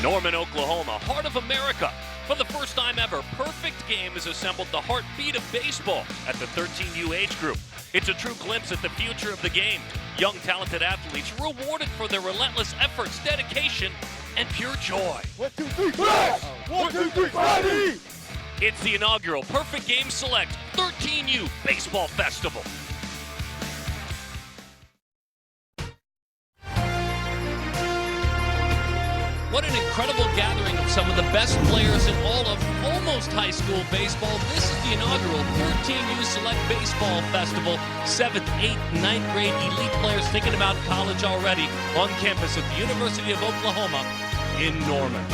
Norman, Oklahoma, heart of America. For the first time ever, Perfect Game has assembled the heartbeat of baseball at the 13U age group. It's a true glimpse at the future of the game. Young, talented athletes rewarded for their relentless efforts, dedication, and pure joy. 1, 2, 3, flash! 1, 2, 3, Spivey! It's the inaugural Perfect Game Select 13U Baseball Festival. What an incredible gathering of some of the best players in all of almost high school baseball. This is the inaugural 13U Select Baseball Festival. 7th, 8th, 9th grade elite players thinking about college already on campus at the University of Oklahoma in Norman.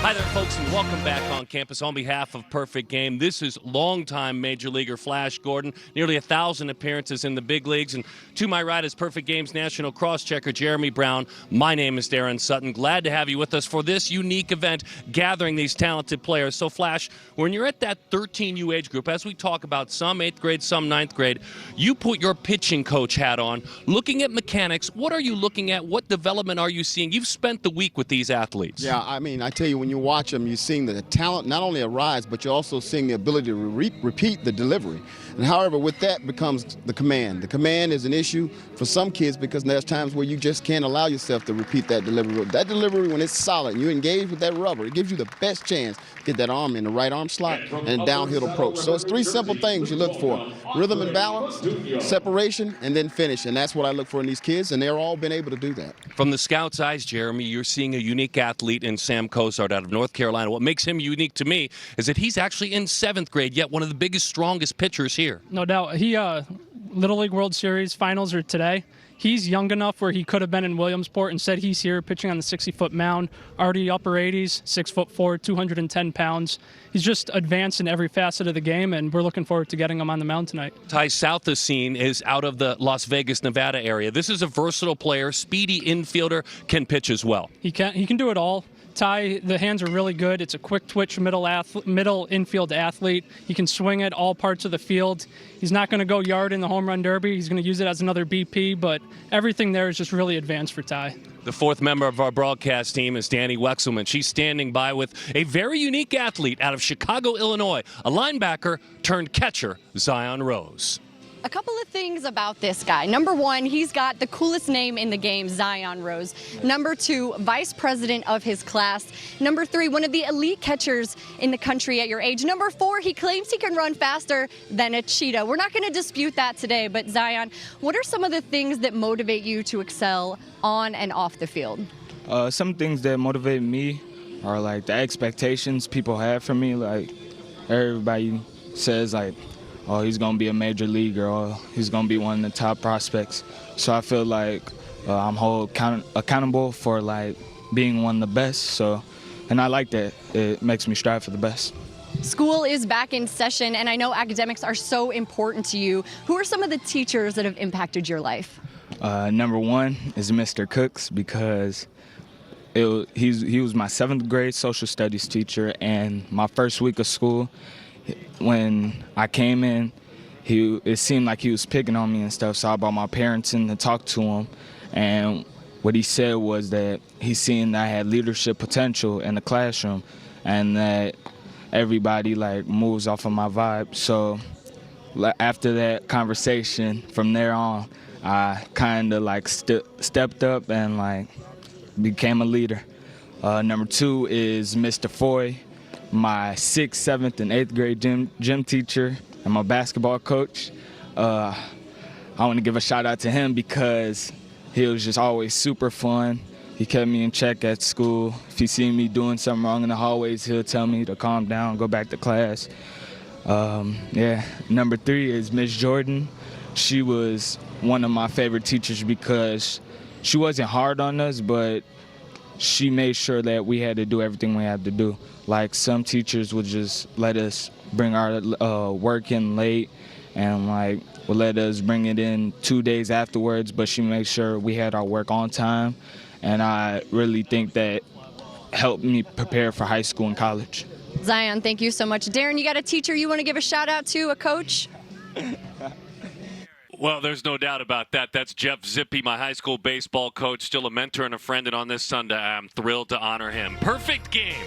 Hi there, folks, and welcome back on campus. On behalf of Perfect Game, this is longtime Major Leaguer Flash Gordon, nearly 1,000 appearances in the big leagues. And to my right is Perfect Game's national cross-checker, Jeremy Brown. My name is Darren Sutton. Glad to have you with us for this unique event, gathering these talented players. So, Flash, when you're at that 13U age group, as we talk about some 8th grade, some 9th grade, you put your pitching coach hat on. Looking at mechanics, what are you looking at? What development are you seeing? You've spent the week with these athletes. Yeah, I mean, I tell you, when you watch them, you're seeing the talent not only arise, but you're also seeing the ability to repeat the delivery. And however, with that becomes the command. The command is an issue for some kids because there's times where you just can't allow yourself to repeat that delivery. That delivery, when it's solid and you engage with that rubber, it gives you the best chance to get that arm in the right arm slot and a downhill approach. So it's 3 simple things you look for: rhythm and balance, separation, and then finish. And that's what I look for in these kids, and they're all been able to do that. From the scout's eyes, Jeremy, you're seeing a unique athlete in Sam Cozart out of North Carolina. What makes him unique to me is that he's actually in 7th grade, yet one of the biggest, strongest pitchers here. No doubt. He Little League World Series finals are today. He's young enough where he could have been in Williamsport. Instead, he's here pitching on the 60-foot mound, already upper 80s, 6'4", 210 pounds. He's just advanced in every facet of the game, and we're looking forward to getting him on the mound tonight. Ty South's scene is out of the Las Vegas, Nevada area. This is a versatile player, speedy infielder, can pitch as well. He can do it all. Ty, the hands are really good. It's a quick twitch middle infield athlete. He can swing it all parts of the field. He's not going to go yard in the Homerun Derby. He's going to use it as another BP, but everything there is just really advanced for Ty. The 4th member of our broadcast team is Danny Wexelman. She's standing by with a very unique athlete out of Chicago, Illinois, a linebacker turned catcher, Zion Rose. A couple of things about this guy. Number 1, he's got the coolest name in the game, Zion Rose. Number 2, vice president of his class. Number 3, one of the elite catchers in the country at your age. Number 4, he claims he can run faster than a cheetah. We're not going to dispute that today, but Zion, what are some of the things that motivate you to excel on and off the field? Some things that motivate me are like the expectations people have for me. Like everybody says, like, oh, he's going to be a major leaguer, or he's going to be one of the top prospects. So I feel like I'm accountable for, like, being one of the best. So, and I like that. It makes me strive for the best. School is back in session, and I know academics are so important to you. Who are some of the teachers that have impacted your life? Number 1 is Mr. Cooks, because he was my 7th grade social studies teacher, and my first week of school, when I came in, it seemed like he was picking on me and stuff, so I brought my parents in to talk to him, and what he said was that he seen that I had leadership potential in the classroom and that everybody like moves off of my vibe. So after that conversation, from there on, I kind of like stepped up and like became a leader. Number 2 is Mr. Foy, my 6th, 7th, and 8th grade gym teacher and my basketball coach. I want to give a shout out to him because he was just always super fun. He kept me in check at school. If he seen me doing something wrong in the hallways, he'll tell me to calm down, go back to class. Number 3 is Miss Jordan. She was one of my favorite teachers because she wasn't hard on us, but she made sure that we had to do everything we had to do. Like some teachers would just let us bring our work in late and like would let us bring it in 2 days afterwards, but she made sure we had our work on time. And I really think that helped me prepare for high school and college. Zion, thank you so much. Darren, you got a teacher you want to give a shout out to, a coach? Well, there's no doubt about that. That's Jeff Zippy, my high school baseball coach, still a mentor and a friend, and on this Sunday, I'm thrilled to honor him. Perfect Game,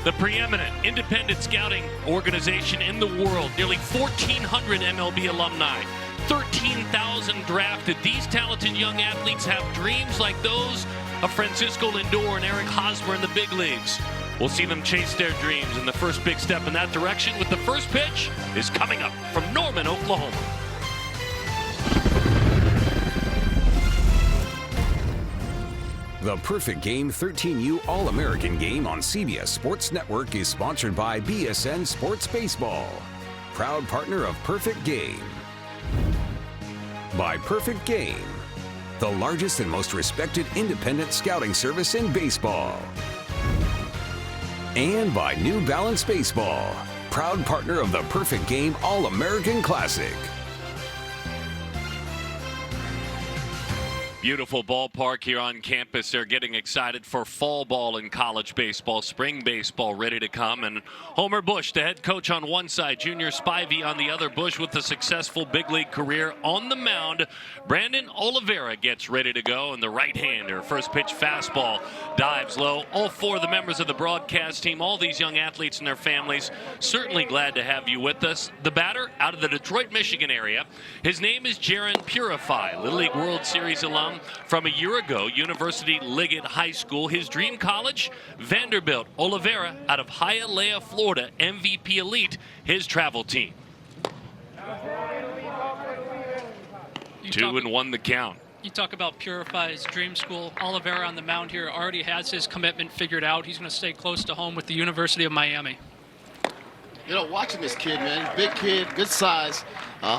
the preeminent independent scouting organization in the world. Nearly 1,400 MLB alumni, 13,000 drafted. These talented young athletes have dreams like those of Francisco Lindor and Eric Hosmer in the big leagues. We'll see them chase their dreams, and the first big step in that direction with the first pitch is coming up from Norman, Oklahoma. The Perfect Game 13U All-American Game on CBS Sports Network is sponsored by BSN Sports Baseball, proud partner of Perfect Game. By Perfect Game, the largest and most respected independent scouting service in baseball. And by New Balance Baseball, proud partner of the Perfect Game All-American Classic. Beautiful ballpark here on campus. They're getting excited for fall ball in college baseball, spring baseball ready to come. And Homer Bush, the head coach on one side, Junior Spivey on the other. Bush with a successful big league career on the mound. Brandon Oliveira gets ready to go, and the right-hander, first pitch fastball, dives low. All four of the members of the broadcast team, all these young athletes and their families, certainly glad to have you with us. The batter out of the Detroit, Michigan area, his name is Jaron Purify, Little League World Series alum from a year ago, University Liggett High School. His dream college, Vanderbilt. Oliveira out of Hialeah, Florida, MVP Elite, his travel team. 2-1 the count. You talk about Purify's dream school. Oliveira on the mound here already has his commitment figured out. He's going to stay close to home with the University of Miami. You know, watching this kid, man, big kid, good size,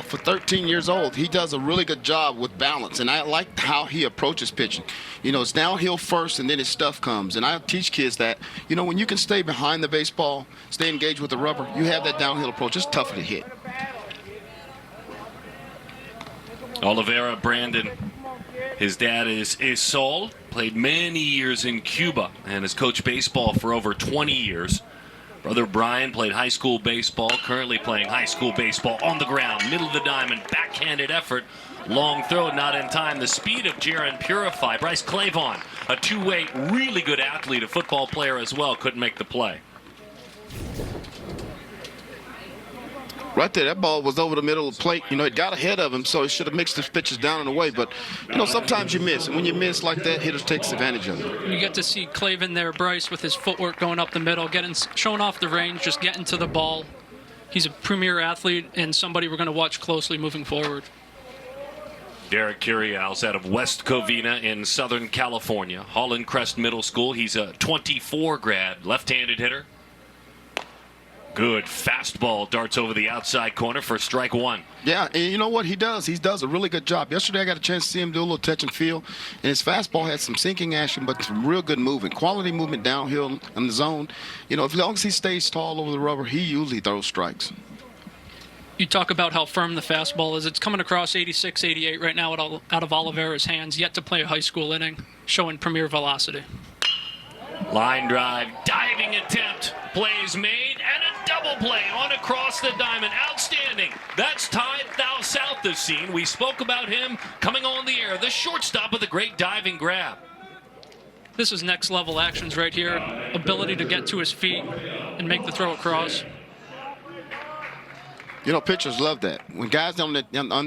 for 13 years old, he does a really good job with balance, and I like how he approaches pitching. You know, it's downhill first, and then his stuff comes, and I teach kids that, you know, when you can stay behind the baseball, stay engaged with the rubber, you have that downhill approach. It's tougher to hit. Oliveira, Brandon, his dad is Saul, played many years in Cuba, and has coached baseball for over 20 years. Brother Brian played high school baseball, currently playing high school baseball on the ground, middle of the diamond, backhanded effort, long throw, not in time. The speed of Jaron Purify. Bryce Clavin, a two-way, really good athlete, a football player as well, couldn't make the play. Right there, that ball was over the middle of the plate. You know, it got ahead of him, so he should have mixed his pitches down and away. But, you know, sometimes you miss. And when you miss like that, hitters takes advantage of it. You get to see Clavin there, Bryce, with his footwork going up the middle, showing off the range, just getting to the ball. He's a premier athlete and somebody we're going to watch closely moving forward. Derek Curial's out of West Covina in Southern California. Holland Crest Middle School. He's a 24 grad, left-handed hitter. Good fastball darts over the outside corner for strike one. Yeah, and you know what he does? He does a really good job. Yesterday I got a chance to see him do a little touch and feel, and his fastball had some sinking action, but some real good movement, quality movement downhill in the zone. You know, as long as he stays tall over the rubber, he usually throws strikes. You talk about how firm the fastball is. It's coming across 86, 88 right now out of Oliveira's hands, yet to play a high school inning, showing premier velocity. Line drive, diving attempt, plays made, and a double play on across the diamond. Outstanding. That's Ty Thou South this scene. We spoke about him coming on the air, the shortstop of the great diving grab. This is next level actions right here. Ability to get to his feet and make the throw across. You know, pitchers love that. When guys on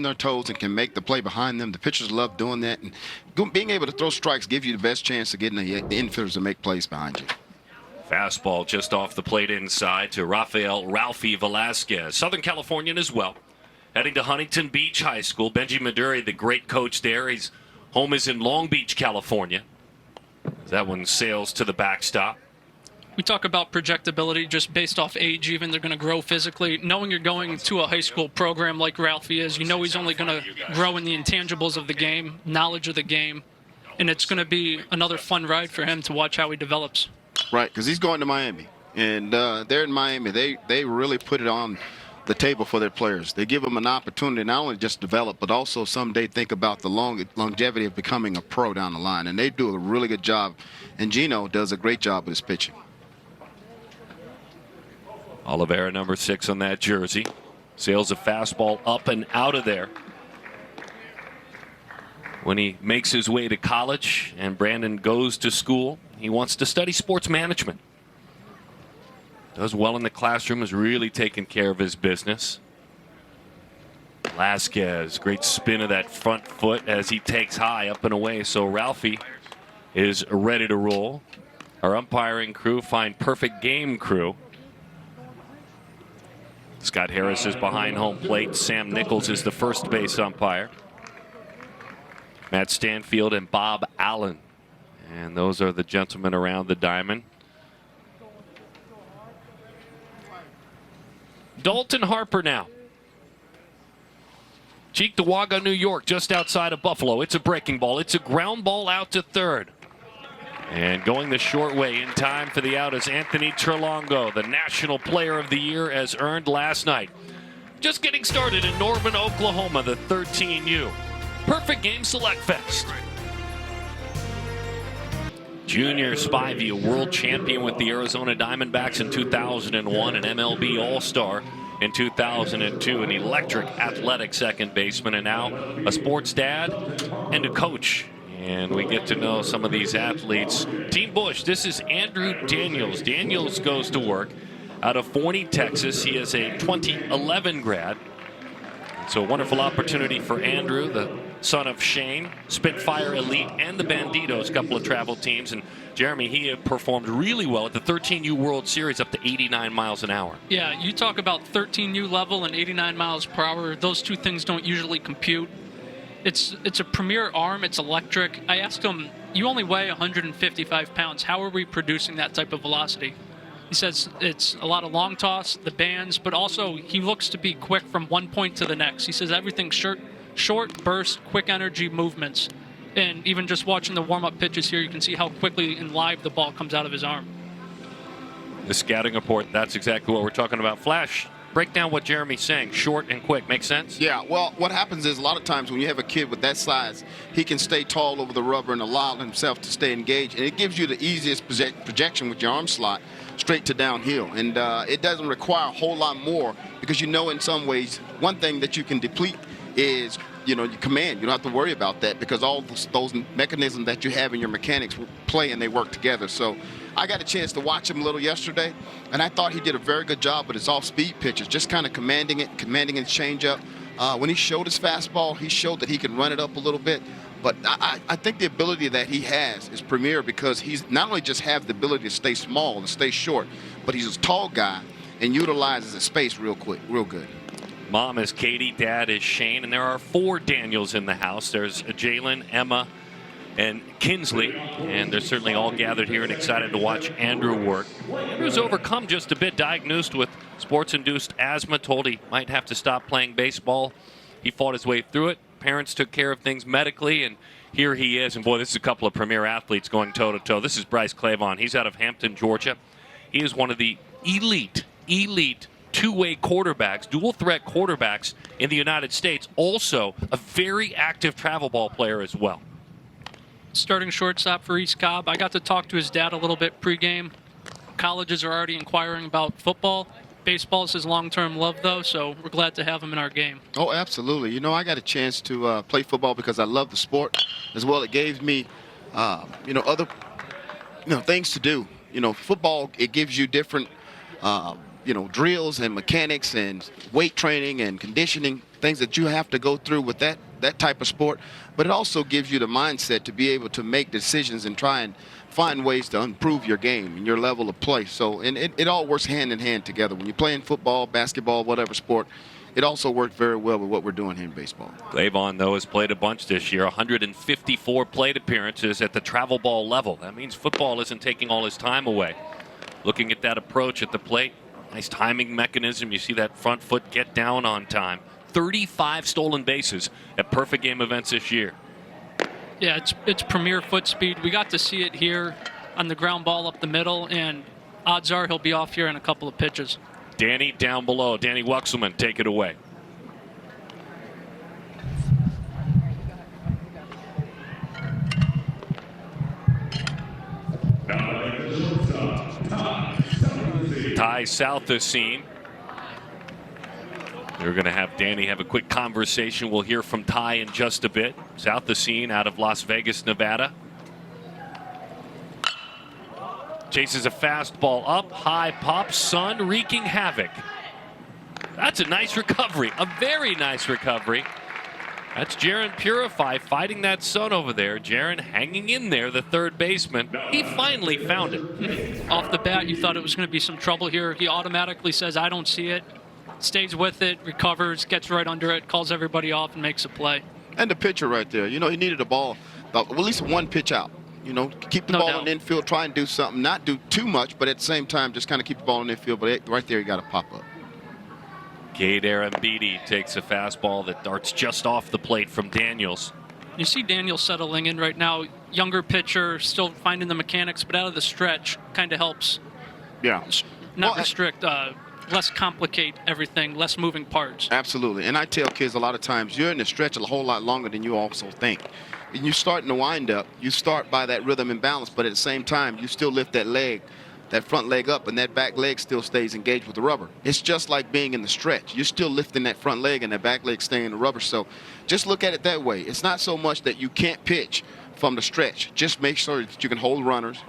their toes and can make the play behind them, the pitchers love doing that. And being able to throw strikes gives you the best chance of getting the infielders to make plays behind you. Fastball just off the plate inside to Raphael Velasquez. Southern Californian as well. Heading to Huntington Beach High School. Benji Maduri, the great coach there. His home is in Long Beach, California. That one sails to the backstop. We talk about projectability just based off age even. They're going to grow physically. Knowing you're going to a high school program like Ralphie is, you know he's only going to grow in the intangibles of the game, knowledge of the game, and it's going to be another fun ride for him to watch how he develops. Right, because he's going to Miami. And they're in Miami. They really put it on the table for their players. They give them an opportunity not only just develop, but also someday think about the longevity of becoming a pro down the line. And they do a really good job. And Gino does a great job with his pitching. Oliveira, number 6 on that jersey. Sails a fastball up and out of there. when he makes his way to college and Brandon goes to school, he wants to study sports management. Does well in the classroom, is really taking care of his business. Velasquez, great spin of that front foot as he takes high up and away. So Ralphie is ready to roll. Our umpiring crew find perfect game crew. Scott Harris is behind home plate. Sam Nichols is the first base umpire. Matt Stanfield and Bob Allen. And those are the gentlemen around the diamond. Dalton Harper now. Cheektowaga, New York, just outside of Buffalo. It's a breaking ball. It's a ground ball out to third. And going the short way in time for the out is Anthony Terlongo, the National Player of the Year as earned last night. Just getting started in Norman, Oklahoma, the 13U. Perfect Game Select Fest. Junior Spivey, a world champion with the Arizona Diamondbacks in 2001, an MLB All-Star in 2002, an electric athletic second baseman, and now a sports dad and a coach. And we get to know some of these athletes. Team Bush, this is Andrew Daniels. Daniels goes to work out of Forney, Texas. He is a 2011 grad. So a wonderful opportunity for Andrew, the son of Shane, Spitfire Elite, and the Banditos, a couple of travel teams. And Jeremy, he had performed really well at the 13U World Series up to 89 miles an hour. Yeah, you talk about 13U level and 89 miles per hour. Those two things don't usually compute. It's a premier arm. It's electric. I asked him, you only weigh 155 pounds. How are we producing that type of velocity? He says it's a lot of long toss, the bands, but also he looks to be quick from one point to the next. He says everything's short burst, quick energy movements. And even just watching the warm-up pitches here, you can see how quickly and live the ball comes out of his arm. The scouting report, that's exactly what we're talking about. Flash, break down what Jeremy's saying. Short and quick. Make sense? Yeah, well, what happens is a lot of times when you have a kid with that size, he can stay tall over the rubber and allow himself to stay engaged. And it gives you the easiest projection with your arm slot straight to downhill. And it doesn't require a whole lot more because you know in some ways one thing that you can deplete is, you know, your command. You don't have to worry about that because all those mechanisms that you have in your mechanics play and they work together. So I got a chance to watch him a little yesterday, and I thought he did a very good job with his off-speed pitches, just kind of commanding his changeup. When he showed his fastball, he showed that he can run it up a little bit. But I think the ability that he has is premier because he's not only just have the ability to stay small and stay short, but he's a tall guy and utilizes his space real good. Mom is Katie, dad is Shane, and there are 4 Daniels in the house. There's Jalen, Emma, and Kinsley, and they're certainly all gathered here and excited to watch Andrew work. Andrew's overcome just a bit, diagnosed with sports-induced asthma, told he might have to stop playing baseball. He fought his way through it. Parents took care of things medically, and here he is. And boy, this is a couple of premier athletes going toe-to-toe. This is Bryce Clavin. He's out of Hampton, Georgia. He is one of the elite two-way quarterbacks, dual-threat quarterbacks in the United States. Also, a very active travel ball player as well. Starting shortstop for East Cobb. I got to talk to his dad a little bit pregame. Colleges are already inquiring about football. Baseball is his long-term love, though, so we're glad to have him in our game. Oh, absolutely. You know, I got a chance to play football because I love the sport as well. It gave me, other, things to do. You know, football, it gives you different, drills and mechanics and weight training and conditioning, things that you have to go through with that type of sport. But it also gives you the mindset to be able to make decisions and try and find ways to improve your game and your level of play. So, and it all works hand in hand together. When you're playing football, basketball, whatever sport, it also worked very well with what we're doing here in baseball. Clavin, though, has played a bunch this year, 154 plate appearances at the travel ball level. That means football isn't taking all his time away. Looking at that approach at the plate, nice timing mechanism. You see that front foot get down on time. 35 stolen bases at perfect game events this year. Yeah, it's premier foot speed. We got to see it here on the ground ball up the middle, and odds are he'll be off here in a couple of pitches. Danny down below. Danny Wuxelman, take it away. Ty Southesine We're going to have Danny have a quick conversation. We'll hear from Ty in just a bit. South the scene out of Las Vegas, Nevada. Chases a fastball up, high pop, Sun wreaking havoc. That's a nice recovery, a very nice recovery. That's Jaron Purify fighting that Sun over there. Jaron hanging in there, the third baseman. He finally found it. Off the bat, you thought it was going to be some trouble here. He automatically says, I don't see it. Stays with it, recovers, gets right under it, calls everybody off, and makes a play. And the pitcher right there. You know, he needed a ball, at least one pitch out. You know, keep the ball in the infield, try and do something. Not do too much, but at the same time, just kind of keep the ball in the infield. But right there, you got to pop up. Cade Arambidi takes a fastball that darts just off the plate from Daniels. You see Daniels settling in right now. Younger pitcher, still finding the mechanics, but out of the stretch kind of helps. Yeah. Not restrict, less complicate everything, less moving parts. Absolutely. And I tell kids a lot of times, you're in the stretch a whole lot longer than you also think. And you start in the wind-up, you start by that rhythm and balance, but at the same time, you still lift that leg, that front leg up, and that back leg still stays engaged with the rubber. It's just like being in the stretch. You're still lifting that front leg and that back leg staying in the rubber. So just look at it that way. It's not so much that you can't pitch from the stretch. Just make sure that you can hold runners,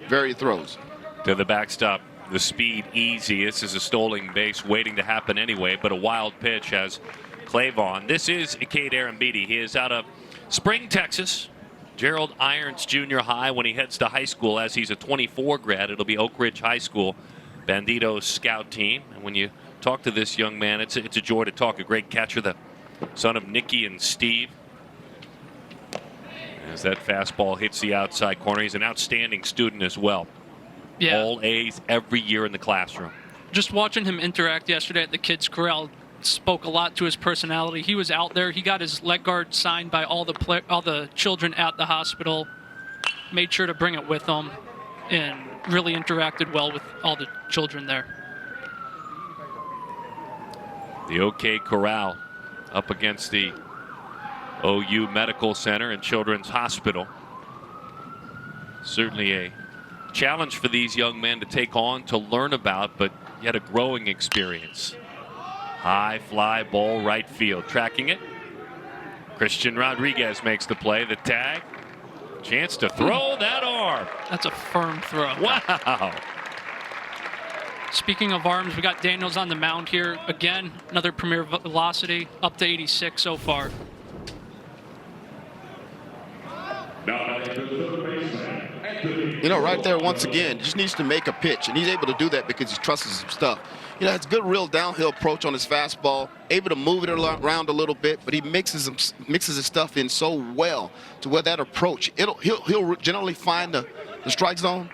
vary throws. To the backstop, the speed easy. This is a stolen base waiting to happen anyway, but a wild pitch has Clavin. This is Cade Arambidi. He is out of Spring, Texas. Gerald Irons Junior High when he heads to high school, as he's a 24 grad. It'll be Oak Ridge High School, Bandito's scout team. And when you talk to this young man, it's a joy to talk. A great catcher, the son of Nikki and Steve. As that fastball hits the outside corner, he's an outstanding student as well. Yeah. All A's every year in the classroom. Just watching him interact yesterday at the kids' Curial spoke a lot to his personality. He was out there. He got his leg guard signed by all the children at the hospital. Made sure to bring it with him, and really interacted well with all the children there. The OK Corral up against the OU Medical Center and Children's Hospital. Certainly a challenge for these young men to take on, to learn about, but yet a growing experience. High fly ball right field. Tracking it. Christian Rodriguez makes the play. The tag. Chance to throw that arm. That's a firm throw. Wow. Speaking of arms, we got Daniels on the mound here. Again, another premier velocity, up to 86 so far. You know, right there, once again, just needs to make a pitch, and he's able to do that because he trusts his stuff. You know, it's a good real downhill approach on his fastball, able to move it around a little bit, but he mixes his stuff in so well to where that approach, he'll generally find the strike zone.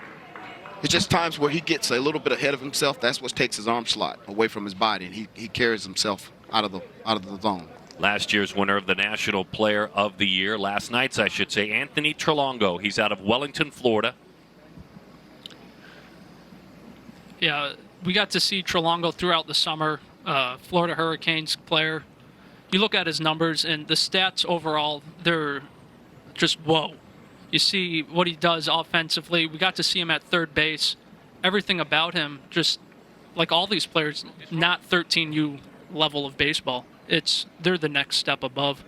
It's just times where he gets a little bit ahead of himself. That's what takes his arm slot away from his body, and he carries himself out of the zone. Last year's winner of the National Player of the Year, last night's I should say, Anthony Trelongo. He's out of Wellington, Florida. Yeah, we got to see Trelongo throughout the summer, Florida Hurricanes player. You look at his numbers and the stats overall, they're just whoa. You see what he does offensively. We got to see him at third base. Everything about him, just like all these players, not 13U level of baseball. They're the next step above.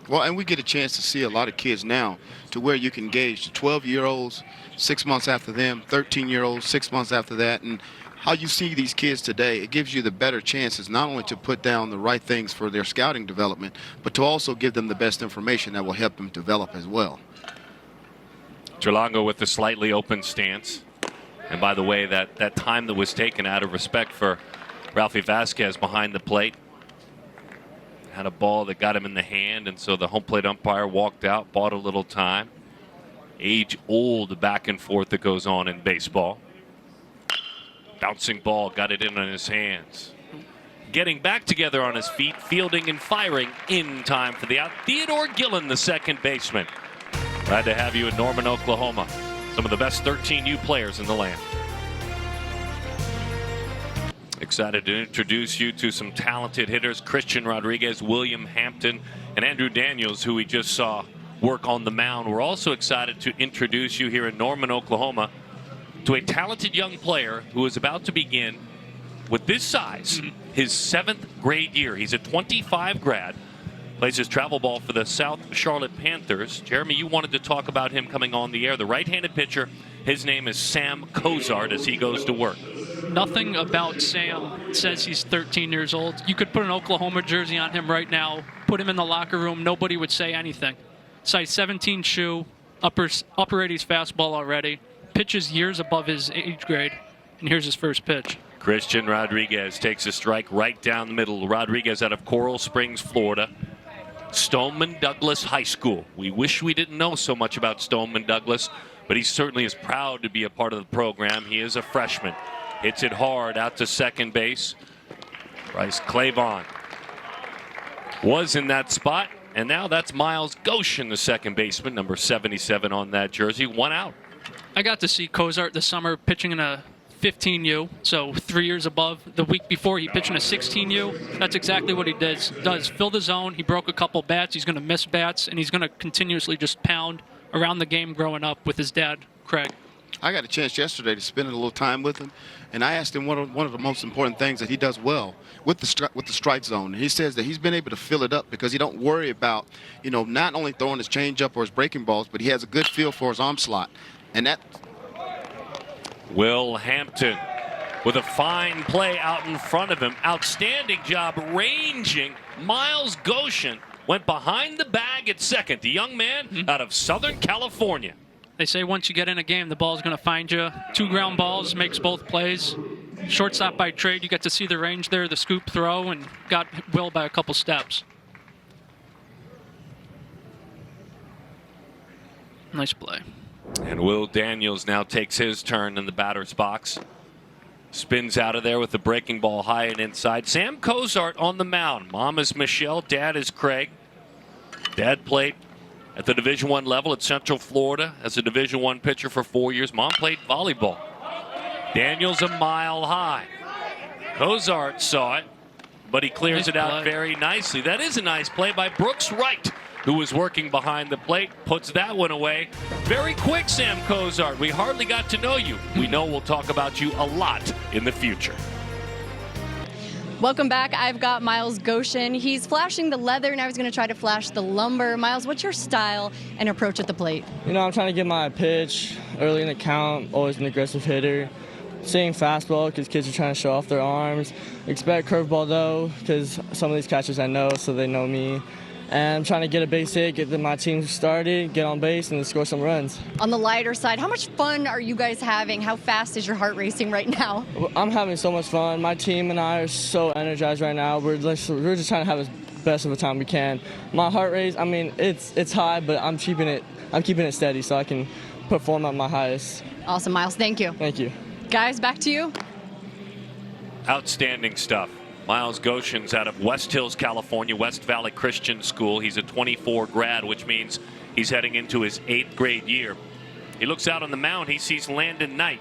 Well, and we get a chance to see a lot of kids now to where you can gauge the 12-year-olds 6 months after them, 13-year-olds 6 months after that, and how you see these kids today. It gives you the better chances not only to put down the right things for their scouting development, but to also give them the best information that will help them develop as well. Trelongo with the slightly open stance. And by the way, that time that was taken out of respect for Raphael Velasquez behind the plate. Had a ball that got him in the hand, and so the home plate umpire walked out, bought a little time. Age-old back and forth that goes on in baseball. Bouncing ball, got it in on his hands. Getting back together on his feet, fielding and firing in time for the out. Theodore Gillen, the second baseman. Glad to have you in Norman, Oklahoma. Some of the best 13U players in the land. Excited to introduce you to some talented hitters. Christian Rodriguez, William Hampton, and Andrew Daniels, who we just saw work on the mound. We're also excited to introduce you here in Norman, Oklahoma, to a talented young player who is about to begin with this size, his 7th grade year. He's a 25 grad. Plays his travel ball for the South Charlotte Panthers. Jeremy, you wanted to talk about him coming on the air. The right-handed pitcher, his name is Sam Cozart as he goes to work. Nothing about Sam says he's 13 years old. You could put an Oklahoma jersey on him right now, put him in the locker room, nobody would say anything. Size 17 shoe, upper 80s fastball already, pitches years above his age grade, and here's his first pitch. Christian Rodriguez takes a strike right down the middle. Rodriguez out of Coral Springs, Florida. Stoneman Douglas High School. We wish we didn't know so much about Stoneman Douglas, but he certainly is proud to be a part of the program. He is a freshman. Hits it hard out to second base. Bryce Clavin was in that spot, and now that's Miles Goshen, the second baseman, number 77 on that jersey. 1 out. I got to see Cozart this summer pitching in a 15U, so 3 years above. The week before, he pitched in a 16U. That's exactly what he does. Fill the zone. He broke a couple bats. He's going to miss bats, and he's going to continuously just pound around the game growing up with his dad, Craig. I got a chance yesterday to spend a little time with him, and I asked him one of the most important things that he does well with the strike zone. He says that he's been able to fill it up because he don't worry about, not only throwing his changeup or his breaking balls, but he has a good feel for his arm slot, and that. Will Hampton with a fine play out in front of him. Outstanding job ranging. Miles Goshen went behind the bag at second. The young man out of Southern California. They say once you get in a game, the ball's going to find you. 2 ground balls, makes both plays. Shortstop by trade, you get to see the range there, the scoop throw, and got Will by a couple steps. Nice play. And Will Daniels now takes his turn in the batter's box. Spins out of there with the breaking ball high and inside. Sam Cozart on the mound. Mom is Michelle, dad is Craig. Dad played at the Division I level at Central Florida as a Division I pitcher for 4 years. Mom played volleyball. Daniels a mile high. Cozart saw it, but he clears it out very nicely. That is a nice play by Brooks Wright, who was working behind the plate, puts that one away. Very quick, Sam Cozart. We hardly got to know you. We know we'll talk about you a lot in the future. Welcome back. I've got Miles Goshen. He's flashing the leather. Now he's going to try to flash the lumber. Miles, what's your style and approach at the plate? I'm trying to get my pitch early in the count, always an aggressive hitter. Seeing fastball because kids are trying to show off their arms. Expect curveball, though, because some of these catchers I know, so they know me. And I'm trying to get a base hit, get my team started, get on base, and score some runs. On the lighter side, how much fun are you guys having? How fast is your heart racing right now? I'm having so much fun. My team and I are so energized right now. We're just trying to have as best of a time we can. My heart rate, it's high, but I'm keeping it steady so I can perform at my highest. Awesome, Miles. Thank you. Thank you. Guys, back to you. Outstanding stuff. Miles Goshen's out of West Hills, California, West Valley Christian School. He's a 24 grad, which means he's heading into his 8th grade year. He looks out on the mound. He sees Landon Knight,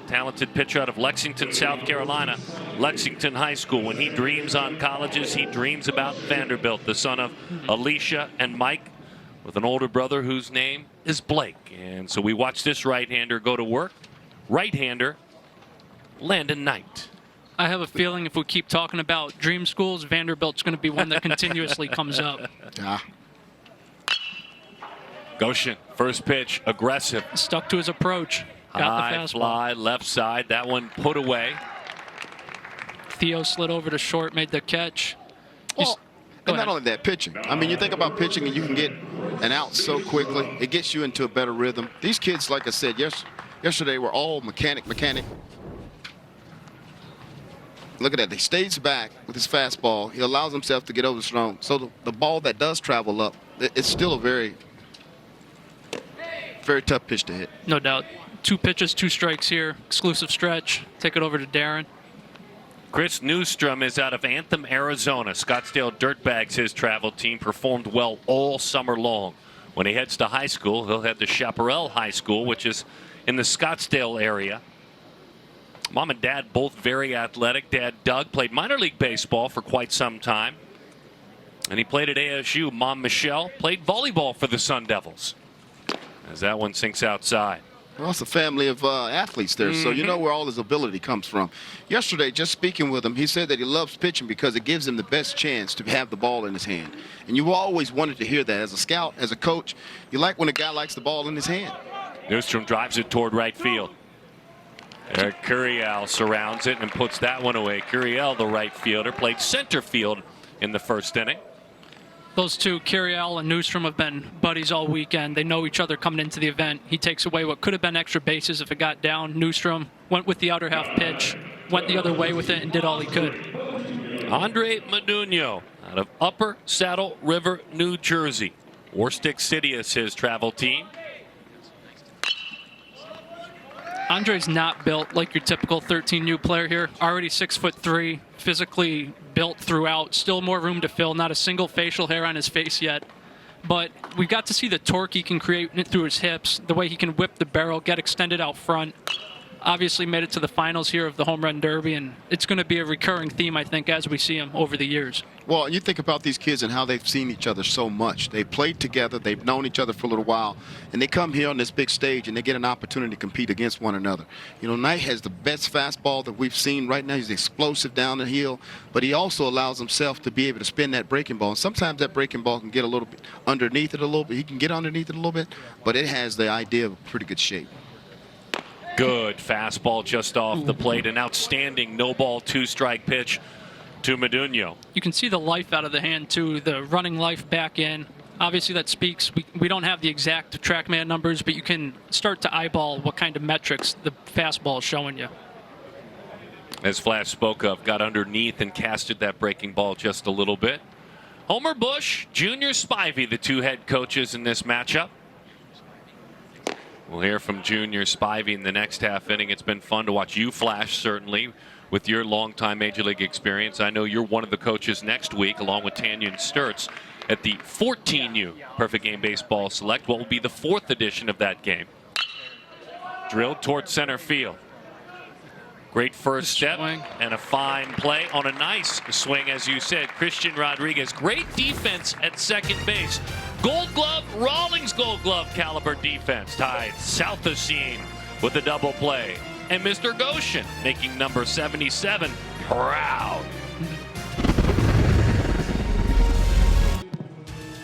talented pitcher out of Lexington, South Carolina, Lexington High School. When he dreams on colleges, he dreams about Vanderbilt, the son of Alicia and Mike, with an older brother whose name is Blake. And so we watch this right-hander go to work. Right-hander, Landon Knight. I have a feeling if we keep talking about dream schools, Vanderbilt's going to be one that continuously comes up. Yeah. Goshen, first pitch, aggressive. Stuck to his approach. Got High the fastball. fly, left side. That one put away. Theo slid over to short, made the catch. Well, and not only that, pitching. You think about pitching and you can get an out so quickly. It gets you into a better rhythm. These kids, like I said, yesterday were all mechanic. Look at that. He stays back with his fastball. He allows himself to get over strong. So the ball that does travel up, it's still a very, very tough pitch to hit. No doubt. 2 pitches, 2 strikes here. Exclusive stretch. Take it over to Darren. Chris Newstrom is out of Anthem, Arizona. Scottsdale Dirtbags, his travel team, performed well all summer long. When he heads to high school, he'll head to Chaparral High School, which is in the Scottsdale area. Mom and Dad both very athletic. Dad, Doug, played minor league baseball for quite some time. And he played at ASU. Mom, Michelle, played volleyball for the Sun Devils. As that one sinks outside. Well, it's a family of athletes there, so you know where all his ability comes from. Yesterday, just speaking with him, he said that he loves pitching because it gives him the best chance to have the ball in his hand. And you always wanted to hear that. As a scout, as a coach, you like when a guy likes the ball in his hand. Newstrom drives it toward right field. Curial surrounds it and puts that one away. Curial, the right fielder, played center field in the first inning. Those two, Curial and Newstrom, have been buddies all weekend. They know each other coming into the event. He takes away what could have been extra bases if it got down. Newstrom went with the outer half pitch, went the other way with it, and did all he could. Andre Modugno out of Upper Saddle River, New Jersey. Warstick City is his travel team. Andre's not built like your typical 13U player here. Already 6'3", physically built throughout. Still more room to fill. Not a single facial hair on his face yet. But we got to see the torque he can create through his hips, the way he can whip the barrel, get extended out front. Obviously made it to the finals here of the Homerun Derby, and it's going to be a recurring theme, I think, as we see him over the years. Well, you think about these kids and how they've seen each other so much. They've played together, they've known each other for a little while, and they come here on this big stage and they get an opportunity to compete against one another. You know, Knight has the best fastball that we've seen right now. He's explosive down the hill, but he also allows himself to be able to spin that breaking ball. And sometimes that breaking ball can get a little bit underneath it a little bit. He can get underneath it a little bit, but it has the idea of pretty good shape. Good fastball just off the plate. An outstanding no-ball, two-strike pitch to Modugno. You can see the life out of the hand, too, the running life back in. Obviously, that speaks. We don't have the exact TrackMan numbers, but you can start to eyeball what kind of metrics the fastball is showing you. As Flash spoke of, got underneath and casted that breaking ball just a little bit. Homer Bush, Junior Spivey, the two head coaches in this matchup. We'll hear from Junior Spivey in the next half inning. It's been fun to watch you, Flash, certainly, with your longtime Major League experience. I know you're one of the coaches next week, along with Tanya and Sturtz, at the 14U Perfect Game Baseball Select. What will be the 4th edition of that game? Drilled towards center field. Great first step and a fine play on a nice swing, as you said. Christian Rodriguez, great defense at second base. Gold Glove, Rawlings Gold Glove caliber defense. Tied south of scene with a double play. And Mr. Goshen making number 77 proud.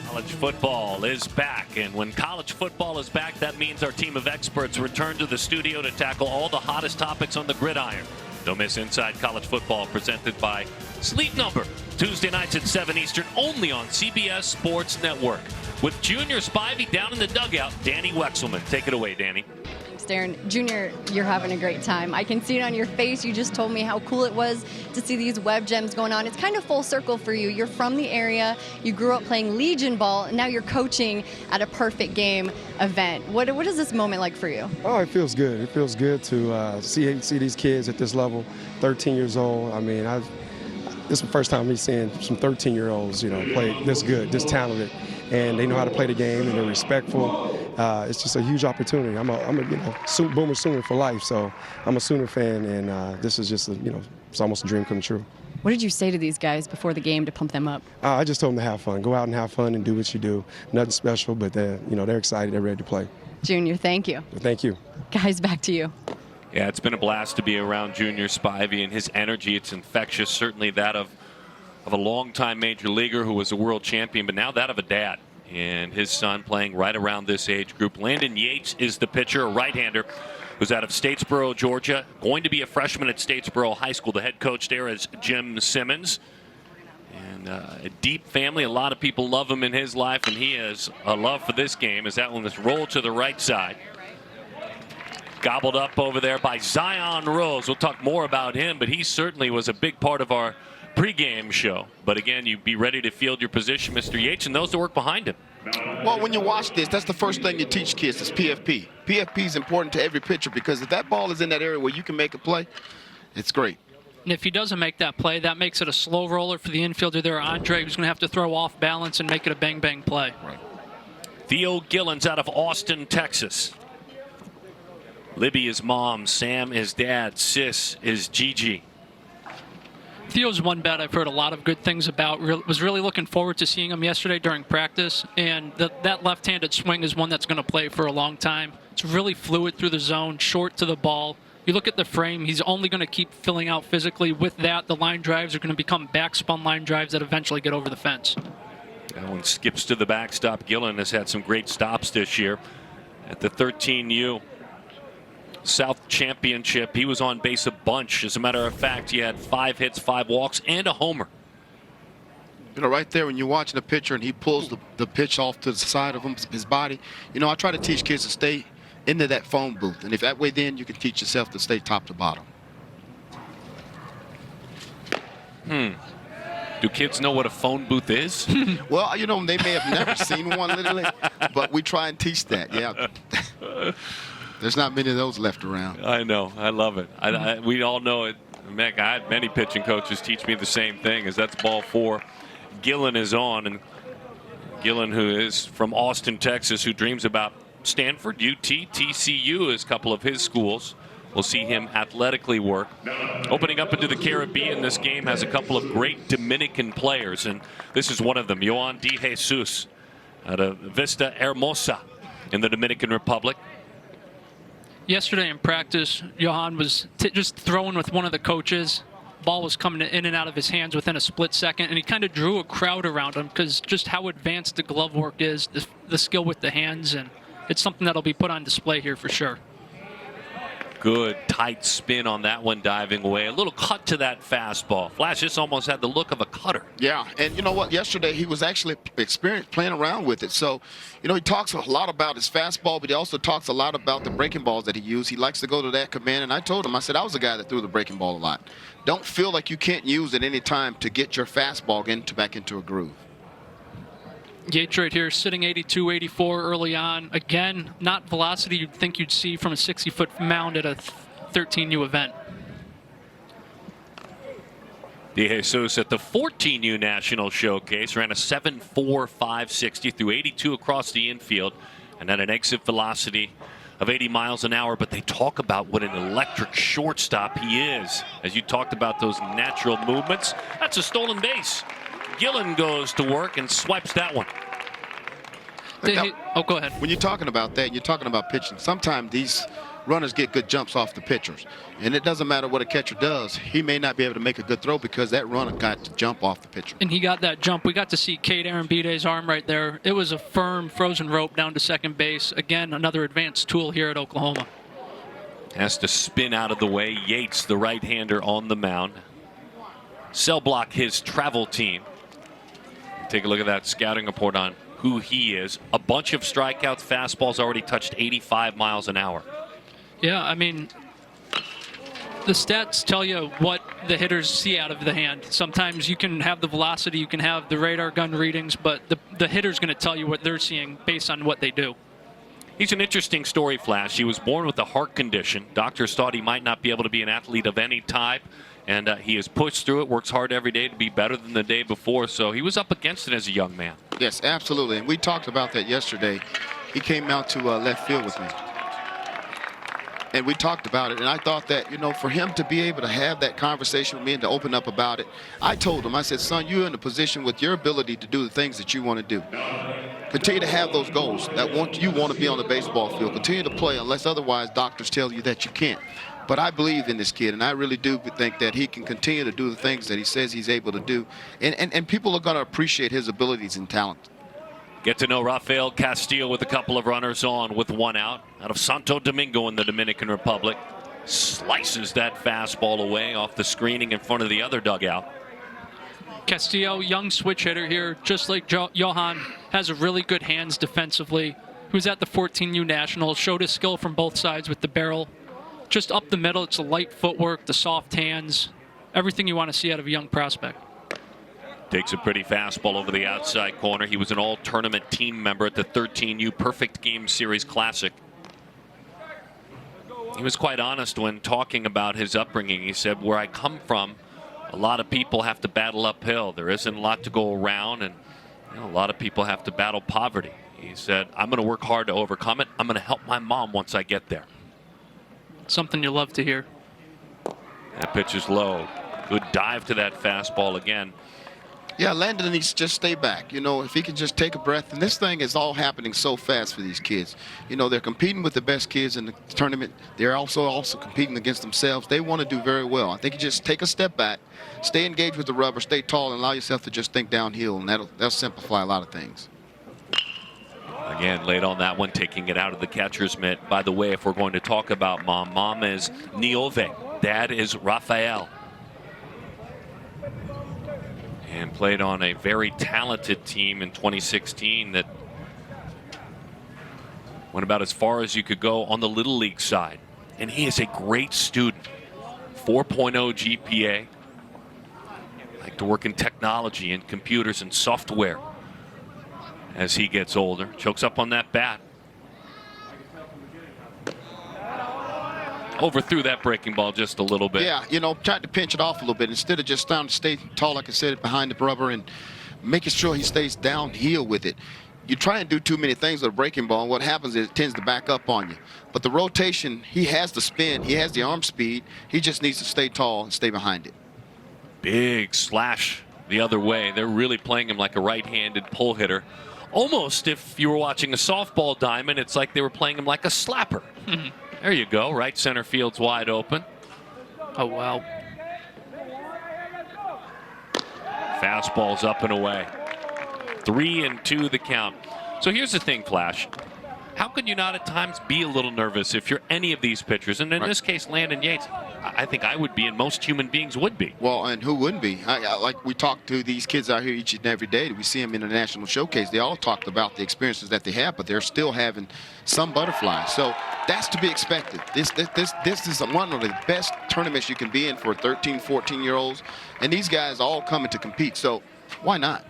College football is back, and when college football is back, that means our team of experts return to the studio to tackle all the hottest topics on the gridiron. Don't miss Inside College Football, presented by Sleep Number, Tuesday nights at 7 Eastern, only on CBS Sports Network. With Junior Spivey down in the dugout, Danny Wexelman. Take it away, Danny. Thanks, Darren. Junior, you're having a great time. I can see it on your face. You just told me how cool it was to see these web gems going on. It's kind of full circle for you. You're from the area. You grew up playing Legion ball, and now you're coaching at a Perfect Game event. What is this moment like for you? Oh, it feels good. It feels good to see these kids at this level, 13 years old. I mean, this is the first time me seeing some 13-year-olds, play this good, this talented, and they know how to play the game and they're respectful. It's just a huge opportunity. I'm a Boomer Sooner for life, so I'm a Sooner fan, and this is just it's almost a dream come true. What did you say to these guys before the game to pump them up? I just told them to have fun. Go out and have fun and do what you do. Nothing special, but they're excited. They're ready to play. Junior, thank you. Thank you. Guys, back to you. Yeah, it's been a blast to be around Junior Spivey and his energy. It's infectious, certainly that of a longtime major leaguer who was a world champion, but now that of a dad. And his son playing right around this age group. Landon Yates is the pitcher, a right-hander, who's out of Statesboro, Georgia. Going to be a freshman at Statesboro High School. The head coach there is Jim Simmons. And a deep family. A lot of people love him in his life, and he has a love for this game as that one is rolled to the right side. Gobbled up over there by Zion Rose. We'll talk more about him, but he certainly was a big part of our pregame show. But again, you be ready to field your position, Mr. Yates, and those that work behind him. Well, when you watch this, that's the first thing you teach kids is PFP. PFP is important to every pitcher because if that ball is in that area where you can make a play, it's great. And if he doesn't make that play, that makes it a slow roller for the infielder there, Andre, who's going to have to throw off balance and make it a bang-bang play. Right. Theo Gillens out of Austin, Texas. Libby is mom, Sam is dad, Sis is Gigi. Theo's one bet I've heard a lot of good things about. Was really looking forward to seeing him yesterday during practice, and that left-handed swing is one that's going to play for a long time. It's really fluid through the zone, short to the ball. You look at the frame, he's only going to keep filling out physically. With that, the line drives are going to become backspun line drives that eventually get over the fence. That one skips to the backstop. Gillen has had some great stops this year. At the 13U South Championship, he was on base a bunch. As a matter of fact, he had 5 hits, 5 walks, and a homer. You know, right there when you're watching the pitcher and he pulls the pitch off to the side of his body, you know, I try to teach kids to stay into that phone booth. And if that way, then you can teach yourself to stay top to bottom. Do kids know what a phone booth is? Well, you know, they may have never seen one literally, but we try and teach that, yeah. There's not many of those left around. I know. I love it. We all know it. Mick, I had many pitching coaches teach me the same thing, as that's ball 4. Gillen is on, and Gillen, who is from Austin, Texas, who dreams about Stanford, UT, TCU as a couple of his schools. We'll see him athletically work. Opening up into the Caribbean, this game has a couple of great Dominican players, and this is one of them, Yohan De Jesus out of Vista Hermosa in the Dominican Republic. Yesterday in practice, Johan was just throwing with one of the coaches. Ball was coming in and out of his hands within a split second, and he kind of drew a crowd around him because just how advanced the glove work is, the skill with the hands, and it's something that'll be put on display here for sure. Good tight spin on that one, diving away. A little cut to that fastball. Flash, this almost had the look of a cutter. Yeah, and you know what? Yesterday he was actually experienced playing around with it. So, you know, he talks a lot about his fastball, but he also talks a lot about the breaking balls that he used. He likes to go to that command, and I told him, I said, I was the guy that threw the breaking ball a lot. Don't feel like you can't use it any time to get your fastball back into a groove. Yates right here sitting 82, 84 early on. Again, not velocity you'd think you'd see from a 60-foot mound at a 13U event. De Jesus at the 14U National Showcase ran a 7.4 560 through 82 across the infield and at an exit velocity of 80 miles an hour. But they talk about what an electric shortstop he is. As you talked about those natural movements, that's a stolen base. Gillen goes to work and swipes that one. Oh, go ahead. When you're talking about that, you're talking about pitching. Sometimes these runners get good jumps off the pitchers. And it doesn't matter what a catcher does. He may not be able to make a good throw because that runner got to jump off the pitcher. And he got that jump. We got to see Kate Arambide's arm right there. It was a firm frozen rope down to second base. Again, another advanced tool here at Oklahoma. Has to spin out of the way. Yates, the right-hander on the mound. Cell block his travel team. Take a look at that scouting report on who he is. A bunch of strikeouts, fastballs already touched 85 miles an hour. Yeah, I mean, the stats tell you what the hitters see out of the hand. Sometimes you can have the velocity, you can have the radar gun readings, but the hitter's going to tell you what they're seeing based on what they do. He's an interesting story, Flash. He was born with a heart condition. Doctors thought he might not be able to be an athlete of any type. And he has pushed through it, works hard every day to be better than the day before. So he was up against it as a young man. Yes, absolutely. And we talked about that yesterday. He came out to left field with me. And we talked about it. And I thought that, you know, for him to be able to have that conversation with me and to open up about it, I told him, I said, son, you're in a position with your ability to do the things that you want to do. Continue to have those goals that you want to be on the baseball field. Continue to play unless otherwise doctors tell you that you can't. But I believe in this kid, and I really do think that he can continue to do the things that he says he's able to do. And people are going to appreciate his abilities and talent. Get to know Raphael Castille with a couple of runners on with one out of Santo Domingo in the Dominican Republic. Slices that fastball away off the screening in front of the other dugout. Castillo, young switch hitter here, just like Johan, has a really good hands defensively. He was at the 14U Nationals, showed his skill from both sides with the barrel. Just up the middle, it's the light footwork, the soft hands, everything you want to see out of a young prospect. Takes a pretty fastball over the outside corner. He was an all-tournament team member at the 13U Perfect Game Series Classic. He was quite honest when talking about his upbringing. He said, where I come from, a lot of people have to battle uphill. There isn't a lot to go around, and a lot of people have to battle poverty. He said, I'm going to work hard to overcome it. I'm going to help my mom once I get there. Something you love to hear. That pitch is low. Good dive to that fastball again. Yeah, Landon needs to just stay back. You know, if he can just take a breath. And this thing is all happening so fast for these kids. You know, they're competing with the best kids in the tournament. They're also competing against themselves. They want to do very well. I think you just take a step back, stay engaged with the rubber, stay tall, and allow yourself to just think downhill, and that'll simplify a lot of things. Again, late on that one, taking it out of the catcher's mitt. By the way, if we're going to talk about mom is Niove. Dad is Raphael. And played on a very talented team in 2016 that went about as far as you could go on the Little League side. And he is a great student. 4.0 GPA. Like to work in technology and computers and software as he gets older. Chokes up on that bat. Overthrew that breaking ball just a little bit. Yeah, you know, tried to pinch it off a little bit instead of just trying to stay tall, like I said, behind the rubber and making sure he stays downhill with it. You try and do too many things with a breaking ball, and what happens is it tends to back up on you. But the rotation, he has the spin, he has the arm speed. He just needs to stay tall and stay behind it. Big slash the other way. They're really playing him like a right-handed pull hitter. Almost, if you were watching a softball diamond, it's like they were playing him like a slapper. There you go. Right center field's wide open. Oh, wow. Fastball's up and away. 3-2 the count. So here's the thing, Flash. How can you not at times be a little nervous if you're any of these pitchers? And in this case, Landon Yates, I think I would be, and most human beings would be. Well, and who wouldn't be? Like we talk to these kids out here each and every day. We see them in the national showcase. They all talked about the experiences that they have, but they're still having some butterflies. So that's to be expected. This is one of the best tournaments you can be in for 13, 14-year-olds. And these guys all coming to compete. So why not?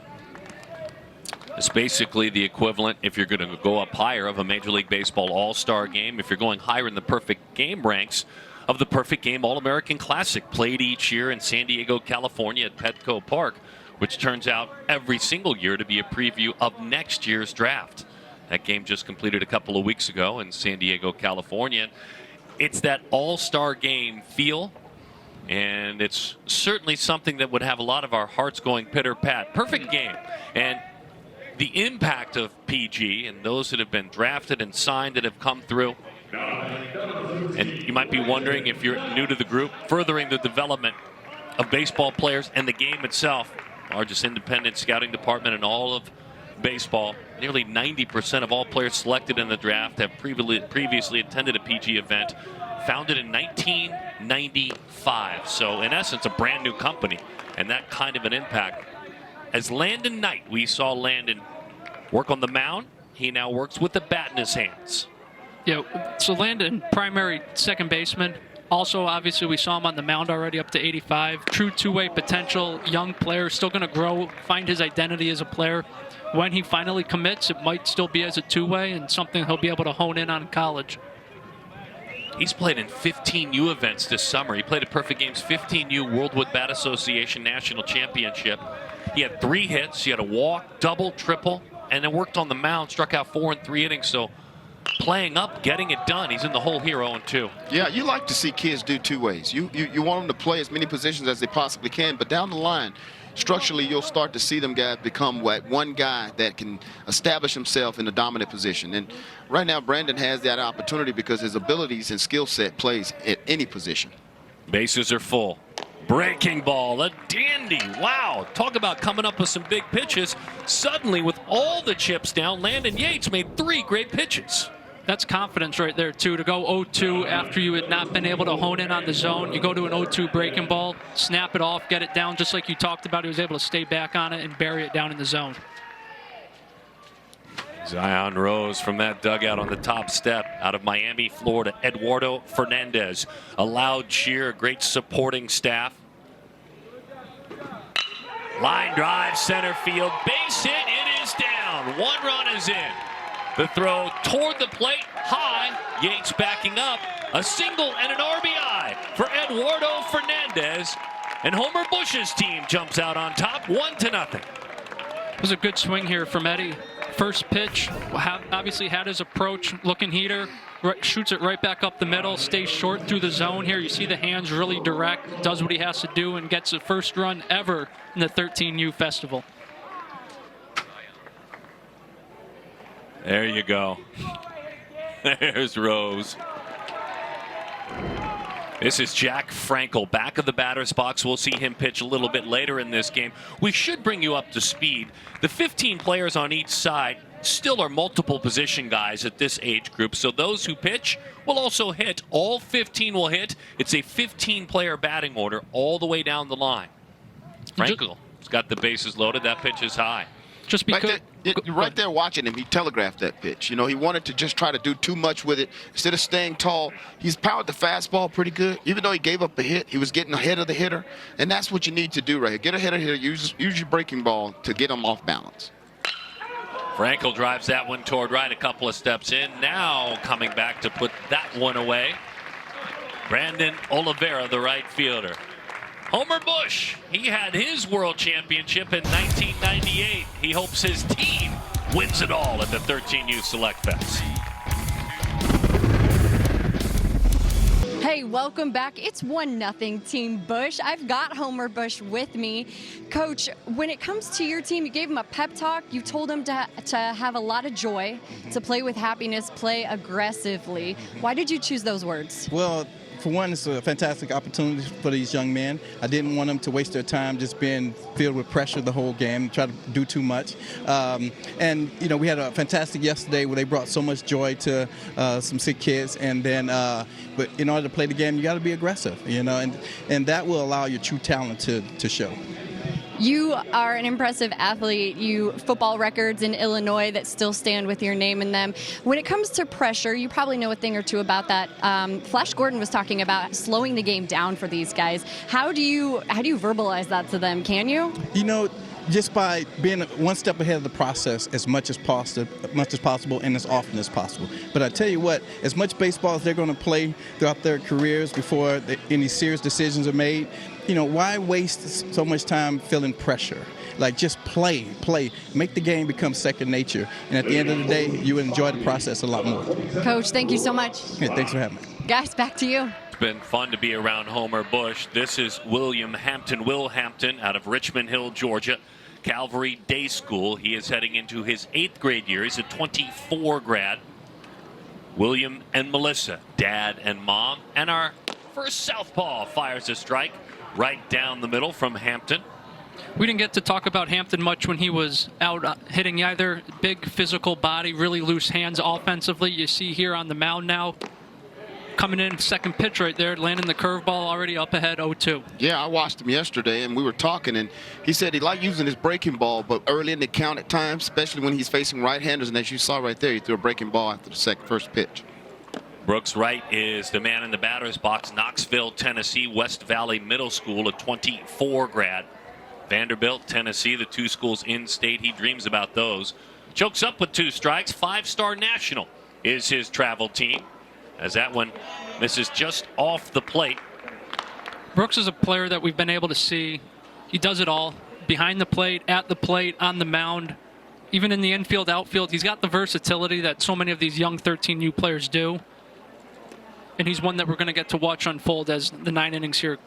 It's basically the equivalent, if you're going to go up higher, of a Major League Baseball All-Star game. If you're going higher in the perfect game ranks, of the Perfect Game All-American Classic, played each year in San Diego, California at Petco Park, which turns out every single year to be a preview of next year's draft. That game just completed a couple of weeks ago in San Diego, California. It's that all-star game feel, and it's certainly something that would have a lot of our hearts going pitter-pat. Perfect game. And the impact of PG and those that have been drafted and signed that have come through. And you might be wondering, if you're new to the group, furthering the development of baseball players and the game itself. Largest independent scouting department in all of baseball. Nearly 90% of all players selected in the draft have previously attended a PG event. Founded in 1995. So in essence, a brand new company, and that kind of an impact. As Landon Knight, we saw Landon work on the mound. He now works with the bat in his hands. Yeah, so Landon, primary second baseman. Also, obviously, we saw him on the mound already, up to 85. True two-way potential, young player, still going to grow, find his identity as a player. When he finally commits, it might still be as a two-way and something he'll be able to hone in on in college. He's played in 15 U events this summer. He played at Perfect Game's 15U Worldwood Bat Association National Championship. He had 3 hits. He had a walk, double, triple, and then worked on the mound, struck out 4 in 3 innings. So playing up, getting it done. He's in the hole here 0-2. Yeah, you like to see kids do two ways. You want them to play as many positions as they possibly can, but down the line, structurally, you'll start to see them guys become one guy that can establish himself in a dominant position. And right now, Brandon has that opportunity because his abilities and skill set plays at any position. Bases are full. Breaking ball, a dandy. Wow, talk about coming up with some big pitches. Suddenly, with all the chips down, Landon Yates made 3 great pitches. That's confidence right there, too, to go 0-2 after you had not been able to hone in on the zone. You go to an 0-2 breaking ball, snap it off, get it down, just like you talked about. He was able to stay back on it and bury it down in the zone. Zion Rose from that dugout on the top step out of Miami, Florida. Eduardo Fernandez, a loud cheer, great supporting staff. Line drive, center field, base hit, it is down. 1 run is in. The throw toward the plate, high. Yates backing up. A single and an RBI for Eduardo Fernandez. And Homer Bush's team jumps out on top, 1-0. It was a good swing here from Eddie. First pitch, obviously had his approach, looking heater. shoots it right back up the middle, stays short through the zone here. You see the hands really direct, does what he has to do, and gets the first run ever in the 13U Festival. There you go. There's Rose. This is Jack Frankel, back of the batter's box. We'll see him pitch a little bit later in this game. We should bring you up to speed. The 15 players on each side still are multiple position guys at this age group, so those who pitch will also hit. All 15 will hit. It's a 15-player batting order all the way down the line. Frankel has got the bases loaded. That pitch is high. Just because right there watching him, he telegraphed that pitch. You know, he wanted to just try to do too much with it. Instead of staying tall, he's powered the fastball pretty good. Even though he gave up a hit, he was getting ahead of the hitter. And that's what you need to do right here. Get ahead of the hitter, use your breaking ball to get him off balance. Frankel drives that one toward right, a couple of steps in. Now coming back to put that one away. Brandon Oliveira, the right fielder. Homer Bush, he had his world championship in 1998. He hopes his team wins it all at the 13U Select Fest. Hey, welcome back. It's 1-0 Team Bush. I've got Homer Bush with me. Coach, when it comes to your team, you gave him a pep talk. You told him to have a lot of joy, to play with happiness, play aggressively. Why did you choose those words? Well, for one, it's a fantastic opportunity for these young men. I didn't want them to waste their time just being filled with pressure the whole game, try to do too much. And, you know, we had a fantastic yesterday where they brought so much joy to some sick kids. And then, but in order to play the game, you got to be aggressive, you know, and that will allow your true talent to show. You are an impressive athlete. You football records in Illinois that still stand with your name in them. When it comes to pressure, you probably know a thing or two about that. Flash Gordon was talking about slowing the game down for these guys. How do you verbalize that to them? Can you? You know, just by being one step ahead of the process as much as possible and as often as possible. But I tell you what, as much baseball as they're going to play throughout their careers before any serious decisions are made, you know, why waste so much time feeling pressure? Like, just play. Make the game become second nature. And at the end of the day, you will enjoy the process a lot more. Coach, thank you so much. Yeah, thanks for having me. Guys, back to you. It's been fun to be around Homer Bush. This is William Hampton. Will Hampton out of Richmond Hill, Georgia. Calvary Day School. He is heading into his 8th grade year. He's a 24 grad. William and Melissa, dad and mom. And our first southpaw fires a strike right down the middle from Hampton. We didn't get to talk about Hampton much when he was out hitting either. Big physical body, really loose hands offensively. You see here on the mound now, coming in second pitch right there, landing the curveball already up ahead 0-2. Yeah, I watched him yesterday, and we were talking, and he said he liked using his breaking ball, but early in the count at times, especially when he's facing right-handers, and as you saw right there, he threw a breaking ball after the first pitch. Brooks Wright is the man in the batter's box. Knoxville, Tennessee, West Valley Middle School, a 24 grad. Vanderbilt, Tennessee, the two schools in state. He dreams about those. Chokes up with 2 strikes. 5-star National is his travel team, as that one misses just off the plate. Brooks is a player that we've been able to see. He does it all. Behind the plate, at the plate, on the mound, even in the infield, outfield. He's got the versatility that so many of these young 13U players do. And he's one that we're going to get to watch unfold as the 9 innings here.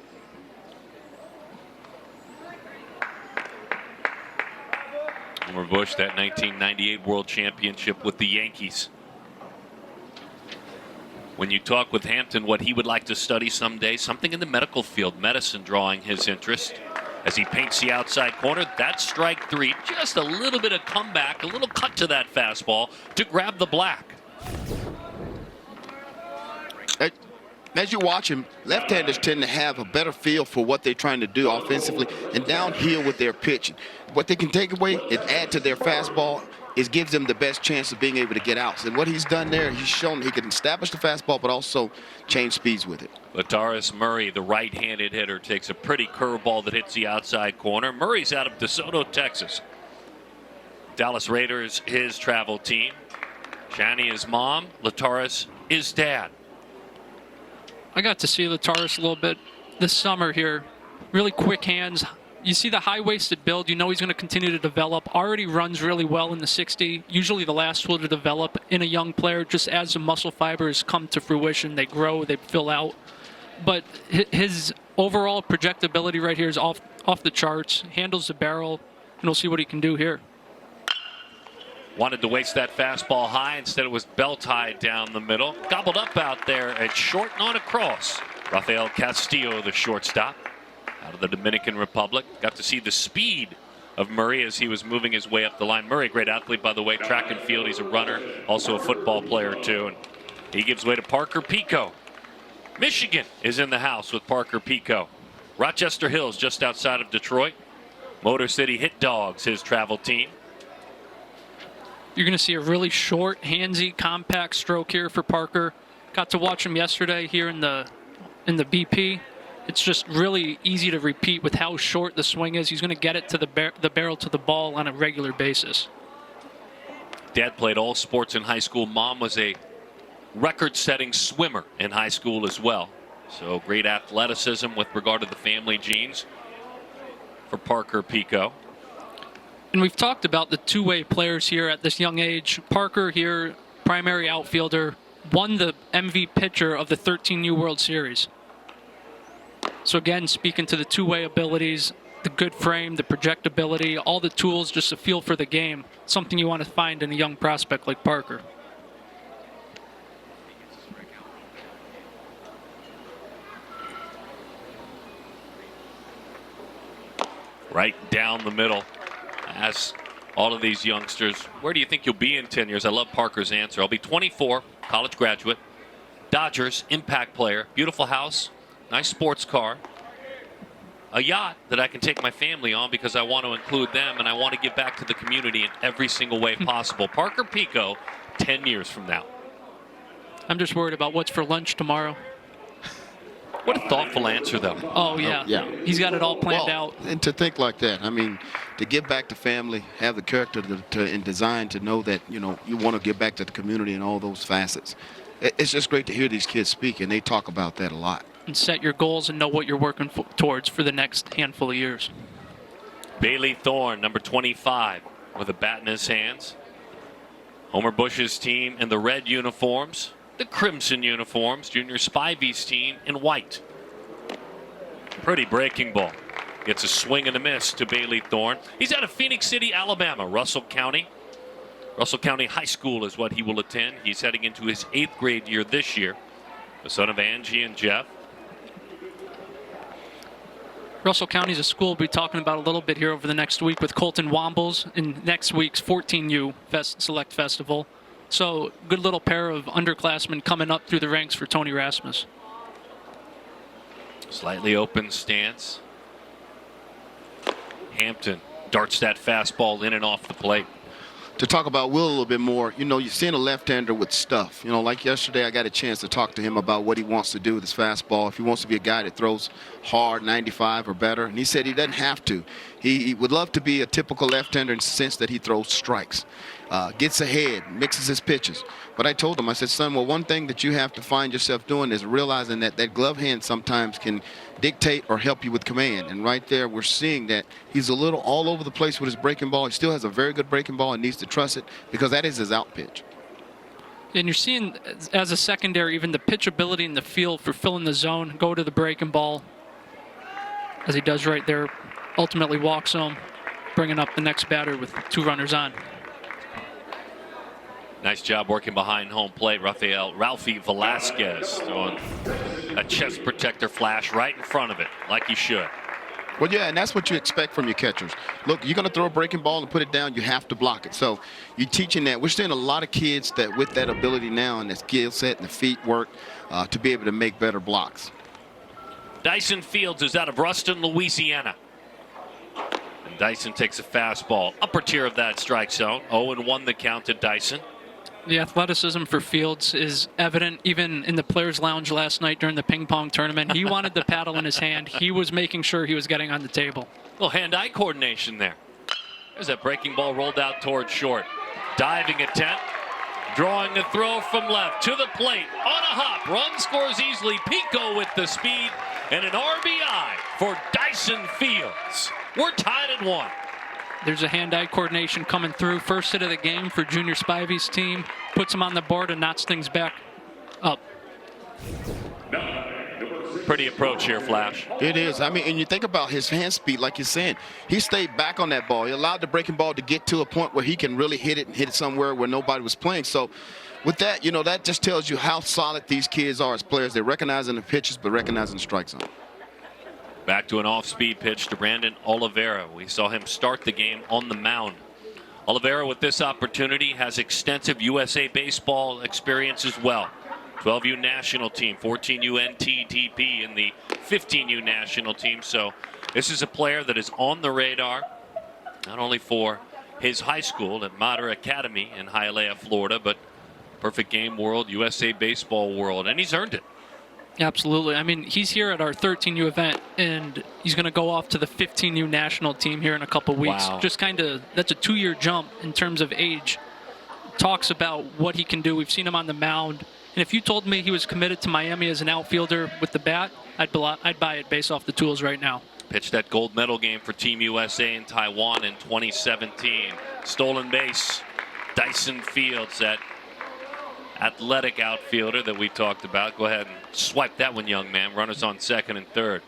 Homer Bush, that 1998 World Championship with the Yankees. When you talk with Hampton, what he would like to study someday, something in the medical field, medicine drawing his interest. As he paints the outside corner, that's strike 3. Just a little bit of comeback, a little cut to that fastball to grab the black. As you watch him, left-handers tend to have a better feel for what they're trying to do offensively and downhill with their pitch. What they can take away and add to their fastball is gives them the best chance of being able to get out. And what he's done there, he's shown he can establish the fastball but also change speeds with it. Lataris Murray, the right-handed hitter, takes a pretty curveball that hits the outside corner. Murray's out of DeSoto, Texas. Dallas Raiders, his travel team. Shani is mom. Lataris is dad. I got to see Lataris a little bit this summer here. Really quick hands, You see the high-waisted build. You know he's going to continue to develop. Already runs really well in the 60. Usually the last tool to develop in a young player, just as the muscle fibers come to fruition, they grow, they fill out. But his overall projectability right here is off the charts. Handles the barrel, and we'll see what he can do here. Wanted to waste that fastball high. Instead, it was belt-high down the middle. Gobbled up out there at short and on a cross. Raphael Castille, the shortstop, out of the Dominican Republic. Got to see the speed of Murray as he was moving his way up the line. Murray, great athlete, by the way, track and field. He's a runner, also a football player, too. And he gives way to Parker Pico. Michigan is in the house with Parker Pico. Rochester Hills, just outside of Detroit. Motor City Hit Dogs, his travel team. You're going to see a really short, handsy, compact stroke here for Parker. Got to watch him yesterday here in the BP. It's just really easy to repeat with how short the swing is. He's going to get it to the barrel to the ball on a regular basis. Dad played all sports in high school. Mom was a record-setting swimmer in high school as well. So great athleticism with regard to the family genes for Parker Pico. And we've talked about the two-way players here at this young age. Parker here, primary outfielder, won the MVP pitcher of the 13U World Series. So again, speaking to the two-way abilities, the good frame, the projectability, all the tools, just a feel for the game. Something you want to find in a young prospect like Parker. Right down the middle. Ask all of these youngsters, where do you think you'll be in 10 years? I love Parker's answer. I'll be 24, college graduate, Dodgers, impact player, beautiful house, nice sports car, a yacht that I can take my family on because I want to include them and I want to give back to the community in every single way possible. Parker Pico, 10 years from now. I'm just worried about what's for lunch tomorrow. What a thoughtful answer, though. Oh, yeah. He's got it all planned out. And to think like that, I mean, to give back to family, have the character and design to know that, you know, you want to give back to the community in all those facets. It's just great to hear these kids speak, and they talk about that a lot. And set your goals and know what you're working towards for the next handful of years. Bailey Thorne, number 25, with a bat in his hands. Homer Bush's team in the red uniforms. The crimson uniforms, Junior Spivey's team in white. Pretty breaking ball. Gets a swing and a miss to Bailey Thorne. He's out of Phoenix City, Alabama, Russell County. Russell County High School is what he will attend. He's heading into his 8th grade year this year. The son of Angie and Jeff. Russell County is a school we'll be talking about a little bit here over the next week with Colton Wombles in next week's 14U Select Festival. So good little pair of underclassmen coming up through the ranks for Tony Rasmus. Slightly open stance. Hampton darts that fastball in and off the plate. To talk about Will a little bit more, you know, you're seeing a left-hander with stuff. You know, like yesterday I got a chance to talk to him about what he wants to do with his fastball. If he wants to be a guy that throws hard, 95 or better. And he said he doesn't have to. He would love to be a typical left-hander in the sense that he throws strikes. Gets ahead, mixes his pitches. But I told him, I said, son, well, one thing that you have to find yourself doing is realizing that that glove hand sometimes can dictate or help you with command. And right there, we're seeing that he's a little all over the place with his breaking ball. He still has a very good breaking ball and needs to trust it because that is his out pitch. And you're seeing, as a secondary, even the pitchability and the feel for filling the zone, go to the breaking ball, as he does right there, ultimately walks home, bringing up the next batter with 2 runners on. Nice job working behind home plate. Raphael Velasquez throwing a chest protector flash right in front of it, like he should. Well, yeah, and that's what you expect from your catchers. Look, you're going to throw a breaking ball and put it down, you have to block it. So you're teaching that. We're seeing a lot of kids that with that ability now and the skill set and the feet work to be able to make better blocks. Dyson Fields is out of Ruston, Louisiana. And Dyson takes a fastball, upper tier of that strike zone. 0-1 the count to Dyson. The athleticism for Fields is evident even in the players' lounge last night during the ping pong tournament. He wanted the paddle in his hand. He was making sure he was getting on the table. A little hand-eye coordination there. There's that breaking ball rolled out towards short. Diving attempt. Drawing the throw from left to the plate. On a hop. Run scores easily. Pico with the speed. And an RBI for Dyson Fields. We're tied at 1. There's a hand-eye coordination coming through. First hit of the game for Junior Spivey's team. Puts him on the board and knocks things back up. Pretty approach here, Flash. It is. I mean, and you think about his hand speed, like you're saying. He stayed back on that ball. He allowed the breaking ball to get to a point where he can really hit it and hit it somewhere where nobody was playing. So with that, you know, that just tells you how solid these kids are as players. They're recognizing the pitches, but recognizing the strike zone. Back to an off-speed pitch to Brandon Oliveira. We saw him start the game on the mound. Oliveira, with this opportunity, has extensive USA baseball experience as well. 12U national team, 14U NTDP in the 15U national team. So this is a player that is on the radar, not only for his high school at Mater Academy in Hialeah, Florida, but perfect game world, USA baseball world, and he's earned it. Absolutely. I mean, he's here at our 13U event, and he's going to go off to the 15U national team here in a couple weeks. Wow. Just kind of, that's a 2-year jump in terms of age. Talks about what he can do. We've seen him on the mound. And if you told me he was committed to Miami as an outfielder with the bat, I'd buy it based off the tools right now. Pitched that gold medal game for Team USA in Taiwan in 2017. Stolen base, Dyson Fields, that athletic outfielder that we talked about. Go ahead and swipe that one, young man. Runners on second and third.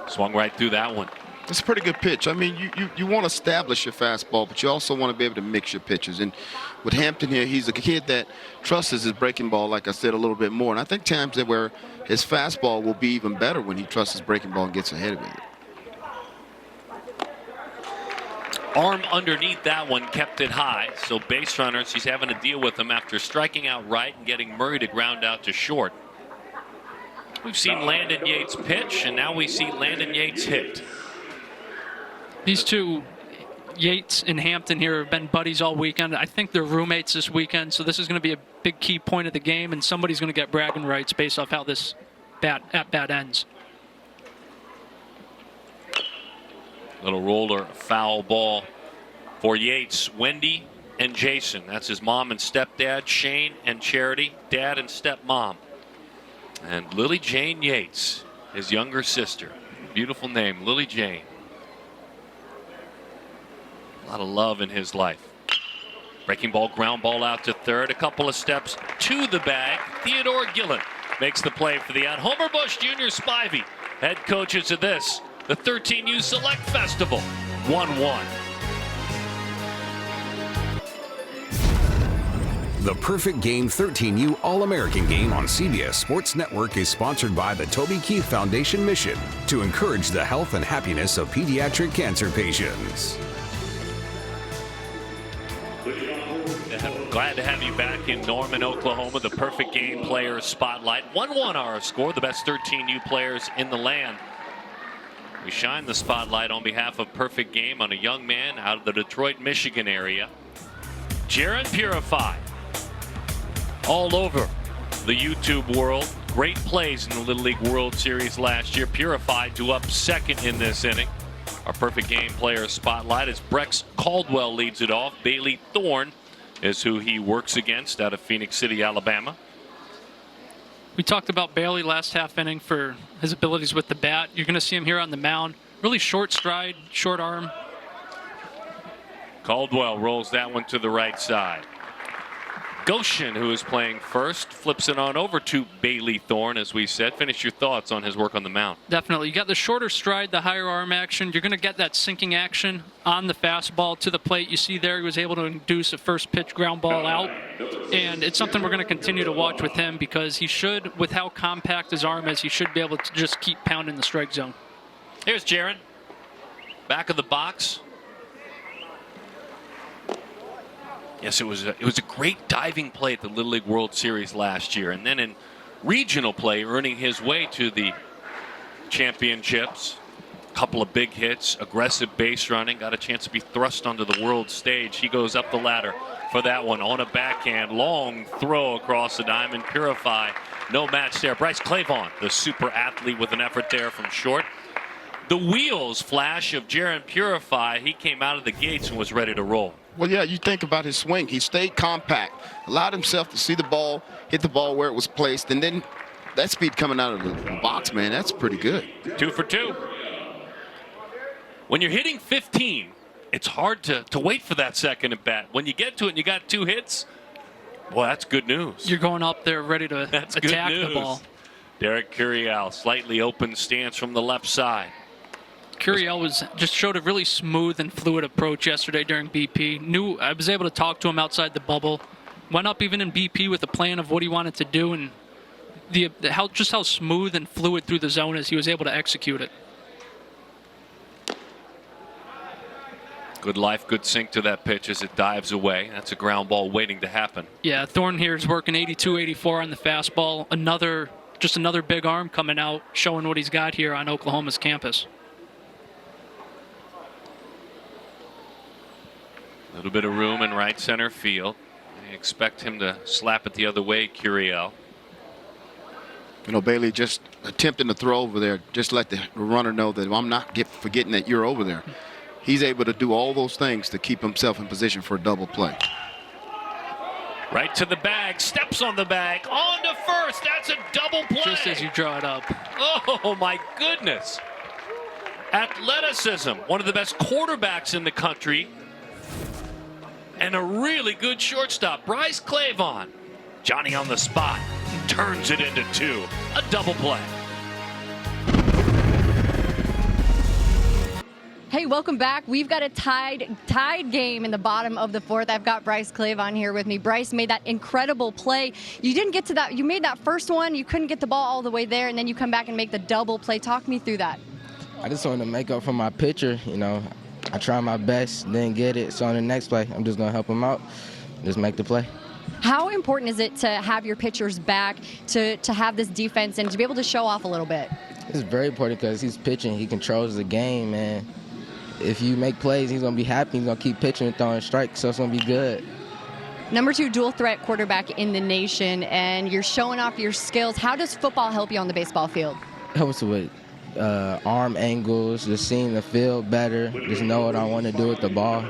Swung right through that one. It's a pretty good pitch. I mean, you want to establish your fastball, but you also want to be able to mix your pitches. And with Hampton here, he's a kid that trusts his breaking ball, like I said, a little bit more. And I think times that where his fastball will be even better when he trusts his breaking ball and gets ahead of it. Arm underneath that one kept it high. So base runners, he's having to deal with them after striking out Wright and getting Murray to ground out to short. We've seen Landon Yates pitch, and now we see Landon Yates hit. These two, Yates and Hampton here, have been buddies all weekend. I think they're roommates this weekend, so this is going to be a big key point of the game, and somebody's going to get bragging rights based off how this at-bat ends. Little roller, foul ball for Yates. Wendy and Jason. That's his mom and stepdad. Shane and Charity, dad and stepmom. And Lily Jane Yates, his younger sister. Beautiful name, Lily Jane. A lot of love in his life. Breaking ball, ground ball out to third. A couple of steps to the bag. Theodore Gillen makes the play for the out. Homer Bush Jr. Spivey, head coaches of this, the 13U Select Festival, 1-1. The Perfect Game 13U All-American Game on CBS Sports Network is sponsored by the Toby Keith Foundation mission to encourage the health and happiness of pediatric cancer patients. Glad to have you back in Norman, Oklahoma. The Perfect Game Players Spotlight. 1-1 our score, the best 13U players in the land. We shine the spotlight on behalf of Perfect Game on a young man out of the Detroit, Michigan area. Jaron Purify. All over the YouTube world. Great plays in the Little League World Series last year. Purify to up second in this inning. Our Perfect Game Player Spotlight as Brex Caldwell leads it off. Bailey Thorne is who he works against out of Phoenix City, Alabama. We talked about Bailey last half inning for his abilities with the bat. You're going to see him here on the mound. Really short stride, short arm. Caldwell rolls that one to the right side. Goshen, who is playing first, flips it on over to Bailey Thorne, as we said. Finish your thoughts on his work on the mound. Definitely. You got the shorter stride, the higher arm action. You're going to get that sinking action on the fastball to the plate. You see there he was able to induce a first pitch ground ball out. And it's something we're going to continue to watch with him because he should, with how compact his arm is, he should be able to just keep pounding the strike zone. Here's Jaron. Back of the box. Yes, it was a great diving play at the Little League World Series last year. And then in regional play, earning his way to the championships. Couple of big hits, aggressive base running, got a chance to be thrust onto the world stage. He goes up the ladder for that one on a backhand. Long throw across the diamond. Purify, no match there. Bryce Clavin, the super athlete, with an effort there from short. The wheels flash of Jaron Purify. He came out of the gates and was ready to roll. Well, yeah, you think about his swing. He stayed compact, allowed himself to see the ball, hit the ball where it was placed, and then that speed coming out of the box, man, that's pretty good. 2 for 2. When you're hitting 15, it's hard to wait for that second at bat. When you get to it and you got 2 hits, well, that's good news. You're going up there ready to That's attack good news. the ball. Derek Curial, slightly open stance from the left side. Curial just showed a really smooth and fluid approach yesterday during BP. I was able to talk to him outside the bubble. Went up even in BP with a plan of what he wanted to do, and how smooth and fluid through the zone is. He was able to execute it. Good life, good sink to that pitch as it dives away. That's a ground ball waiting to happen. Yeah, Thorne here is working 82-84 on the fastball. Just another big arm coming out, showing what he's got here on Oklahoma's campus. A little bit of room in right center field. I expect him to slap it the other way, Curiel. You know, Bailey just attempting to throw over there, just let the runner know that I'm not forgetting that you're over there. He's able to do all those things to keep himself in position for a double play. Right to the bag, steps on the bag, on to first. That's a double play. Just as you draw it up. Oh, my goodness. Athleticism, one of the best quarterbacks in the country, and a really good shortstop. Bryce Clavin, Johnny on the spot, turns it into 2. A double play. Hey, welcome back. We've got a tied game in the bottom of the 4th. I've got Bryce Clavin here with me. Bryce made that incredible play. You didn't get to that. You made that first one. You couldn't get the ball all the way there, and then you come back and make the double play. Talk me through that. I just wanted to make up for my pitcher. You know, I tried my best, didn't get it. So on the next play, I'm just going to help him out, just make the play. How important is it to have your pitchers back, to have this defense, and to be able to show off a little bit? It's very important because he's pitching. He controls the game, and if you make plays, he's going to be happy. He's going to keep pitching and throwing strikes, so it's going to be good. Number 2 dual threat quarterback in the nation, and you're showing off your skills. How does football help you on the baseball field? It helps with arm angles, just seeing the field better, just know what I want to do with the ball.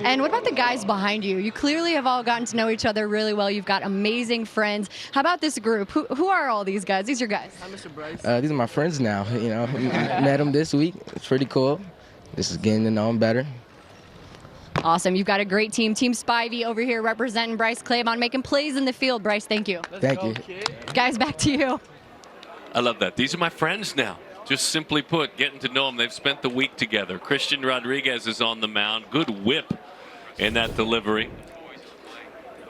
And what about the guys behind you? You clearly have all gotten to know each other really well. You've got amazing friends. How about this group? Who are all these guys? These are guys. Hi, Mr. Bryce. These are my friends now. You know, met them this week. It's pretty cool. This is getting to know them better. Awesome. You've got a great team. Team Spivey over here representing Bryce Clavin, making plays in the field. Bryce, thank you. Thank you. Guys, back to you. I love that. These are my friends now. Just simply put, getting to know them. They've spent the week together. Christian Rodriguez is on the mound. Good whip in that delivery.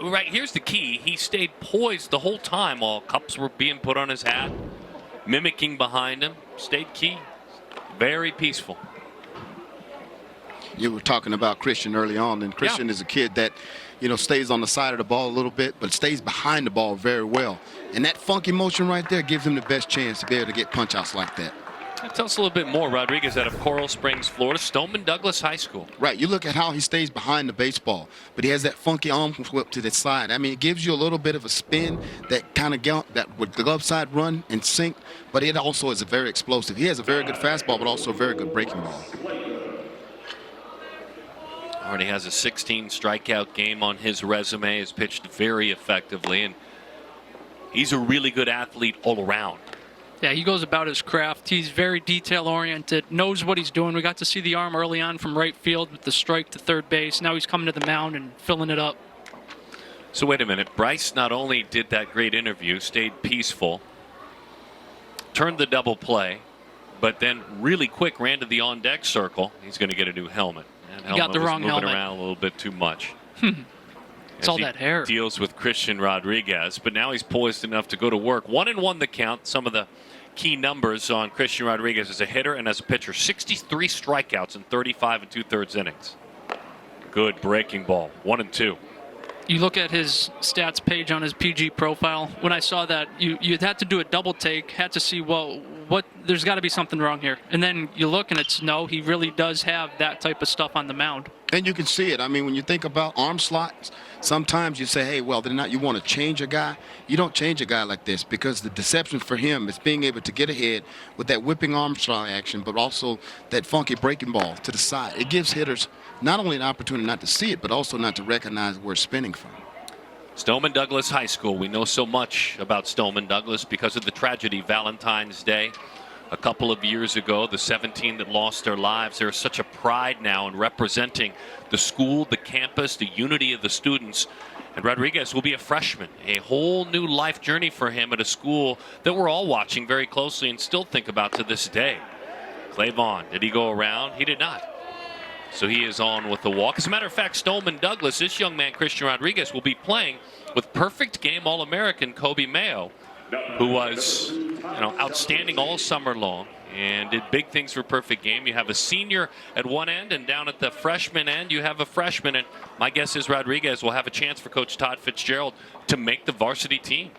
Right, here's the key. He stayed poised the whole time while cups were being put on his hat, mimicking behind him. Stayed key. Very peaceful. You were talking about Christian early on, and Christian is a kid that, you know, stays on the side of the ball a little bit, but stays behind the ball very well. And that funky motion right there gives him the best chance to be able to get punch-outs like that. Tell us a little bit more. Rodriguez out of Coral Springs, Florida, Stoneman Douglas High School. Right. You look at how he stays behind the baseball, but he has that funky arm flip to the side. I mean, it gives you a little bit of a spin that kind of that would glove side run and sink, but it also is very explosive. He has a very good fastball, but also a very good breaking ball. Already has a 16 strikeout game on his resume. Has pitched very effectively, and he's a really good athlete all around. Yeah, he goes about his craft. He's very detail-oriented, knows what he's doing. We got to see the arm early on from right field with the strike to third base. Now he's coming to the mound and filling it up. So wait a minute. Bryce not only did that great interview, stayed peaceful, turned the double play, but then really quick ran to the on-deck circle. He's going to get a new helmet. He got the wrong helmet. Moving around a little bit too much. It's all that hair. Deals with Christian Rodriguez, but now he's poised enough to go to work. 1-1 the count. Some of the key numbers on Christian Rodriguez as a hitter and as a pitcher. 63 strikeouts in 35 2/3 innings. Good breaking ball. 1-2. You look at his stats page on his PG profile. When I saw that, you had to do a double take, had to see, well, there's got to be something wrong here. And then you look and it's no, he really does have that type of stuff on the mound. And you can see it. I mean, when you think about arm slots, sometimes you say, hey, well, they're not, you want to change a guy. You don't change a guy like this, because the deception for him is being able to get ahead with that whipping arm slide action, but also that funky breaking ball to the side. It gives hitters not only an opportunity not to see it, but also not to recognize where it's spinning from. Stoneman Douglas High School. We know so much about Stoneman Douglas because of the tragedy Valentine's Day a couple of years ago, the 17 that lost their lives. There's such a pride now in representing the school, the campus, the unity of the students. And Rodriguez will be a freshman, a whole new life journey for him at a school that we're all watching very closely and still think about to this day. Clavin, did he go around? He did not. So he is on with the walk. As a matter of fact, Stoneman Douglas, this young man, Christian Rodriguez, will be playing with perfect game All-American Kobe Mayo, who was outstanding all summer long and did big things for perfect game. You have a senior at one end, and down at the freshman end, you have a freshman. And my guess is Rodriguez will have a chance for Coach Todd Fitzgerald to make the varsity team.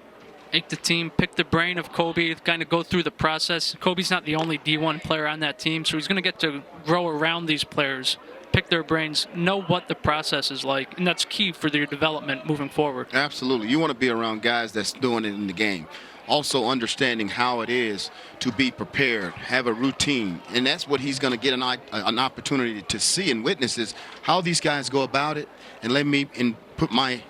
Make the team, pick the brain of Kobe, kind of go through the process. Kobe's not the only D1 player on that team, so he's going to get to grow around these players, pick their brains, know what the process is like, and that's key for their development moving forward. Absolutely. You want to be around guys that's doing it in the game. Also understanding how it is to be prepared, have a routine. And that's what he's going to get an opportunity to see and witness, is how these guys go about it. And let me put my...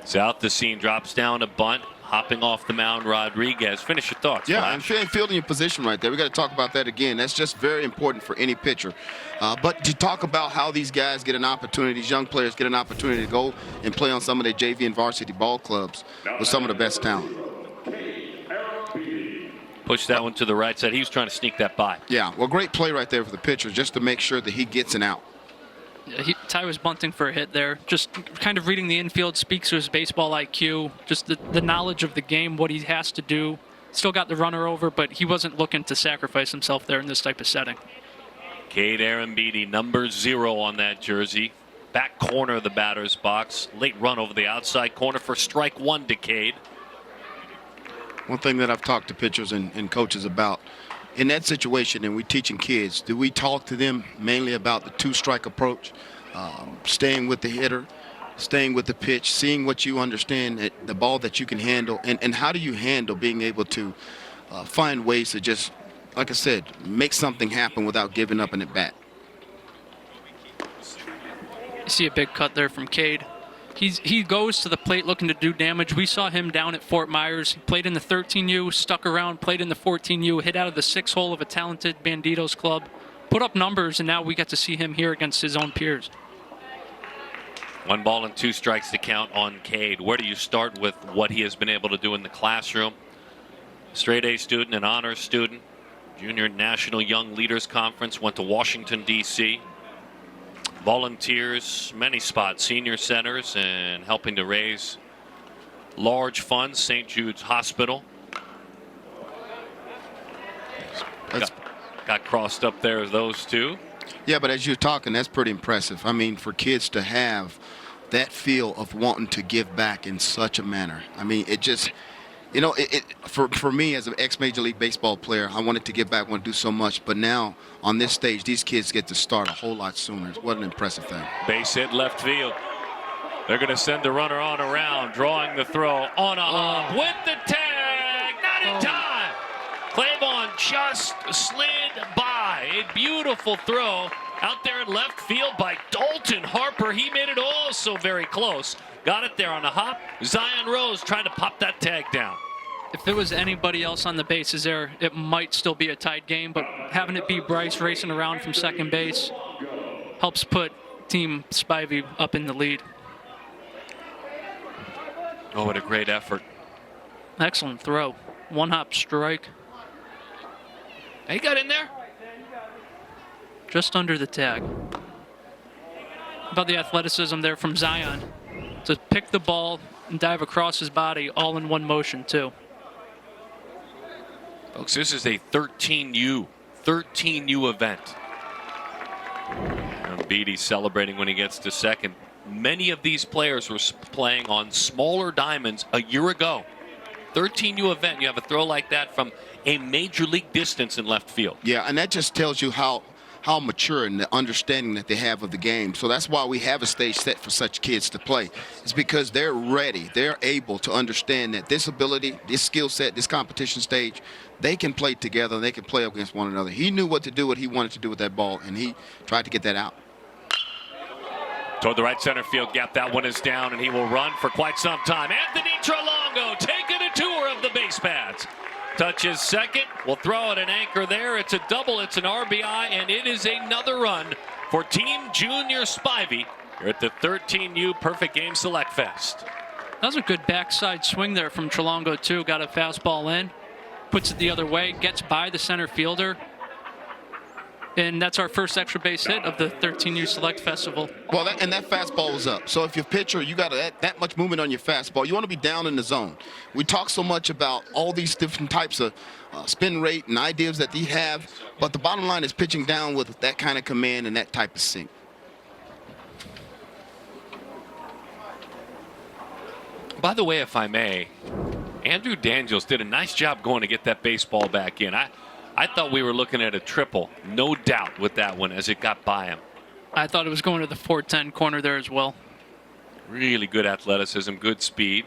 South the scene, drops down a bunt, hopping off the mound, Rodriguez. Finish your thoughts. Yeah, Flash. and fielding your position right there. We got to talk about that again. That's just very important for any pitcher. But to talk about how these guys get an opportunity, these young players get an opportunity to go and play on some of their JV and varsity ball clubs with some of the best talent. Push that one to the right side. He was trying to sneak that by. Yeah, well, great play right there for the pitcher, just to make sure that he gets an out. Ty was bunting for a hit there. Just kind of reading the infield, speaks to his baseball IQ, just the knowledge of the game, what he has to do. Still got the runner over, but he wasn't looking to sacrifice himself there in this type of setting. Cade Arambidi, number 0 on that jersey. Back corner of the batter's box. Late run over the outside corner for strike 1 to Cade. One thing that I've talked to pitchers and coaches about, in that situation, and we're teaching kids, do we talk to them mainly about the 2-strike approach, staying with the hitter, staying with the pitch, seeing what you understand, the ball that you can handle, and how do you handle being able to find ways to just, like I said, make something happen without giving up an at-bat. You see a big cut there from Cade. He goes to the plate looking to do damage. We saw him down at Fort Myers. He played in the 13U, stuck around, played in the 14U, hit out of the 6-hole of a talented Banditos club, put up numbers, and now we get to see him here against his own peers. 1 ball and 2 strikes to count on Cade. Where do you start with what he has been able to do in the classroom? Straight A student, an honors student, Junior National Young Leaders Conference, went to Washington, D.C., volunteers many spots, senior centers, and helping to raise large funds. St. Jude's Hospital got crossed up there as those two. Yeah, but as you're talking, that's pretty impressive. I mean, for kids to have that feel of wanting to give back in such a manner. I mean, it just, for me as an ex-Major League Baseball player, I wanted to give back, want to do so much. But now on this stage, these kids get to start a whole lot sooner. What an impressive thing. Base hit left field. They're going to send the runner on around, drawing the throw on a hop with the tag. Not in time. Clavin just slid by. A beautiful throw out there in left field by Dalton Harper. He made it also very close. Got it there on the hop. Zion Rose trying to pop that tag down. If there was anybody else on the bases there, it might still be a tied game, but having it be Bryce racing around from second base helps put Team Spivey up in the lead. Oh, what a great effort. Excellent throw. 1-hop strike. He got in there. Just under the tag. How about the athleticism there from Zion to pick the ball and dive across his body all in one motion, too. Folks, this is a 13U event. And Beatty celebrating when he gets to second. Many of these players were playing on smaller diamonds a year ago. 13U event, you have a throw like that from a major league distance in left field. Yeah, and that just tells you how how mature and the understanding that they have of the game. So that's why we have a stage set for such kids to play. It's because they're ready. They're able to understand that this ability, this skill set, this competition stage, they can play together. They can play against one another. He knew what to do, what he wanted to do with that ball, and he tried to get that out. Toward the right center field gap, that one is down, and he will run for quite some time. Anthony Trelongo taking a tour of the base paths. Touches second, will throw at an anchor there. It's a double, it's an RBI, and it is another run for Team Junior Spivey here at the 13U Perfect Game Select Fest. That was a good backside swing there from Trelongo, too. Got a fastball in, puts it the other way, gets by the center fielder. And that's our first extra base hit of the 13U Select Festival. Well, that fastball was up. So if you're pitcher, you got that much movement on your fastball. You want to be down in the zone. We talk so much about all these different types of spin rate and ideas that they have, but the bottom line is pitching down with that kind of command and that type of sink. By the way, if I may, Andrew Daniels did a nice job going to get that baseball back in. I thought we were looking at a triple, no doubt, with that one as it got by him. I thought it was going to the 410 corner there as well. Really good athleticism, good speed.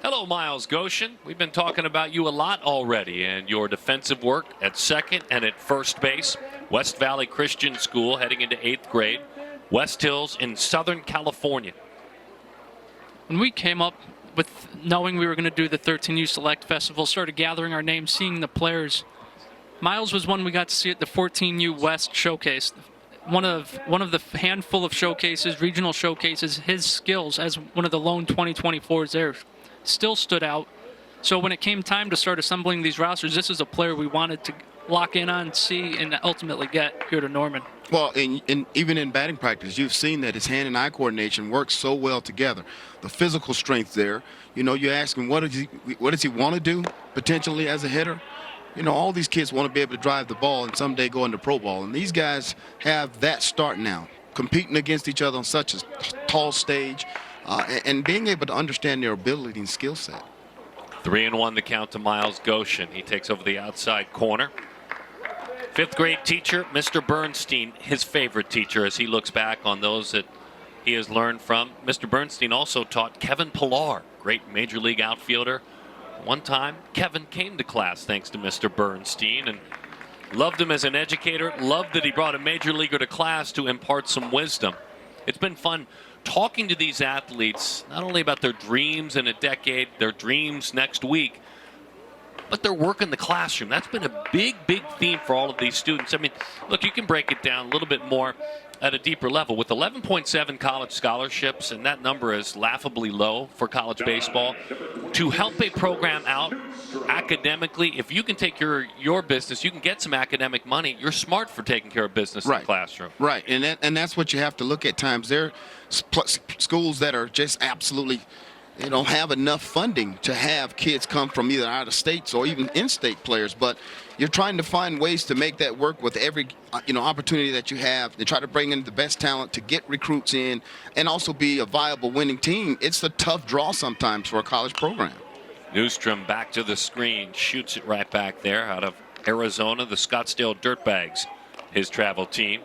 Hello, Miles Goshen. We've been talking about you a lot already and your defensive work at second and at first base. West Valley Christian School heading into 8th grade. West Hills in Southern California. When we came up with knowing we were going to do the 13U Select Festival, started gathering our names, seeing the players. Miles was one we got to see at the 14U West Showcase. One of the handful of showcases, regional showcases, his skills as one of the lone 2024s there still stood out. So when it came time to start assembling these rosters, this is a player we wanted to lock in on, see, and ultimately get here to Norman. Well, even in batting practice, you've seen that his hand and eye coordination works so well together. The physical strength there. You know, you ask him what does he want to do potentially as a hitter. You know, all these kids want to be able to drive the ball and someday go into pro ball. And these guys have that start now, competing against each other on such a tall stage and being able to understand their ability and skill set. 3-1 the count to Miles Goshen. He takes over the outside corner. 5th grade teacher, Mr. Bernstein, his favorite teacher as he looks back on those that he has learned from. Mr. Bernstein also taught Kevin Pillar, great major league outfielder. One time, Kevin came to class thanks to Mr. Bernstein and loved him as an educator, loved that he brought a major leaguer to class to impart some wisdom. It's been fun talking to these athletes, not only about their dreams in a decade, their dreams next week, but their work in the classroom. That's been a big, big theme for all of these students. I mean, look, you can break it down a little bit more at a deeper level. With 11.7 college scholarships, and that number is laughably low for college baseball, to help a program out academically, if you can take your business, you can get some academic money, you're smart for taking care of business in the classroom. Right, and that's what you have to look at times. There are schools that are just absolutely, you know, have enough funding to have kids come from either out of states or even in-state players, but you're trying to find ways to make that work with every opportunity that you have to try to bring in the best talent, to get recruits in, and also be a viable winning team. It's a tough draw sometimes for a college program. Newstrom back to the screen, shoots it right back there out of Arizona, the Scottsdale Dirtbags, his travel team.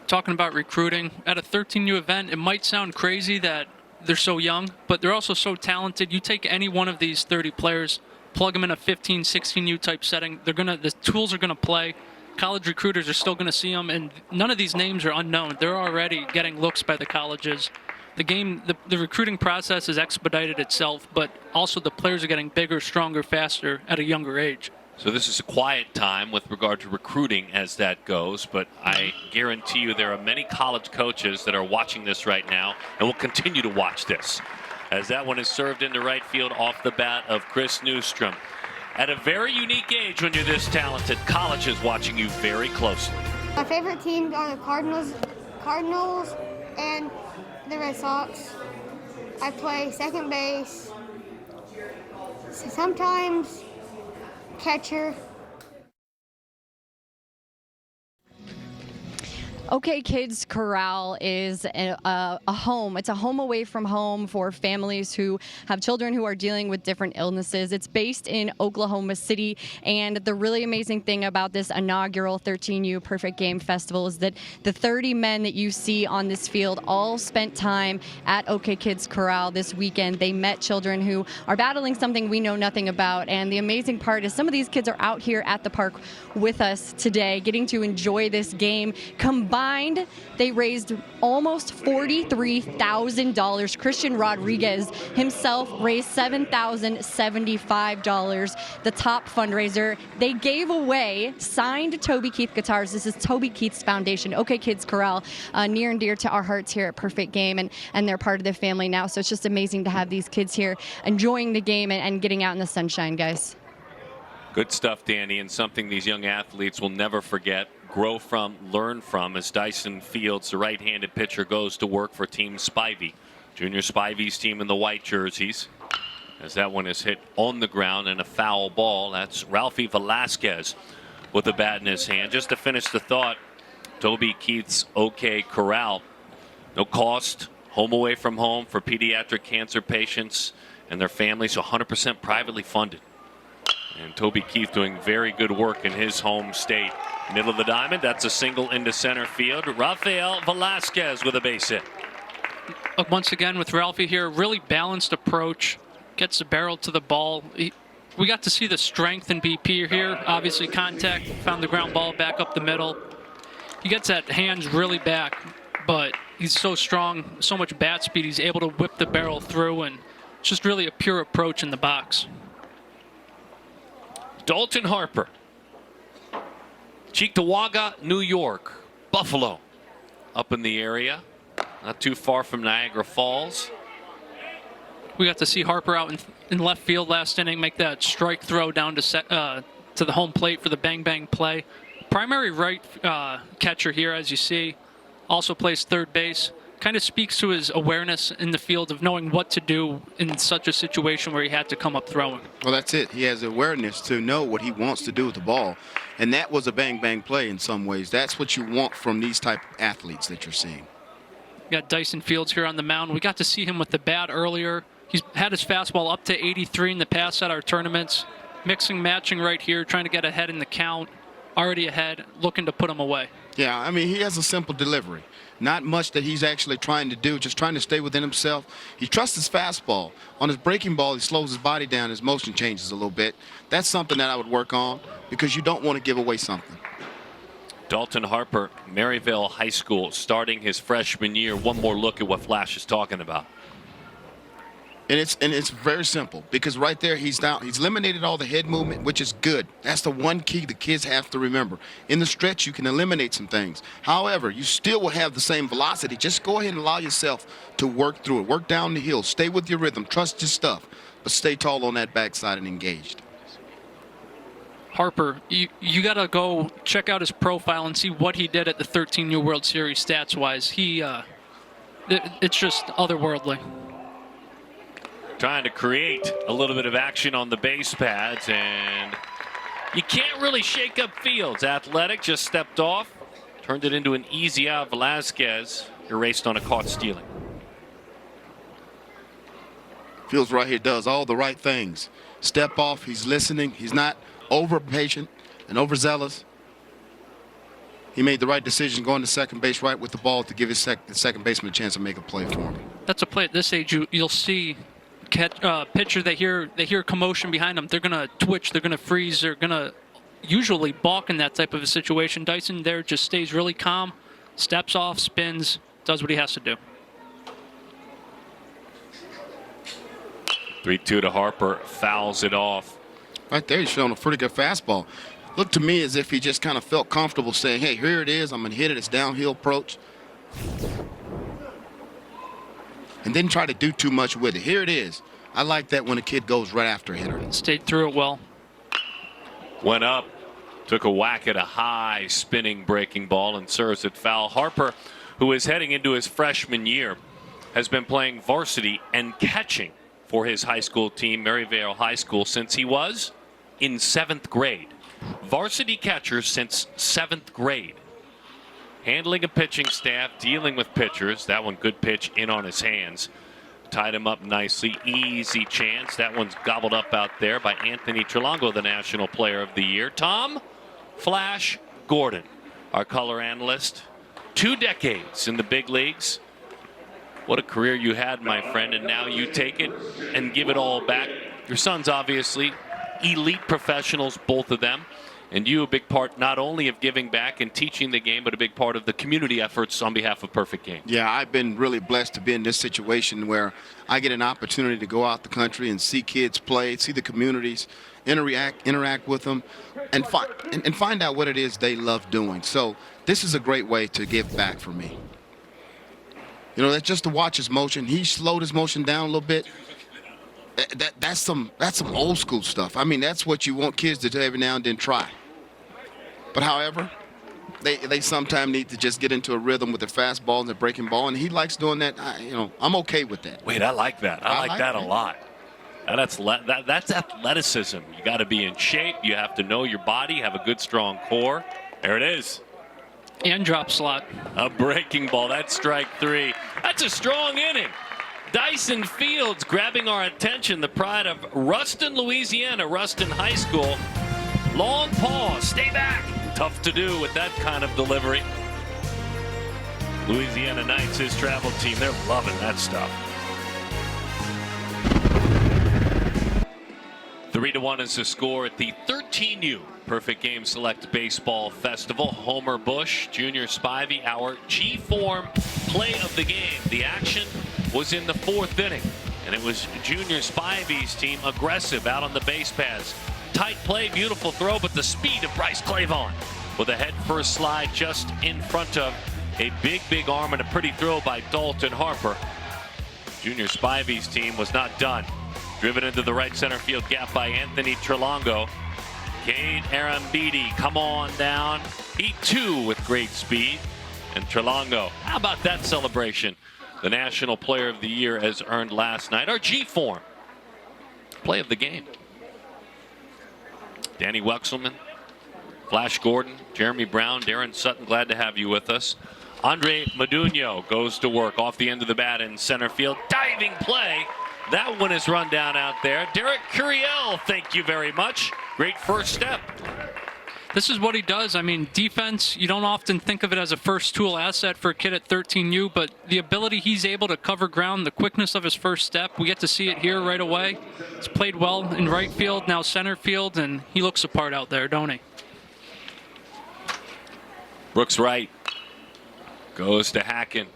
Talking about recruiting, at a 13U event, it might sound crazy that they're so young, but they're also so talented. You take any one of these 30 players, plug them in a 15, 16U type setting, the tools are gonna play. College recruiters are still gonna see them, and none of these names are unknown. They're already getting looks by the colleges. The recruiting process has expedited itself, but also the players are getting bigger, stronger, faster at a younger age. So this is a quiet time with regard to recruiting as that goes, but I guarantee you there are many college coaches that are watching this right now and will continue to watch this, as that one is served into right field off the bat of Chris Newstrom. At a very unique age when you're this talented, college is watching you very closely. My favorite teams are the Cardinals and the Red Sox. I play second base, sometimes catcher. OK Kids Corral is a home. It's a home away from home for families who have children who are dealing with different illnesses. It's based in Oklahoma City, and the really amazing thing about this inaugural 13U Perfect Game Festival is that the 30 men that you see on this field all spent time at OK Kids Corral this weekend. They met children who are battling something we know nothing about, and the amazing part is some of these kids are out here at the park with us today, getting to enjoy this game. Combined, they raised almost $43,000. Christian Rodriguez himself raised $7,075, the top fundraiser. They gave away signed Toby Keith guitars. This is Toby Keith's foundation, OK Kids Corral, near and dear to our hearts here at Perfect Game, and they're part of the family now. So it's just amazing to have these kids here enjoying the game and getting out in the sunshine, guys. Good stuff, Danny, and something these young athletes will never forget, grow from, learn from, as Dyson Fields, the right-handed pitcher, goes to work for Team Spivey. Junior Spivey's team in the white jerseys. As that one is hit on the ground and a foul ball. That's Raphael Velasquez with the bat in his hand. Just to finish the thought, Toby Keith's OK Corral. No cost, home away from home for pediatric cancer patients and their families, 100% privately funded. And Toby Keith doing very good work in his home state. Middle of the diamond, that's a single into center field. Raphael Velasquez with a base hit. Once again with Ralphie here, really balanced approach, gets the barrel to the ball. We got to see the strength in BP here. Obviously contact, found the ground ball back up the middle. He gets that hands really back, but he's so strong, so much bat speed, he's able to whip the barrel through, and just really a pure approach in the box. Dalton Harper, Cheektowaga, New York, Buffalo, up in the area, not too far from Niagara Falls. We got to see Harper out in left field last inning, make that strike throw down to the home plate for the bang bang play. Primary right catcher here, as you see, also plays third base. Kind of speaks to his awareness in the field of knowing what to do in such a situation where he had to come up throwing. Well, that's it. He has awareness to know what he wants to do with the ball. And that was a bang-bang play in some ways. That's what you want from these type of athletes that you're seeing. We got Dyson Fields here on the mound. We got to see him with the bat earlier. He's had his fastball up to 83 in the past at our tournaments. Mixing, matching right here, trying to get ahead in the count. Already ahead, looking to put him away. Yeah, I mean, he has a simple delivery. Not much that he's actually trying to do, just trying to stay within himself. He trusts his fastball. On his breaking ball, he slows his body down. His motion changes a little bit. That's something that I would work on because you don't want to give away something. Dalton Harper, Maryvale High School, starting his freshman year. One more look at what Flash is talking about. And it's very simple because right there he's eliminated all the head movement, which is good. That's the one key the kids have to remember. In the stretch, you can eliminate some things. However, you still will have the same velocity. Just go ahead and allow yourself to work through it. Work down the hill. Stay with your rhythm. Trust your stuff. But stay tall on that backside and engaged. Harper, you got to go check out his profile and see what he did at the 13U World Series stats-wise. It's just otherworldly. Trying to create a little bit of action on the base pads, and you can't really shake up Fields. Athletic, just stepped off, turned it into an easy out. Velasquez erased on a caught stealing. Fields right here does all the right things. Step off, he's listening, he's not over patient and overzealous. He made the right decision going to second base right with the ball to give his second baseman a chance to make a play for him. That's a play at this age you'll see. Pitcher, they hear commotion behind them. They're gonna twitch. They're gonna freeze. They're gonna usually balk in that type of a situation. Dyson there just stays really calm, steps off, spins, does what he has to do. 3-2 to Harper, fouls it off. Right there, he's showing a pretty good fastball. Looked to me as if he just kind of felt comfortable saying, hey, here it is. I'm gonna hit it. It's downhill approach. And didn't try to do too much with it. Here it is. I like that when a kid goes right after a hitter. Stayed through it well. Went up, took a whack at a high spinning breaking ball and serves it foul. Harper, who is heading into his freshman year, has been playing varsity and catching for his high school team, Maryvale High School, since he was in 7th grade. Varsity catcher since 7th grade. handling a pitching staff, dealing with pitchers. That one, good pitch in on his hands. Tied him up nicely. Easy chance. That one's gobbled up out there by Anthony Trelongo, the National Player of the Year. Tom Flash Gordon, our color analyst. 2 decades in the big leagues. What a career you had, my friend, and now you take it and give it all back. Your sons, obviously, elite professionals, both of them. And you, a big part not only of giving back and teaching the game, but a big part of the community efforts on behalf of Perfect Game. Yeah, I've been really blessed to be in this situation where I get an opportunity to go out the country and see kids play, see the communities, interact with them, and find out what it is they love doing. So this is a great way to give back for me. You know, that's just to watch his motion. He slowed his motion down a little bit. That's some old school stuff. I mean, that's what you want kids to do every now and then try. But however, they sometimes need to just get into a rhythm with their fastball and their breaking ball, and he likes doing that. I'm okay with that. Wait, I like that. I like that a lot. That's athleticism. You got to be in shape. You have to know your body, have a good strong core. There it is. And drop slot. A breaking ball. That's strike 3. That's a strong inning. Dyson Fields grabbing our attention. The pride of Ruston, Louisiana, Ruston High School. Long pause. Stay back. Tough to do with that kind of delivery. Louisiana Knights, his travel team, they're loving that stuff. 3-1 is the score at the 13U Perfect Game Select Baseball Festival. Homer Bush, Junior Spivey, our G-Form play of the game. The action was in the 4th inning, and it was Junior Spivey's team aggressive out on the base paths. Tight play, beautiful throw, but the speed of Bryce Clavin with a head-first slide just in front of a big arm and a pretty throw by Dalton Harper. Junior Spivey's team was not done. Driven into the right center field gap by Anthony Trelongo. Cade Arambidi, come on down. He too with great speed. And Trelongo, how about that celebration? The National Player of the Year as earned last night. Our G-Form play of the game. Danny Wexelman, Flash Gordon, Jeremy Brown, Darren Sutton, glad to have you with us. Andre Modugno goes to work off the end of the bat in center field. Diving play. That one is run down out there. Derek Curial, thank you very much. Great first step. This is what he does. I mean, defense, you don't often think of it as a first tool asset for a kid at 13U, but the ability he's able to cover ground, the quickness of his first step, we get to see it here right away. He's played well in right field, now center field, and he looks the part out there, don't he? Brooks Wright goes to Hacken.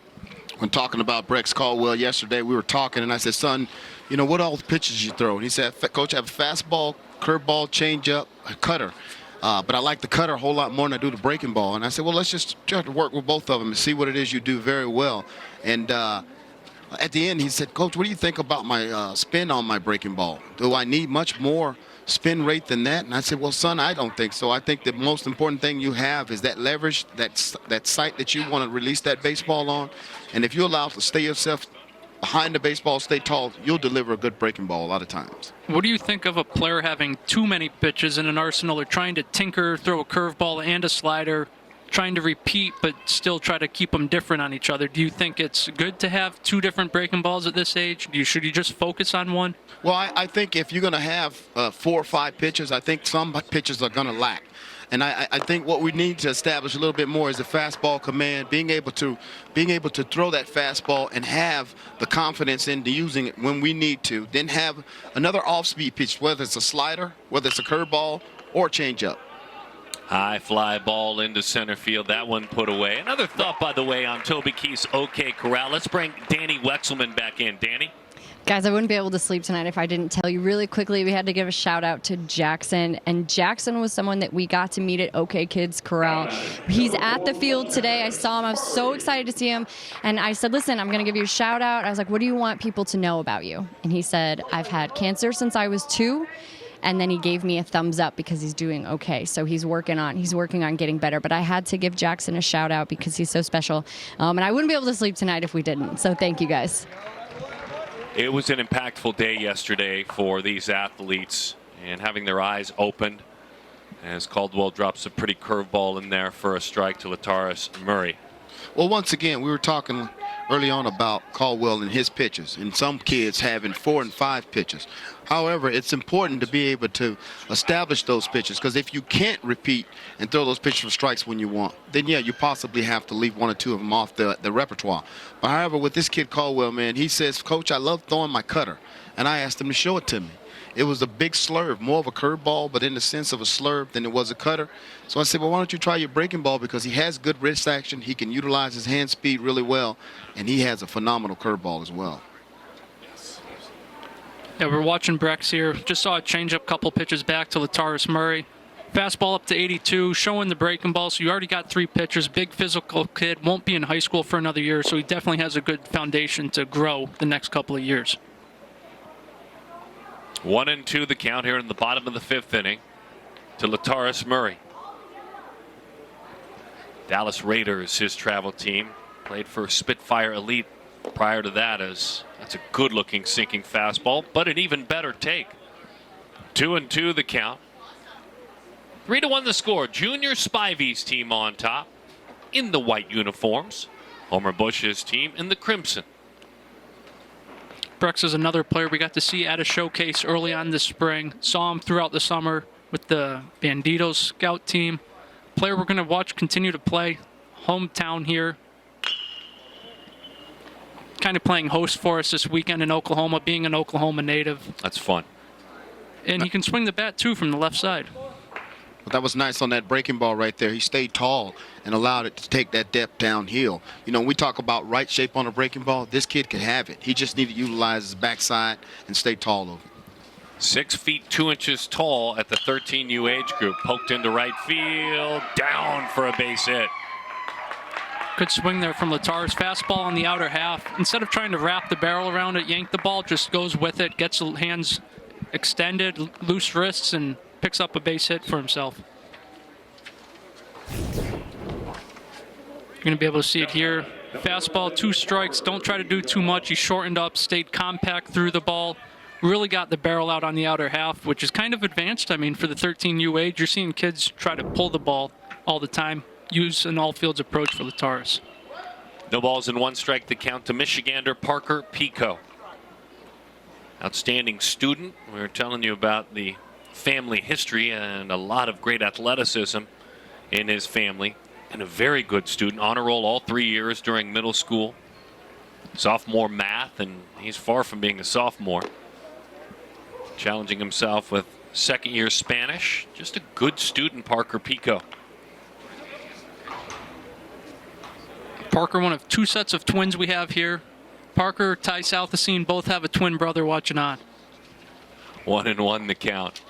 When talking about Brex Caldwell yesterday, we were talking, and I said, son, you know, what all the pitches you throw? And he said, Coach, I have a fastball, curveball, changeup, a cutter. But I like the cutter a whole lot more than I do the breaking ball. And I said, well, let's just try to work with both of them and see what it is you do very well. And at the end, he said, Coach, what do you think about my spin on my breaking ball? Do I need much more spin rate than that? And I said, well, son, I don't think so. I think the most important thing you have is that leverage, that sight that you want to release that baseball on. And if you allow to stay yourself behind the baseball, stay tall, you'll deliver a good breaking ball a lot of times. What do you think of a player having too many pitches in an arsenal, or trying to tinker, throw a curveball and a slider, trying to repeat but still try to keep them different on each other? Do you think it's good to have 2 different breaking balls at this age? Should you just focus on one? Well, I think if you're going to have 4 or 5 pitches, I think some pitches are going to lack. And I think what we need to establish a little bit more is the fastball command, being able to throw that fastball and have the confidence into using it when we need to. Then have another off-speed pitch, whether it's a slider, whether it's a curveball, or a changeup. High fly ball into center field. That one put away. Another thought, by the way, on Toby Keith's OK Corral. Let's bring Danny Wexelman back in. Danny? Guys, I wouldn't be able to sleep tonight if I didn't tell you really quickly. We had to give a shout out to Jackson. And Jackson was someone that we got to meet at OK Kids Corral. He's at the field today. I saw him. I was so excited to see him. And I said, listen, I'm going to give you a shout out. I was like, what do you want people to know about you? And he said, I've had cancer since I was 2. And then he gave me a thumbs up because he's doing okay. So he's working on getting better. But I had to give Jackson a shout out because he's so special. And I wouldn't be able to sleep tonight if we didn't. So thank you guys. It was an impactful day yesterday for these athletes, and having their eyes opened as Caldwell drops a pretty curveball in there for a strike to Lataris Murray. Well, once again, we were talking early on about Caldwell and his pitches, and some kids having 4 and 5 pitches. However, it's important to be able to establish those pitches, because if you can't repeat and throw those pitches for strikes when you want, then yeah, you possibly have to leave 1 or 2 of them off the repertoire. But however, with this kid Caldwell, man, he says, Coach, I love throwing my cutter, and I asked him to show it to me. It was a big slurve, more of a curveball, but in the sense of a slurve than it was a cutter. So I said, well, why don't you try your breaking ball, because he has good wrist action, he can utilize his hand speed really well, and he has a phenomenal curveball as well. Yeah, we're watching Brex here. Just saw a changeup, couple pitches back to Lataris Murray. Fastball up to 82, showing the breaking ball. So you already got 3 pitchers. Big physical kid, won't be in high school for another year, so he definitely has a good foundation to grow the next couple of years. 1-2 the count here in the bottom of the 5th inning to Lataris Murray. Dallas Raiders, his travel team, played for Spitfire Elite prior to that. As that's a good-looking sinking fastball, but an even better take. 2-2 the count. 3-1 the score. Junior Spivey's team on top in the white uniforms. Homer Bush's team in the crimson. Brex is another player we got to see at a showcase early on this spring. Saw him throughout the summer with the Banditos scout team. Player we're going to watch continue to play. Hometown here. Kind of playing host for us this weekend in Oklahoma, being an Oklahoma native. That's fun. And he can swing the bat, too, from the left side. Well, that was nice on that breaking ball right there. He stayed tall and allowed it to take that depth downhill. You know, when we talk about right shape on a breaking ball, this kid could have it. He just needed to utilize his backside and stay tall over it. 6 feet 2 inches tall at the 13U age group. Poked into right field, down for a base hit. Good swing there from Lataris. Fastball on the outer half. Instead of trying to wrap the barrel around it, yank the ball, just goes with it, gets the hands extended, loose wrists, and picks up a base hit for himself. You're going to be able to see it here. Fastball, 2 strikes. Don't try to do too much. He shortened up, stayed compact through the ball. Really got the barrel out on the outer half, which is kind of advanced. I mean, for the 13U age, you're seeing kids try to pull the ball all the time. Use an all-fields approach for Lataris. No balls and 1 strike to count to Michigander Parker Pico. Outstanding student. We were telling you about the family history and a lot of great athleticism in his family. And a very good student. Honor roll all 3 years during middle school. Sophomore math, and he's far from being a sophomore. Challenging himself with 2nd-year Spanish. Just a good student, Parker Pico. Parker, one of 2 sets of twins we have here. Parker, Ty Southacene, both have a twin brother watching on. 1-1 the count.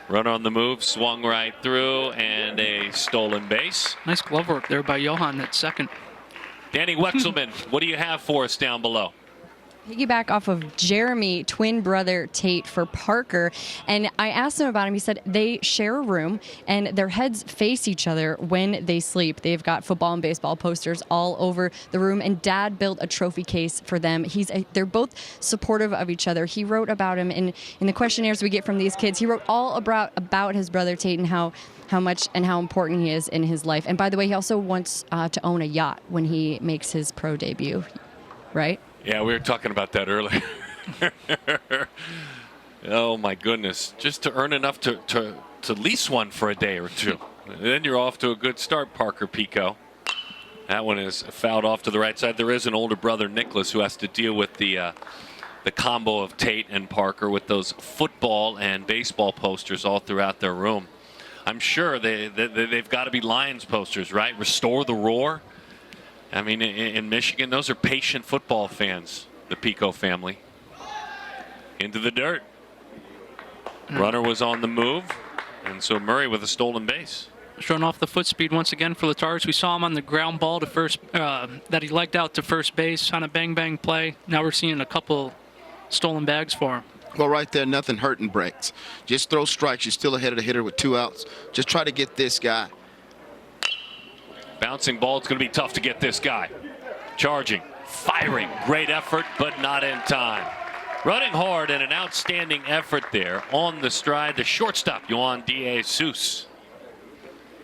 Runner on the move, swung right through, and a stolen base. Nice glove work there by Johan at second. Danny Wexelman, what do you have for us down below? Piggyback off of Jeremy, twin brother Tate for Parker. And I asked him about him. He said they share a room and their heads face each other when they sleep. They've got football and baseball posters all over the room, and Dad built a trophy case for them. They're both supportive of each other. He wrote about him in the questionnaires we get from these kids. He wrote all about his brother Tate and how much and how important he is in his life. And by the way, he also wants to own a yacht when he makes his pro debut, right? Yeah, we were talking about that earlier. Oh, my goodness. Just to earn enough to lease one for a day or 2. Then you're off to a good start, Parker Pico. That one is fouled off to the right side. There is an older brother, Nicholas, who has to deal with the combo of Tate and Parker with those football and baseball posters all throughout their room. I'm sure they've got to be Lions posters, right? Restore the Roar. I mean, in Michigan, those are patient football fans, the Pico family. Into the dirt. Runner was on the move, and so Murray with a stolen base. Showing off the foot speed once again for Lataris. We saw him on the ground ball to first, that he legged out to first base on a bang-bang play. Now we're seeing a couple stolen bags for him. Well, right there, nothing hurting breaks. Just throw strikes. You're still ahead of the hitter with 2 outs. Just try to get this guy. Bouncing ball, it's going to be tough to get this guy. Charging, firing, great effort, but not in time. Running hard and an outstanding effort there on the stride. The shortstop, Yohan DeJesus.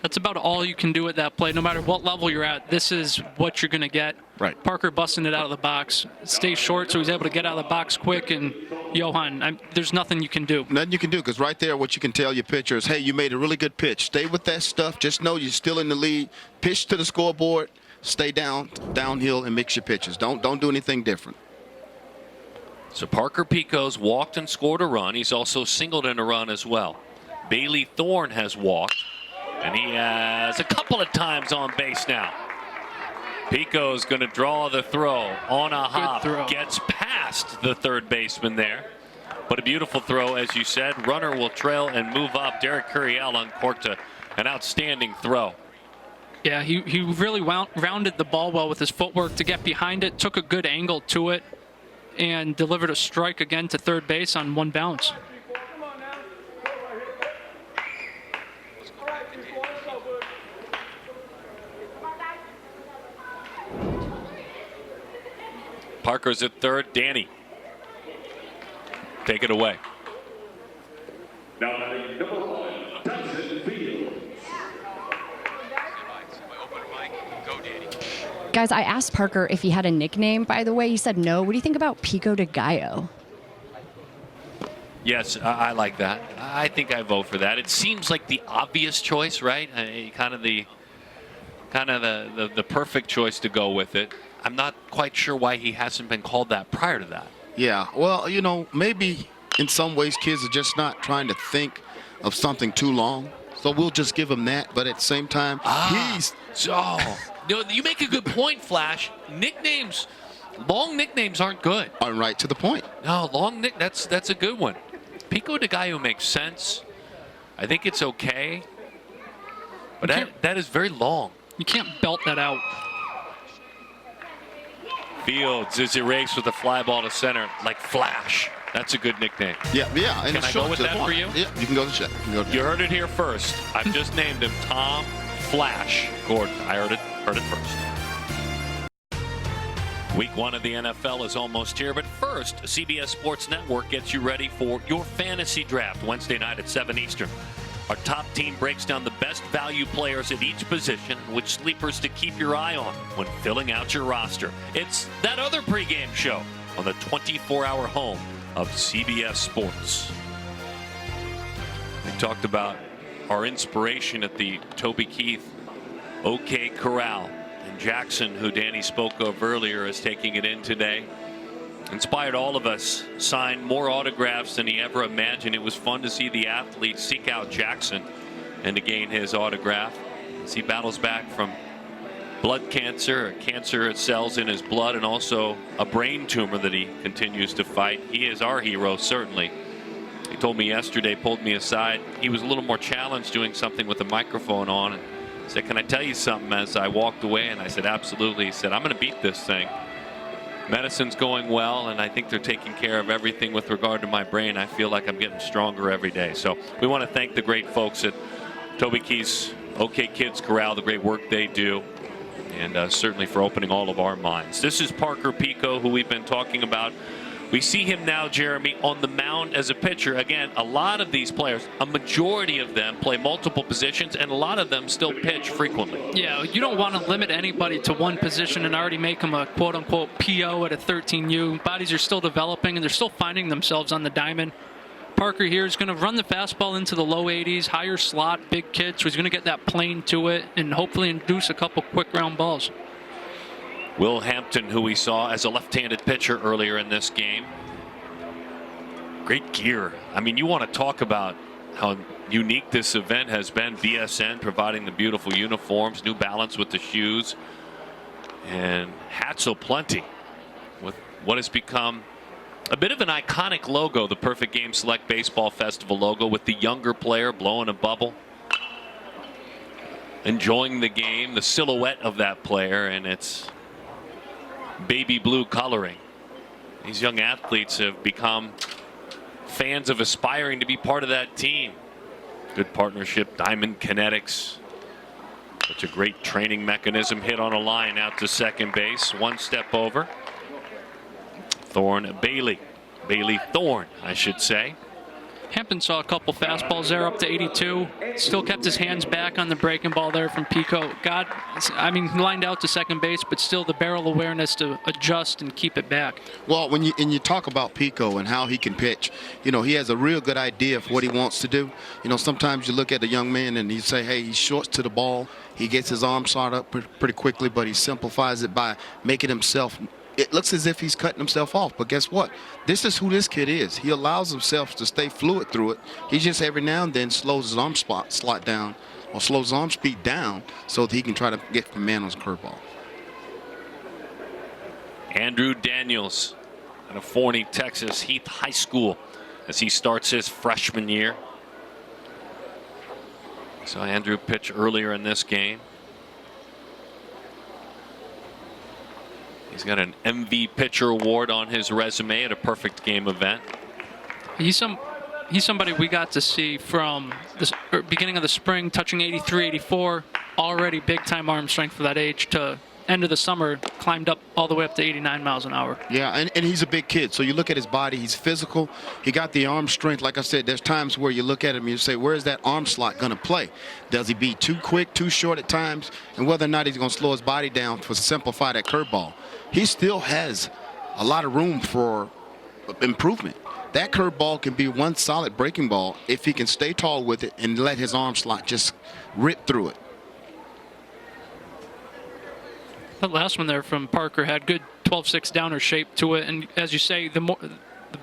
That's about all you can do at that play. No matter what level you're at, this is what you're going to get. Right. Parker busting it out of the box. Stays short, so he's able to get out of the box quick. And Yohan, there's nothing you can do. Nothing you can do, because right there what you can tell your pitcher is, hey, you made a really good pitch. Stay with that stuff. Just know you're still in the lead. Pitch to the scoreboard. Stay downhill and mix your pitches. Don't do anything different. So Parker Pico's walked and scored a run. He's also singled in a run as well. Bailey Thorne has walked, and he has a couple of times on base now. Pico's going to draw the throw on a hop. Gets past the third baseman there. But a beautiful throw, as you said. Runner will trail and move up. Derek Curial uncorked an outstanding throw. Yeah, he really rounded the ball well with his footwork to get behind it, took a good angle to it, and delivered a strike again to third base on one bounce. Parker's at third. Danny, take it away. Now, number 1, Dyson Fields. Guys, I asked Parker if he had a nickname, by the way. He said no. What do you think about Pico de Gallo? Yes, I like that. I think I vote for that. It seems like the obvious choice, right? Kind of the perfect choice to go with it. I'm not quite sure why he hasn't been called that prior to that. Yeah, well, you know, maybe in some ways kids are just not trying to think of something too long. So we'll just give him that. But at the same time, you make a good point, Flash. Long nicknames aren't good. Right to the point. No, that's a good one. Pico de Gallo makes sense. I think it's okay. But that is very long. You can't belt that out. Fields is erased with a fly ball to center, like Flash. That's a good nickname. Yeah. And can I go with that for you? Yeah, you can go to check. You heard it here first. I've just named him Tom Flash Gordon. I heard it first. Week 1 of the NFL is almost here, but first, CBS Sports Network gets you ready for your fantasy draft Wednesday night at 7 Eastern. Our top team breaks down the best value players at each position and which sleepers to keep your eye on when filling out your roster. It's that other pregame show on the 24-hour home of CBS Sports. We talked about our inspiration at the Toby Keith OK Corral. And Jackson, who Danny spoke of earlier, is taking it in today. Inspired all of us, signed more autographs than he ever imagined. It was fun to see the athletes seek out Jackson and to gain his autograph as he battles back from blood cancer cells in his blood, and also a brain tumor that he continues to fight. He is our hero, certainly. He told me yesterday, pulled me aside. He was a little more challenged doing something with the microphone on, and said, "Can I tell you something?" As I walked away, and I said, "Absolutely." He said, "I'm going to beat this thing. Medicine's going well, and I think they're taking care of everything with regard to my brain. I feel like I'm getting stronger every day." So we want to thank the great folks at Toby Keith's OK Kids Corral, the great work they do, and certainly for opening all of our minds. This is Parker Pico, who we've been talking about. We see him now, Jeremy, on the mound as a pitcher. Again, a lot of these players, a majority of them play multiple positions, and a lot of them still pitch frequently. Yeah, you don't want to limit anybody to one position and already make them a quote-unquote PO at a 13U. Bodies are still developing, and they're still finding themselves on the diamond. Parker here is going to run the fastball into the low 80s, higher slot, big kid, so he's going to get that plane to it and hopefully induce a couple quick round balls. Will Hampton, who we saw as a left-handed pitcher earlier in this game. Great gear. I mean, you want to talk about how unique this event has been. BSN providing the beautiful uniforms, New Balance with the shoes, and hats aplenty with what has become a bit of an iconic logo, the Perfect Game Select Baseball Festival logo, with the younger player blowing a bubble, enjoying the game, the silhouette of that player, and it's baby blue coloring. These young athletes have become fans of aspiring to be part of that team. Good partnership, Diamond Kinetics. Such a great training mechanism. Hit on a line out to second base. One step over. Thorne Bailey Bailey Thorne, I should say. Hampton saw a couple fastballs there up to 82. Still kept his hands back on the breaking ball there from Pico. Lined out to second base, but still the barrel awareness to adjust and keep it back. Well, when you talk about Pico and how he can pitch, he has a real good idea of what he wants to do. Sometimes you look at a young man and you say, hey, he's short to the ball. He gets his arm slot up pretty quickly, but he simplifies it by making himself. It looks as if he's cutting himself off, but guess what? This is who this kid is. He allows himself to stay fluid through it. He just every now and then slows his arm slot down or slows his arm speed down so that he can try to get command on his curveball. Andrew Daniels out of Forney, Texas, Heath High School, as he starts his freshman year. So Andrew pitch earlier in this game. He's got an MV Pitcher Award on his resume at a perfect game event. He's somebody we got to see from the beginning of the spring, touching 83, 84, already big-time arm strength for that age, to end of the summer, climbed up all the way up to 89 miles an hour. Yeah, and he's a big kid. So you look at his body, he's physical. He got the arm strength. Like I said, there's times where you look at him and you say, where is that arm slot going to play? Does he be too quick, too short at times? And whether or not he's going to slow his body down to simplify that curveball. He still has a lot of room for improvement. That curveball can be one solid breaking ball if he can stay tall with it and let his arm slot just rip through it. That last one there from Parker had good 12-6 downer shape to it, and as you say, the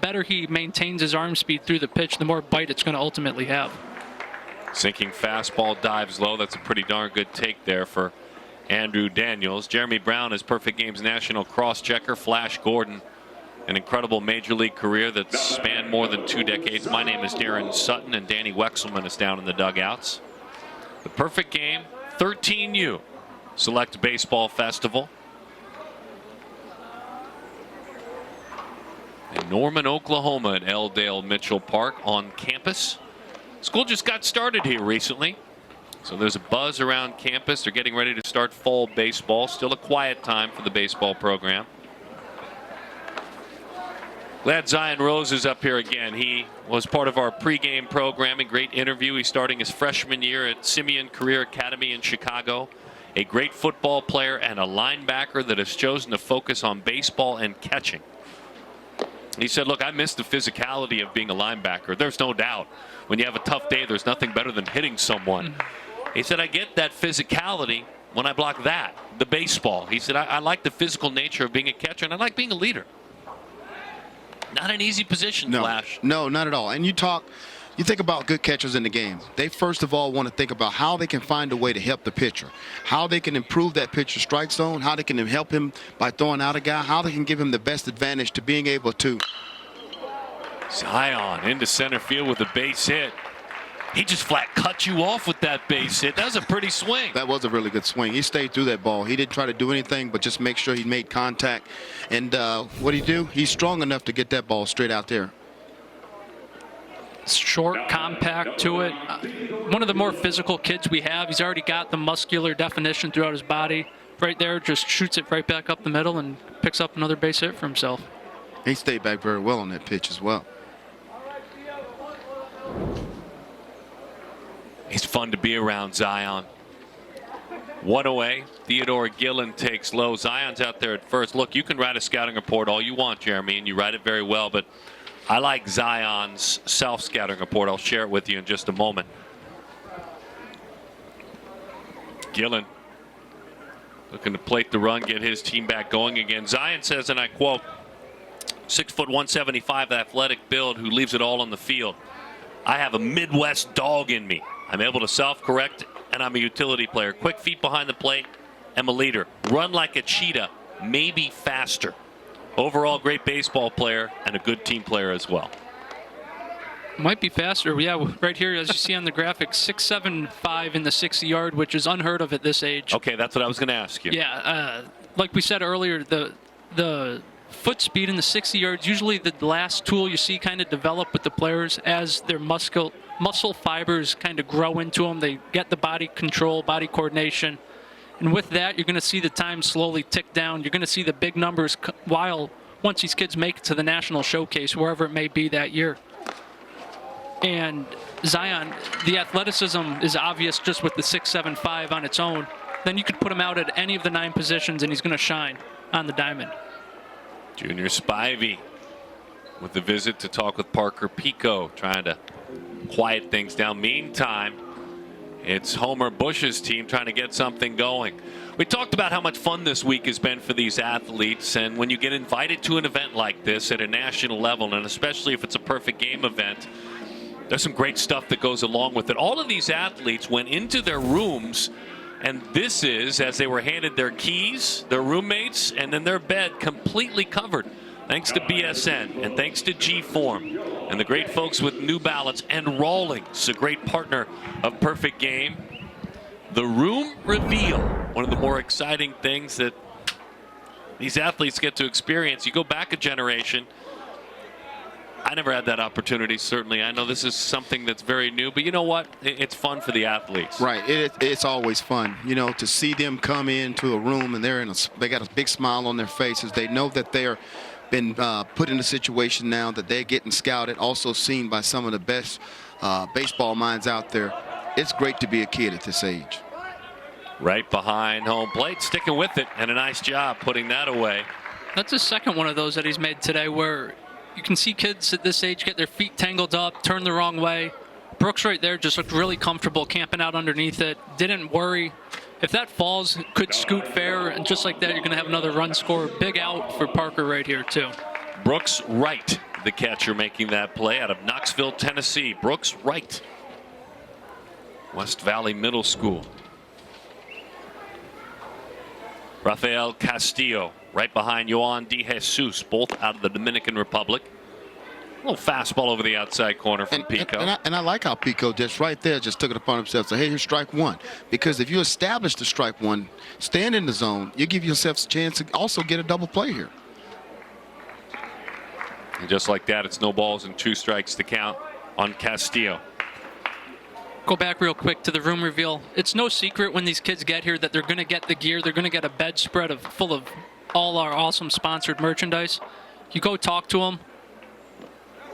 better he maintains his arm speed through the pitch, the more bite it's going to ultimately have. Sinking fastball dives low. That's a pretty darn good take there for Andrew Daniels. Jeremy Brown is Perfect Games national cross-checker. Flash Gordon, an incredible major league career that spanned more than 2 decades. My name is Darren Sutton, and Danny Wexelman is down in the dugouts. The Perfect Game 13U Select Baseball Festival in Norman, Oklahoma at Elldale Mitchell Park on campus. School just got started here recently, so there's a buzz around campus. They're getting ready to start fall baseball. Still a quiet time for the baseball program. Glad Zion Rose is up here again. He was part of our pregame programming. Great interview. He's starting his freshman year at Simeon Career Academy in Chicago. A great football player and a linebacker that has chosen to focus on baseball and catching. He said, look, I miss the physicality of being a linebacker. There's no doubt. When you have a tough day, there's nothing better than hitting someone. He said, I get that physicality when I block that, the baseball. He said, I like the physical nature of being a catcher, and I like being a leader. Not an easy position, Flash. No, not at all. And you think about good catchers in the game. They first of all want to think about how they can find a way to help the pitcher, how they can improve that pitcher's strike zone, how they can help him by throwing out a guy, how they can give him the best advantage to being able to. Zion into center field with a base hit. He just flat cut you off with that base hit. That was a pretty swing. That was a really good swing. He stayed through that ball. He didn't try to do anything but just make sure he made contact. And what did he do? He's strong enough to get that ball straight out there. Short, compact to it. One of the more physical kids we have. He's already got the muscular definition throughout his body. Right there, just shoots it right back up the middle and picks up another base hit for himself. He stayed back very well on that pitch as well. It's fun to be around Zion. One away. Theodore Gillen takes low. Zion's out there at first. Look, you can write a scouting report all you want, Jeremy, and you write it very well, but I like Zion's self-scouting report. I'll share it with you in just a moment. Gillen looking to plate the run, get his team back going again. Zion says, and I quote, 6 foot 175 athletic build who leaves it all on the field. I have a Midwest dog in me. I'm able to self-correct, and I'm a utility player. Quick feet behind the plate. I'm a leader. Run like a cheetah, maybe faster. Overall, great baseball player and a good team player as well. Might be faster. Yeah, right here, as you see on the graphic, 6.75 in the 60-yard, which is unheard of at this age. Okay, that's what I was going to ask you. Yeah, like we said earlier, the foot speed in the 60 yards, usually the last tool you see kind of develop with the players as their muscle fibers kind of grow into them. They get the body control, body coordination. And with that, you're going to see the time slowly tick down. You're going to see the big numbers while once these kids make it to the national showcase, wherever it may be that year. And Zion, the athleticism is obvious just with the 6'7", on its own. Then you could put him out at any of the 9 positions, and he's going to shine on the diamond. Junior Spivey with the visit to talk with Parker Pico, trying to quiet things down. Meantime, it's Homer Bush's team trying to get something going. We talked about how much fun this week has been for these athletes, and when you get invited to an event like this at a national level, and especially if it's a perfect game event, there's some great stuff that goes along with it. All of these athletes went into their rooms, and this is as they were handed their keys, their roommates, and then their bed completely covered. Thanks to BSN and thanks to G-Form and the great folks with New Balance and Rawlings, a great partner of Perfect Game. The room reveal, one of the more exciting things that these athletes get to experience. You go back a generation. I never had that opportunity, certainly. I know this is something that's very new, but you know what? It's fun for the athletes. Right. It's always fun, you know, to see them come into a room and they got a big smile on their faces. They know that they're been put in a situation now that they're getting scouted, also seen by some of the best baseball minds out there. It's great to be a kid at this age. Right behind home plate, sticking with it, and a nice job putting that away. That's the second one of those that he's made today where you can see kids at this age get their feet tangled up, turn the wrong way. Brooks right there just looked really comfortable camping out underneath it, didn't worry. If that falls, could scoot fair, and just like that, you're going to have another run score. Big out for Parker right here, too. Brooks Wright, the catcher, making that play out of Knoxville, Tennessee. Brooks Wright, West Valley Middle School. Raphael Castille, right behind Yohan De Jesus, both out of the Dominican Republic. A little fastball over the outside corner from Pico. And I like how Pico just right there just took it upon himself. So, hey, here's strike one. Because if you establish the strike one, stand in the zone, you give yourself a chance to also get a double play here. And just like that, it's no balls and 2 strikes to count on Castillo. Go back real quick to the room reveal. It's no secret when these kids get here that they're going to get the gear. They're going to get a bedspread full of all our awesome sponsored merchandise. You go talk to them,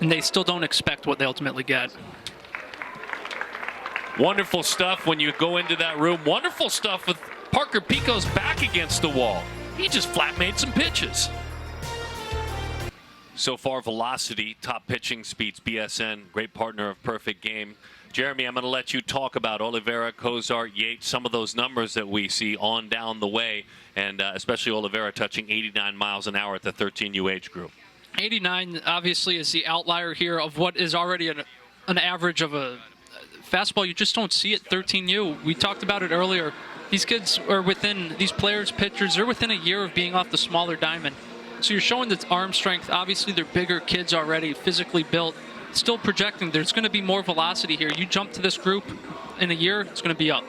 and they still don't expect what they ultimately get. Wonderful stuff when you go into that room. Wonderful stuff with Parker Pico's back against the wall. He just flat made some pitches. So far, velocity, top pitching speeds, BSN, great partner of Perfect Game. Jeremy, I'm going to let you talk about Oliveira, Cozart, Yates, some of those numbers that we see on down the way, and especially Oliveira touching 89 miles an hour at the 13U age group. 89 obviously is the outlier here of what is already an average of a fastball. You just don't see it 13U. We talked about it earlier. These kids are within, these players, pitchers, they're within a year of being off the smaller diamond. So you're showing the arm strength. Obviously, they're bigger kids already, physically built. Still projecting there's going to be more velocity here. You jump to this group in a year, it's going to be up.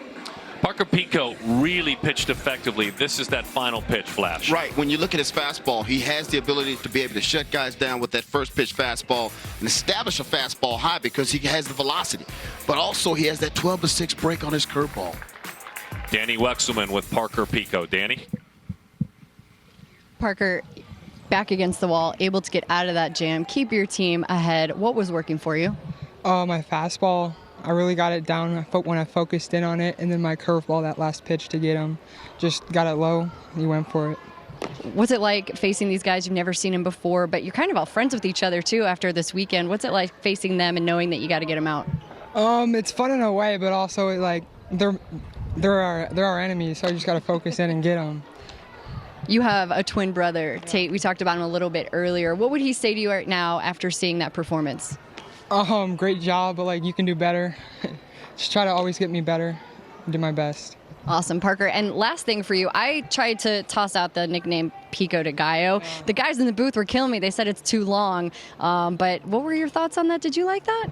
Parker Pico really pitched effectively. This is that final pitch, Flash. Right. When you look at his fastball, he has the ability to be able to shut guys down with that first pitch fastball and establish a fastball high because he has the velocity. But also he has that 12-6 break on his curveball. Danny Wexelman with Parker Pico. Danny? Parker, back against the wall, able to get out of that jam, keep your team ahead. What was working for you? My fastball. I really got it down when I focused in on it, and then my curveball, that last pitch to get him, just got it low. He went for it. What's it like facing these guys? You've never seen them before, but you're kind of all friends with each other too after this weekend. What's it like facing them and knowing that you got to get them out? It's fun in a way, but also they're our enemies, so I just got to focus in and get them. You have a twin brother, Tate. We talked about him a little bit earlier. What would he say to you right now after seeing that performance? Great job, but you can do better. Just try to always get me better and do my best. Awesome, Parker. And last thing for you, I tried to toss out the nickname Pico de Gallo. The guys in the booth were killing me. They said it's too long. But what were your thoughts on that? Did you like that?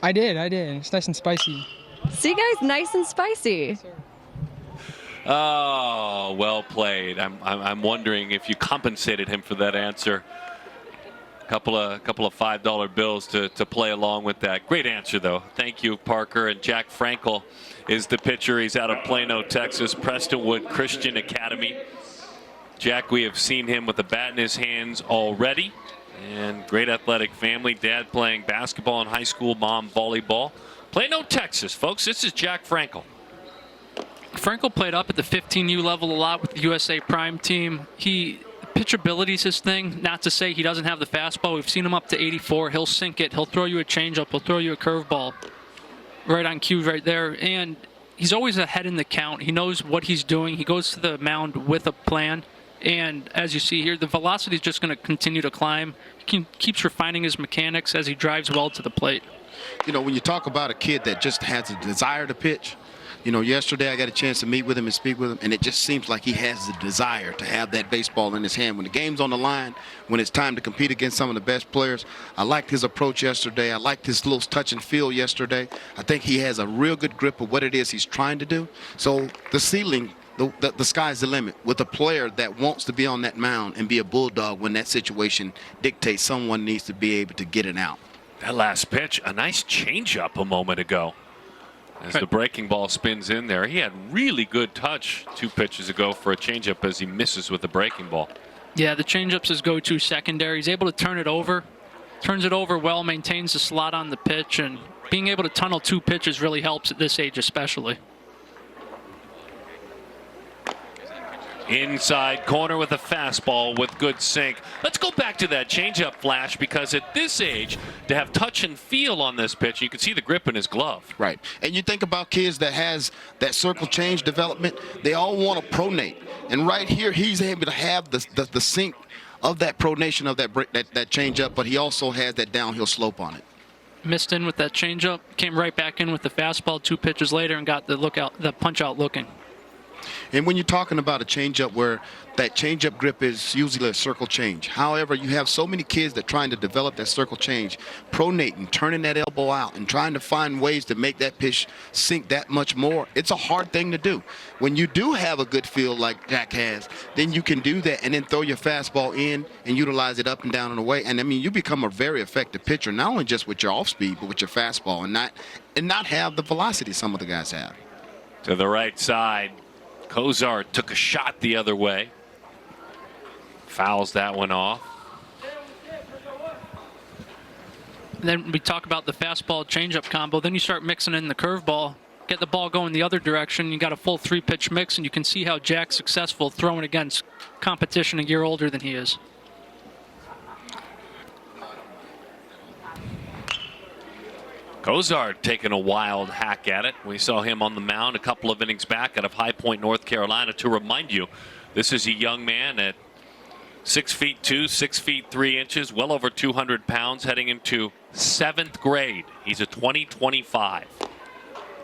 I did. It's nice and spicy. See, guys, nice and spicy. Yes, Oh, well played. I'm wondering if you compensated him for that answer. Couple of $5 bills to play along with that. Great answer, though. Thank you, Parker. And Jack Frankel is the pitcher. He's out of Plano, Texas, Prestonwood Christian Academy. Jack, we have seen him with the bat in his hands already. And great athletic family. Dad playing basketball in high school, mom volleyball. Plano, Texas, folks. This is Jack Frankel. Frankel played up at the 15U level a lot with the USA Prime team. Pitchability is his thing. Not to say he doesn't have the fastball. We've seen him up to 84. He'll sink it. He'll throw you a changeup. He'll throw you a curveball. Right on cue right there. And he's always ahead in the count. He knows what he's doing. He goes to the mound with a plan. And as you see here, the velocity is just going to continue to climb. He keeps refining his mechanics as he drives well to the plate. You know, when you talk about a kid that just has a desire to pitch, you know, yesterday I got a chance to meet with him and speak with him, and it just seems like he has the desire to have that baseball in his hand. When the game's on the line, when it's time to compete against some of the best players, I liked his approach yesterday. I liked his little touch and feel yesterday. I think he has a real good grip of what it is he's trying to do. So the ceiling, the sky's the limit with a player that wants to be on that mound and be a bulldog when that situation dictates someone needs to be able to get it out. That last pitch, a nice changeup a moment ago. As the breaking ball spins in there. He had really good touch 2 pitches ago for a changeup as he misses with the breaking ball. Yeah, the changeup's his go-to secondary. He's able to turn it over. Turns it over well, maintains the slot on the pitch, and being able to tunnel 2 pitches really helps at this age especially. Inside corner with a fastball with good sink. Let's go back to that changeup flash, because at this age, to have touch and feel on this pitch, you can see the grip in his glove. Right. And you think about kids that has that circle change development, they all want to pronate. And right here, he's able to have the sink of that pronation of that changeup, but he also has that downhill slope on it. Missed in with that changeup, came right back in with the fastball 2 pitches later and got the punch out looking. And when you're talking about a changeup where that changeup grip is usually a circle change. However, you have so many kids that trying to develop that circle change, pronating, turning that elbow out, and trying to find ways to make that pitch sink that much more. It's a hard thing to do. When you do have a good feel like Jack has, then you can do that and then throw your fastball in and utilize it up and down and away. And I mean, you become a very effective pitcher, not only just with your off speed, but with your fastball, and not have the velocity some of the guys have. To the right side. Cozart took a shot the other way. Fouls that one off. Then we talk about the fastball changeup combo. Then you start mixing in the curveball, get the ball going the other direction. You got a full 3-pitch mix, and you can see how Jack's successful throwing against competition a year older than he is. Cozart taking a wild hack at it. We saw him on the mound a couple of innings back out of High Point, North Carolina. To remind you, this is a young man at 6'2", 6'3", well over 200 pounds, heading into 7th grade. He's a 2025.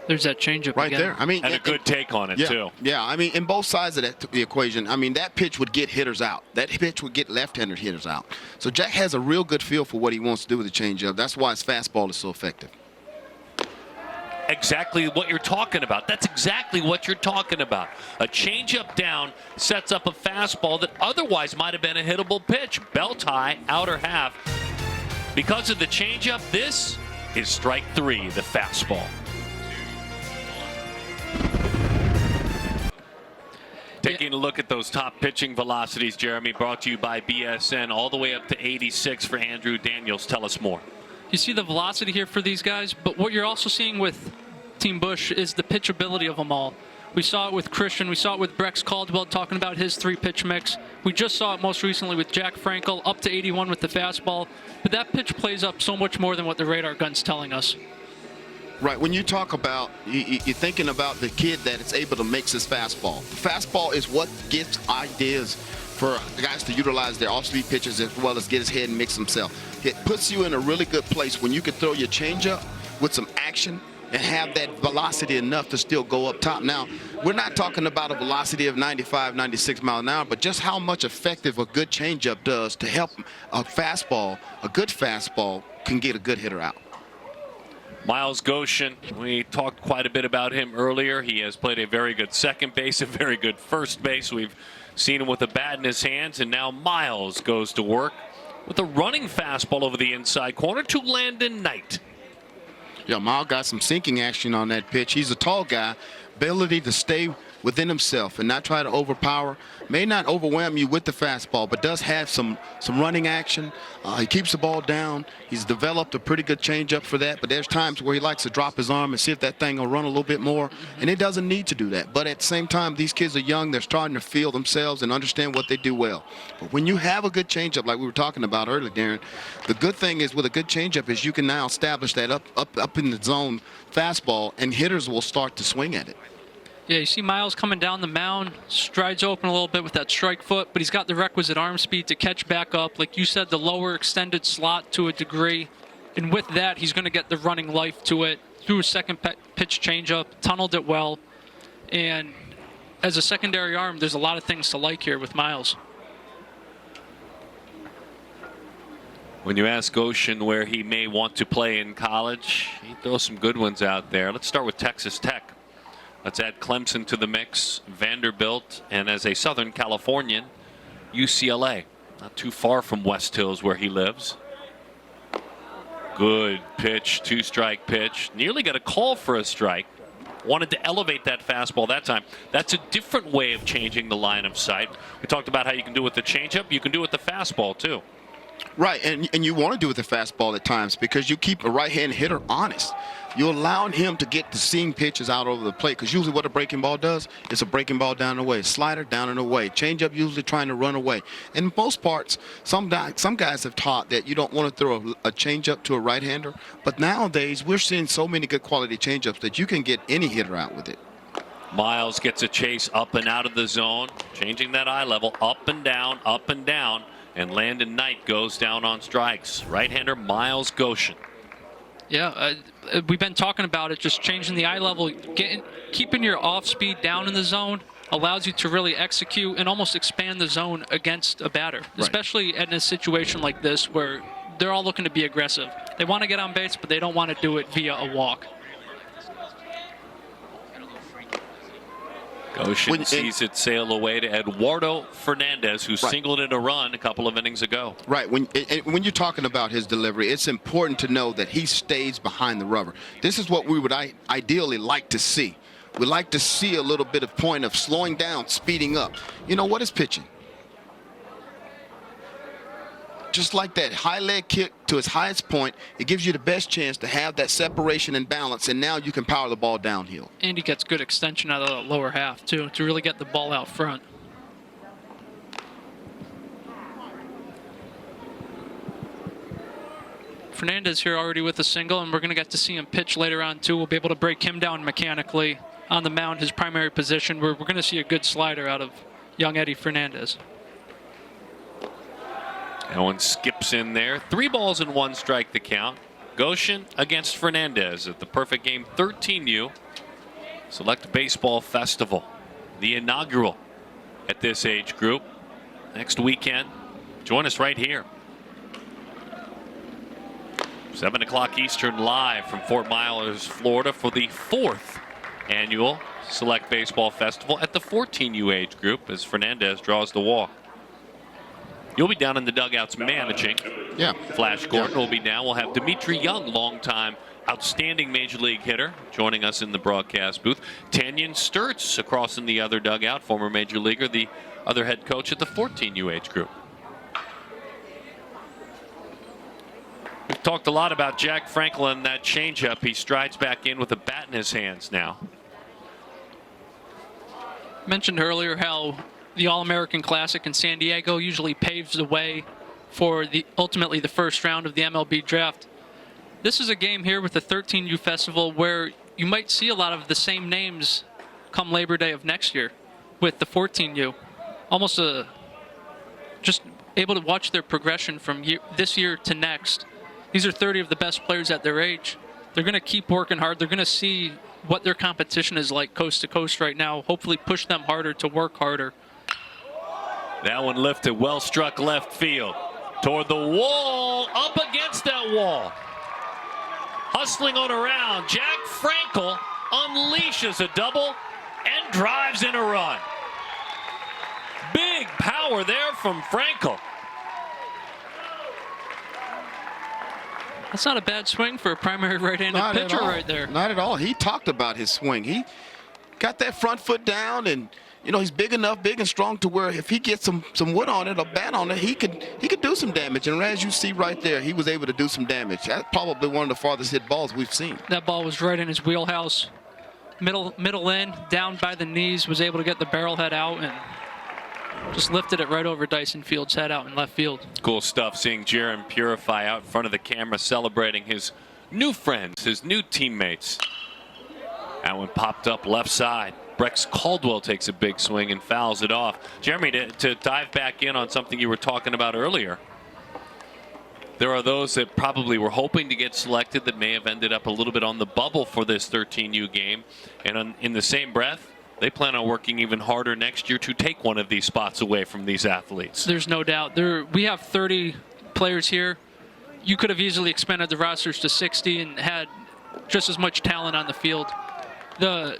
There's that changeup right again. There. I mean, and a good take on it too. Yeah, I mean, in both sides of the equation, I mean, that pitch would get hitters out. That pitch would get left-handed hitters out. So Jack has a real good feel for what he wants to do with the changeup. That's why his fastball is so effective. Exactly what you're talking about. That's exactly what you're talking about. A changeup down sets up a fastball that otherwise might have been a hittable pitch. Belt high, outer half. Because of the changeup, this is strike 3, the fastball. Taking a look at those top pitching velocities, Jeremy, brought to you by BSN, all the way up to 86 for Andrew Daniels. Tell us more. You see the velocity here for these guys, but what you're also seeing with Team Busch is the pitchability of them all. We saw it with Christian. We saw it with Brex Caldwell talking about his 3-pitch mix. We just saw it most recently with Jack Frankel, up to 81 with the fastball. But that pitch plays up so much more than what the radar gun's telling us. Right. When you talk about, you're thinking about the kid that is able to mix his fastball. The fastball is what gives ideas for guys to utilize their off-speed pitches as well as get his head and mix himself. It puts you in a really good place when you can throw your changeup with some action and have that velocity enough to still go up top. Now, we're not talking about a velocity of 95, 96 miles an hour, but just how much effective a good changeup does to help a fastball, a good fastball, can get a good hitter out. Miles Goshen, we talked quite a bit about him earlier. He has played a very good second base, a very good first base. We've seen him with a bat in his hands, and now Miles goes to work with a running fastball over the inside corner to Landon Knight. Yeah, Miles got some sinking action on that pitch. He's a tall guy. Ability to stay within himself and not try to overpower. May not overwhelm you with the fastball, but does have some running action. He keeps the ball down. He's developed a pretty good changeup for that, but there's times where he likes to drop his arm and see if that thing will run a little bit more, and it doesn't need to do that. But at the same time, these kids are young. They're starting to feel themselves and understand what they do well. But when you have a good changeup, like we were talking about earlier, Darren, the good thing is with a good changeup is you can now establish that up in the zone fastball, and hitters will start to swing at it. Yeah, you see Miles coming down the mound, strides open a little bit with that strike foot, but he's got the requisite arm speed to catch back up. Like you said, the lower extended slot to a degree. And with that, he's going to get the running life to it. Threw a second pitch changeup, tunneled it well. And as a secondary arm, there's a lot of things to like here with Miles. When you ask Goshen where he may want to play in college, he throws some good ones out there. Let's start with Texas Tech. Let's add Clemson to the mix, Vanderbilt, and as a Southern Californian, UCLA. Not too far from West Hills where he lives. Good pitch, two-strike pitch. Nearly got a call for a strike. Wanted to elevate that fastball that time. That's a different way of changing the line of sight. We talked about how you can do it with the changeup. You can do it with the fastball, too. Right, and you want to do it with the fastball at times because you keep a right-hand hitter honest. You're allowing him to get the seam pitches out over the plate because usually what a breaking ball does is a breaking ball down and away, slider down and away, changeup usually trying to run away. In most parts, some guys have taught that you don't want to throw a changeup to a right-hander, but nowadays we're seeing so many good quality changeups that you can get any hitter out with it. Miles gets a chase up and out of the zone, changing that eye level up and down, and Landon Knight goes down on strikes. Right-hander Miles Goshen. Yeah, we've been talking about it, just changing the eye level, keeping your off speed down in the zone allows you to really execute and almost expand the zone against a batter, right. Especially in a situation like this where they're all looking to be aggressive. They want to get on base, but they don't want to do it via a walk. Goshen sees it sail away to Eduardo Fernandez, who singled in a run a couple of innings ago. Right. When you're talking about his delivery, it's important to know that he stays behind the rubber. This is what we would ideally like to see. We like to see a little bit of point of slowing down, speeding up. You know, what is pitching? Just like that high leg kick to its highest point, it gives you the best chance to have that separation and balance, and now you can power the ball downhill. And he gets good extension out of the lower half, too, to really get the ball out front. Fernandez here already with a single, and we're going to get to see him pitch later on, too. We'll be able to break him down mechanically on the mound, his primary position, where we're going to see a good slider out of young Eddie Fernandez. That one skips in there. 3 balls and 1 strike the count. Goshen against Fernandez at the Perfect Game 13U Select Baseball Festival, the inaugural at this age group. Next weekend, join us right here. 7 o'clock Eastern, live from Fort Myers, Florida, for the 4th annual Select Baseball Festival at the 14U age group as Fernandez draws the walk. You'll be down in the dugouts managing. Yeah. Flash Gordon will be down. We'll have Dimitri Young, longtime outstanding Major League hitter, joining us in the broadcast booth. Tanyan Sturts across in the other dugout, former Major Leaguer, the other head coach at the 14U age group. We've talked a lot about Jack Frankel and that changeup. He strides back in with a bat in his hands now. Mentioned earlier how the All-American Classic in San Diego usually paves the way for ultimately the first round of the MLB draft. This is a game here with the 13U Festival where you might see a lot of the same names come Labor Day of next year with the 14U. Almost just able to watch their progression from this year to next. These are 30 of the best players at their age. They're going to keep working hard. They're going to see what their competition is like coast to coast right now. Hopefully push them harder to work harder. That one lifted, well struck left field. Toward the wall, up against that wall. Hustling on around, Jack Frankel unleashes a double and drives in a run. Big power there from Frankel. That's not a bad swing for a primary right-handed pitcher right there. Not at all. He talked about his swing. got that front foot down, and he's big and strong to where if he gets some wood on it or bat on it, he could do some damage. And as you see right there, he was able to do some damage. That's probably one of the farthest hit balls we've seen. That ball was right in his wheelhouse. Middle in, down by the knees, was able to get the barrel head out and just lifted it right over Dyson Fields' head out in left field. Cool stuff seeing Jaron Purify out in front of the camera celebrating his new friends, his new teammates. That one popped up left side. Bryce Caldwell takes a big swing and fouls it off. Jeremy, to dive back in on something you were talking about earlier, there are those that probably were hoping to get selected that may have ended up a little bit on the bubble for this 13U game. And in the same breath, they plan on working even harder next year to take one of these spots away from these athletes. There's no doubt. We have 30 players here. You could have easily expanded the rosters to 60 and had just as much talent on the field.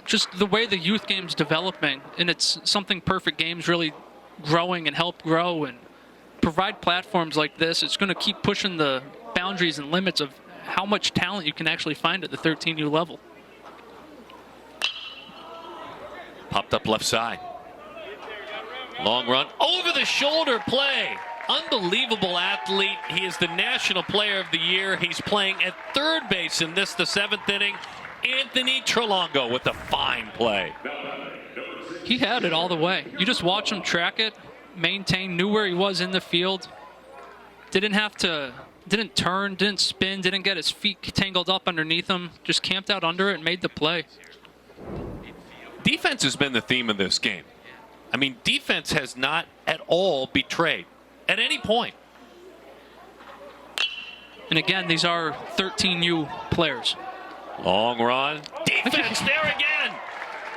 Just the way the youth game's developing, and it's something Perfect Games really growing and help grow and provide platforms like this. It's going to keep pushing the boundaries and limits of how much talent you can actually find at the 13U level. Popped up left side. Long run, over the shoulder play. Unbelievable athlete. He is the National Player of the Year. He's playing at third base in this, the 7th inning. Anthony Trelongo with a fine play. He had it all the way. You just watch him track it, maintain, knew where he was in the field. Didn't turn, didn't spin, didn't get his feet tangled up underneath him. Just camped out under it and made the play. Defense has been the theme of this game. I mean, defense has not at all betrayed at any point. And again, these are 13U players. Long run. Defense there again.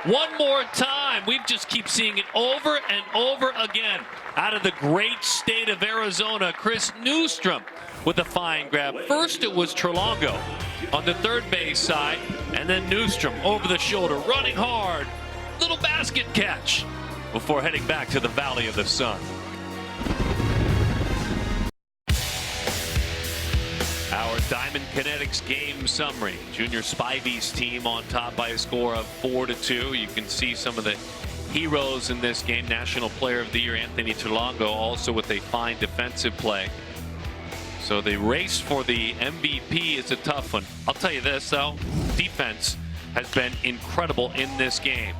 One more time. We just keep seeing it over and over again. Out of the great state of Arizona, Chris Newstrom with a fine grab. First it was Trelongo on the third base side, and then Newstrom over the shoulder, running hard. Little basket catch before heading back to the Valley of the Sun. Our Diamond Kinetics game summary. Junior Spivey's team on top by a score of 4-2. You can see some of the heroes in this game. National Player of the Year Anthony Trelongo also with a fine defensive play. So the race for the MVP is a tough one. I'll tell you this though, defense has been incredible in this game.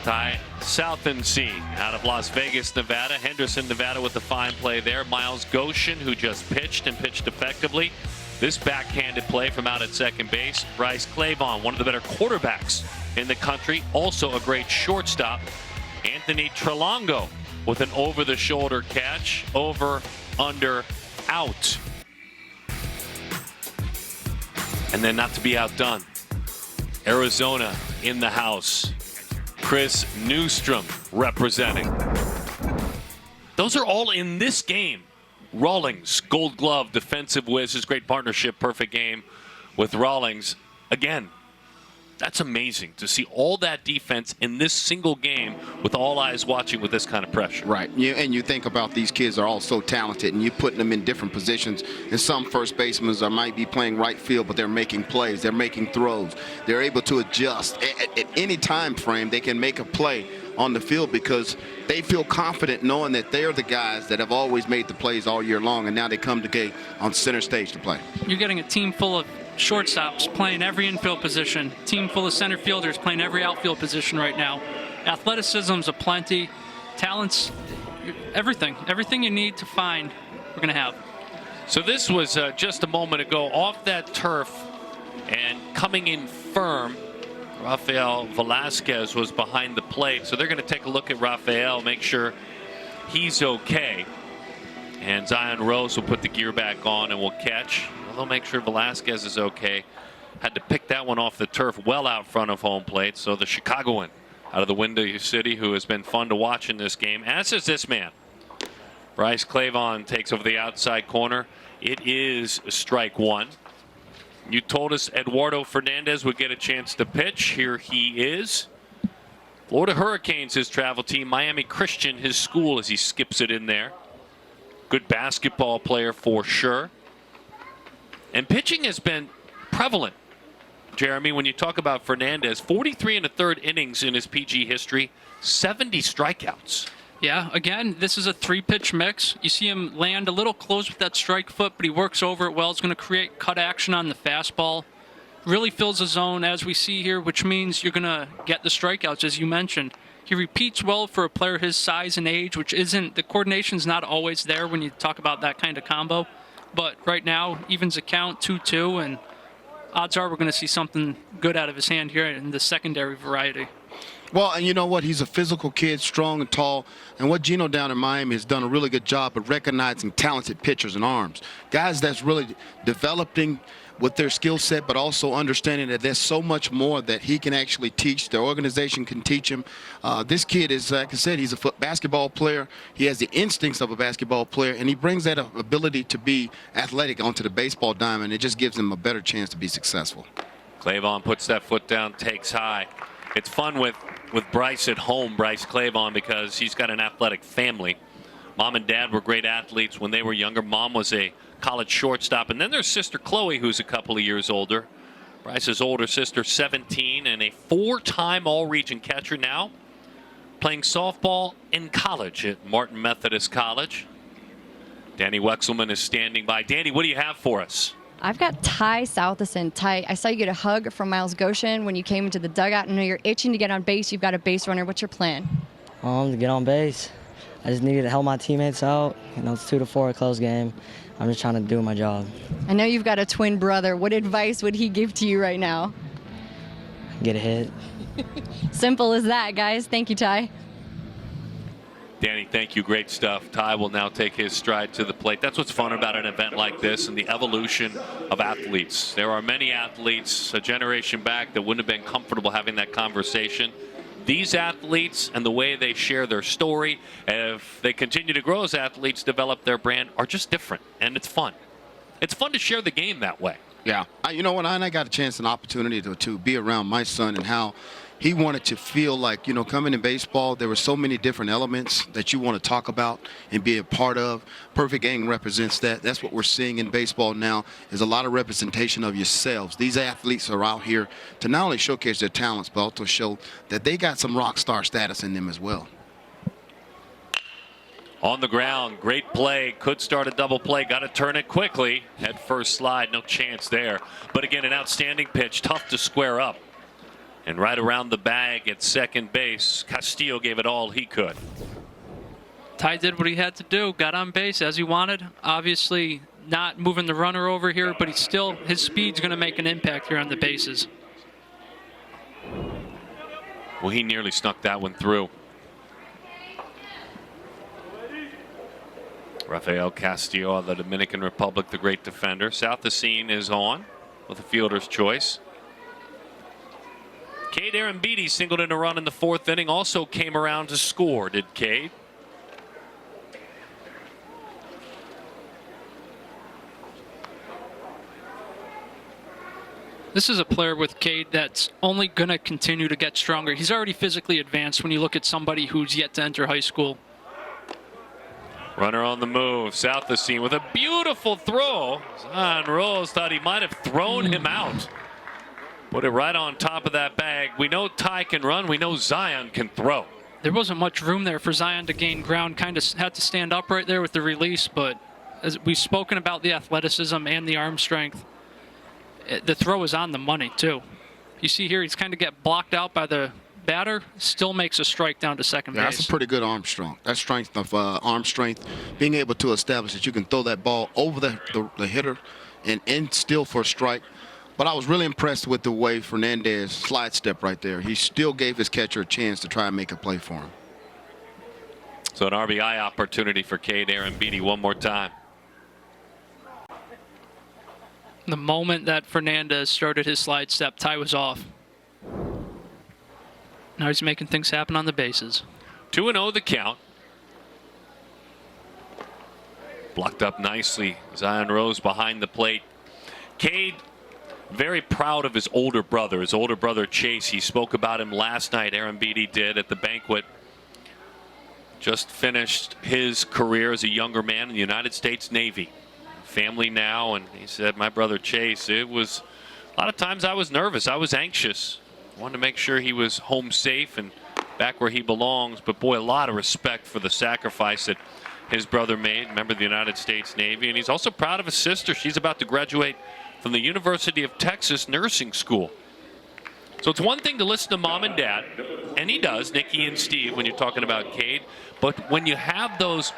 Ty Southency out of Las Vegas, Nevada. Henderson, Nevada with the fine play there. Miles Goshen, who just pitched and pitched effectively. This backhanded play from out at second base. Bryce Clavin, one of the better quarterbacks in the country. Also a great shortstop. Anthony Trelongo with an over-the-shoulder catch. Over, under, out. And then not to be outdone, Arizona in the house. Chris Newstrom representing. Those are all in this game. Rawlings, Gold Glove, defensive whiz, his great partnership, perfect game with Rawlings. Again, that's amazing to see all that defense in this single game with all eyes watching with this kind of pressure. Right. And you think about these kids are all so talented, and you're putting them in different positions. And some first basemen might be playing right field, but they're making plays. They're making throws. They're able to adjust. At any time frame, they can make a play on the field because they feel confident knowing that they're the guys that have always made the plays all year long, and now they come to on center stage to play. You're getting a team full of shortstops playing every infield position, team full of center fielders playing every outfield position right now. Athleticism's aplenty, talents, everything you need to find, we're going to have. So this was just a moment ago off that turf and coming in firm. Raphael Velasquez was behind the plate, so they're going to take a look at Raphael, make sure he's okay. And Zion Rose will put the gear back on and will catch. They'll make sure Velasquez is okay. Had to pick that one off the turf well out front of home plate. So the Chicagoan out of the Windy City, who has been fun to watch in this game, as is this man. Bryce Clavin takes over the outside corner. It is strike one. You told us Eduardo Fernandez would get a chance to pitch. Here he is. Florida Hurricanes, his travel team. Miami Christian, his school, as he skips it in there. Good basketball player for sure. And pitching has been prevalent Jeremy, when you talk about Fernandez, 43 1/3 innings in his PG history, 70 strikeouts. Yeah, again, this is a 3-pitch mix. You see him land a little close with that strike foot, but he works over it well. It's going to create cut action on the fastball. Really fills the zone, as we see here, which means you're going to get the strikeouts, as you mentioned. He repeats well for a player his size and age, which isn't, the coordination's not always there when you talk about that kind of combo. But right now, evens the count 2-2, and odds are we're going to see something good out of his hand here in the secondary variety. Well, and you know what? He's a physical kid, strong and tall. And what Gino down in Miami has done a really good job of recognizing talented pitchers and arms. Guys that's really developing with their skill set, but also understanding that there's so much more that he can actually teach. The organization can teach him. This kid is, like I said, he's a basketball player. He has the instincts of a basketball player, and he brings that ability to be athletic onto the baseball diamond. It just gives him a better chance to be successful. Clavin puts that foot down, takes high. It's fun with Bryce at home, Bryce Clavin, because he's got an athletic family. Mom and dad were great athletes when they were younger. Mom was a college shortstop. And then there's sister Chloe, who's a couple of years older. Bryce's older sister, 17, and a 4-time all-region catcher now, playing softball in college at Martin Methodist College. Danny Wexelman is standing by. Danny, what do you have for us? I've got Ty Southison. Ty, I saw you get a hug from Miles Goshen when you came into the dugout. I know you're itching to get on base. You've got a base runner. What's your plan? To get on base. I just needed to help my teammates out. It's 2-4, a close game. I'm just trying to do my job. I know you've got a twin brother. What advice would he give to you right now? Get a hit. Simple as that, guys. Thank you, Ty. Danny, thank you. Great stuff. Ty will now take his stride to the plate. That's what's fun about an event like this and the evolution of athletes. There are many athletes a generation back that wouldn't have been comfortable having that conversation. These athletes and the way they share their story, if they continue to grow as athletes, develop their brand, are just different, and it's fun. It's fun to share the game that way. Yeah. You know what? I got a chance, an opportunity to be around my son and how he wanted to feel like, coming in baseball, there were so many different elements that you want to talk about and be a part of. Perfect Game represents that. That's what we're seeing in baseball now, is a lot of representation of yourselves. These athletes are out here to not only showcase their talents, but also show that they got some rock star status in them as well. On the ground, great play. Could start a double play. Got to turn it quickly. Head first slide, no chance there. But again, an outstanding pitch. Tough to square up. And right around the bag at second base, Castille gave it all he could. Ty did what he had to do. Got on base as he wanted. Obviously not moving the runner over here, but his speed's going to make an impact here on the bases. Well, he nearly snuck that one through. Raphael Castille of the Dominican Republic, the great defender. Southacene is on with a fielder's choice. Cade Arambidi singled in a run in the 4th inning. Also came around to score, did Cade. This is a player with Cade that's only going to continue to get stronger. He's already physically advanced when you look at somebody who's yet to enter high school. Runner on the move. Southacene with a beautiful throw. Zion Rose thought he might have thrown him out. Put it right on top of that bag. We know Ty can run. We know Zion can throw. There wasn't much room there for Zion to gain ground. Kind of had to stand up right there with the release. But as we've spoken about the athleticism and the arm strength, the throw is on the money, too. You see here, he's kind of get blocked out by the batter. Still makes a strike down to second base. That's a pretty good arm strength. That strength of arm strength, being able to establish that you can throw that ball over the hitter and still for a strike. But I was really impressed with the way Fernandez slide step right there. He still gave his catcher a chance to try and make a play for him. So an RBI opportunity for Cade Arambidi one more time. The moment that Fernandez started his slide step, Ty was off. Now he's making things happen on the bases. 2-0 the count. Blocked up nicely. Zion Rose behind the plate. Cade very proud of his older brother Chase. He spoke about him last night. Arambidi did at the banquet. Just finished his career as a younger man in the United States Navy. Family now, and he said, my brother Chase, it was A lot of times I was nervous. I was anxious. Wanted to make sure he was home safe and back where he belongs. But boy, a lot of respect for the sacrifice that his brother made, member of the United States Navy. And he's also proud of his sister. She's about to graduate from the University of Texas Nursing School. So it's one thing to listen to mom and dad, and he does, Nikki and Steve, when you're talking about Cade. But when you have those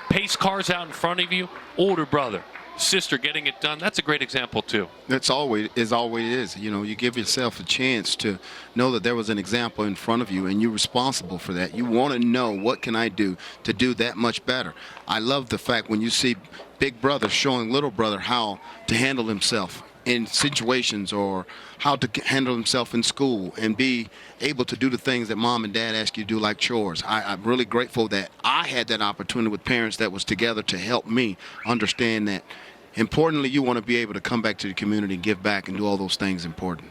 pace cars out in front of you, older brother, sister getting it done, that's a great example too. That's always is. You know, you give yourself a chance to know that there was an example in front of you and you're responsible for that. You want to know, what can I do to do that much better? I love the fact when you see big brother showing little brother how to handle himself in situations, or how to handle himself in school and be able to do the things that mom and dad ask you to do, like chores. I'm really grateful that I had that opportunity with parents that was together to help me understand that. Importantly, you want to be able to come back to the community, give back, and do all those things important.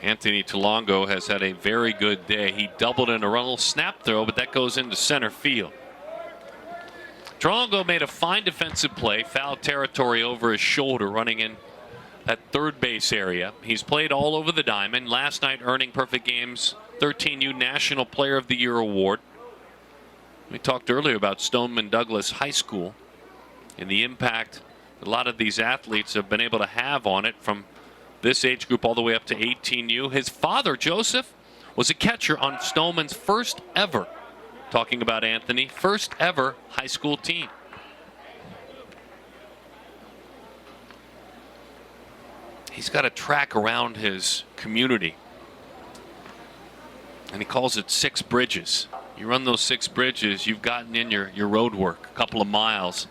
Anthony Talongo has had a very good day. He doubled in a run, little snap throw, but that goes into center field. Talongo made a fine defensive play, foul territory over his shoulder, running in that third base area. He's played all over the diamond. Last night earning Perfect Game's 13U National Player of the Year award. We talked earlier about Stoneman Douglas High School and the impact a lot of these athletes have been able to have on it, from this age group all the way up to 18U. His father, Joseph, was a catcher on Stoneman's first ever, talking about Anthony, first ever high school team. He's got a track around his community, and he calls it 6 bridges. You run those 6 bridges, you've gotten in your road work, a couple of miles.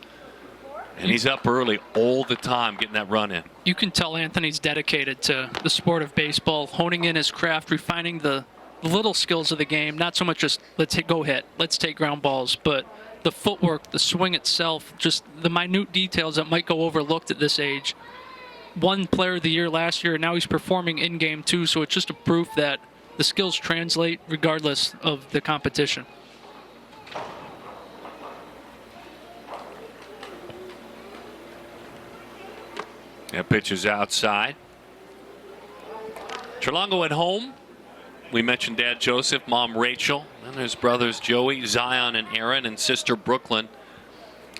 And he's up early all the time getting that run in. You can tell Anthony's dedicated to the sport of baseball, honing in his craft, refining the little skills of the game. Not so much just go hit, let's take ground balls, but the footwork, the swing itself, just the minute details that might go overlooked at this age. Won Player of the Year last year, and now he's performing in game too, so it's just a proof that the skills translate regardless of the competition. That pitch is outside. Talongo at home. We mentioned Dad Joseph, Mom Rachel, and his brothers Joey, Zion, and Aaron, and sister Brooklyn.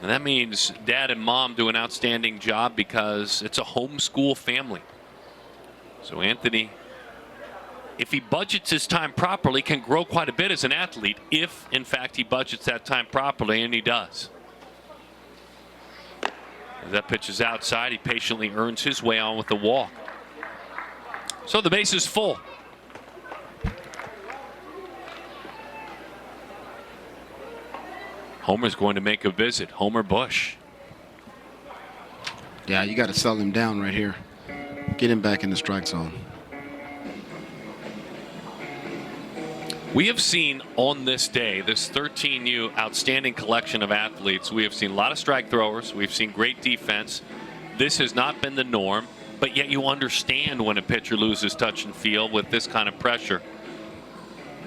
And that means Dad and Mom do an outstanding job because it's a homeschool family. So Anthony, if he budgets his time properly, can grow quite a bit as an athlete, if in fact he budgets that time properly, and he does. As that pitch is outside, he patiently earns his way on with the walk. So the base is full. Homer's going to make a visit. Homer Bush. Yeah, you got to settle him down right here. Get him back in the strike zone. We have seen on this day, this 13U outstanding collection of athletes, we have seen a lot of strike throwers. We've seen great defense. This has not been the norm, but yet you understand when a pitcher loses touch and feel with this kind of pressure.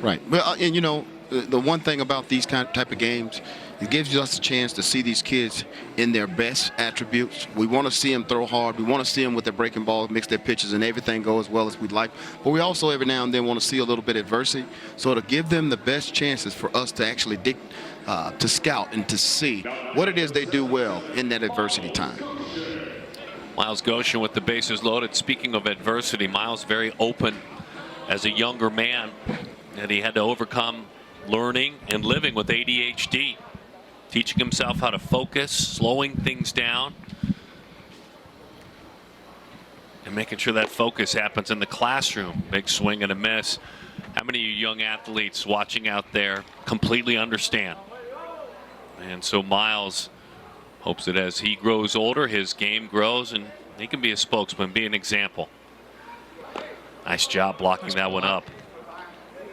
Right. Well, and you know, the one thing about these type of games, it gives us a chance to see these kids in their best attributes. We want to see them throw hard. We want to see them with their breaking balls, mix their pitches, and everything go as well as we'd like. But we also every now and then want to see a little bit of adversity. So to give them the best chances for us to actually to scout and to see what it is they do well in that adversity time. Miles Goshen with the bases loaded. Speaking of adversity, Miles very open as a younger man that he had to overcome learning and living with ADHD. Teaching himself how to focus, slowing things down, and making sure that focus happens in the classroom. Big swing and a miss. How many of you young athletes watching out there completely understand? And so Miles hopes that as he grows older, his game grows, and he can be a spokesman, be an example. Nice job blocking that one up.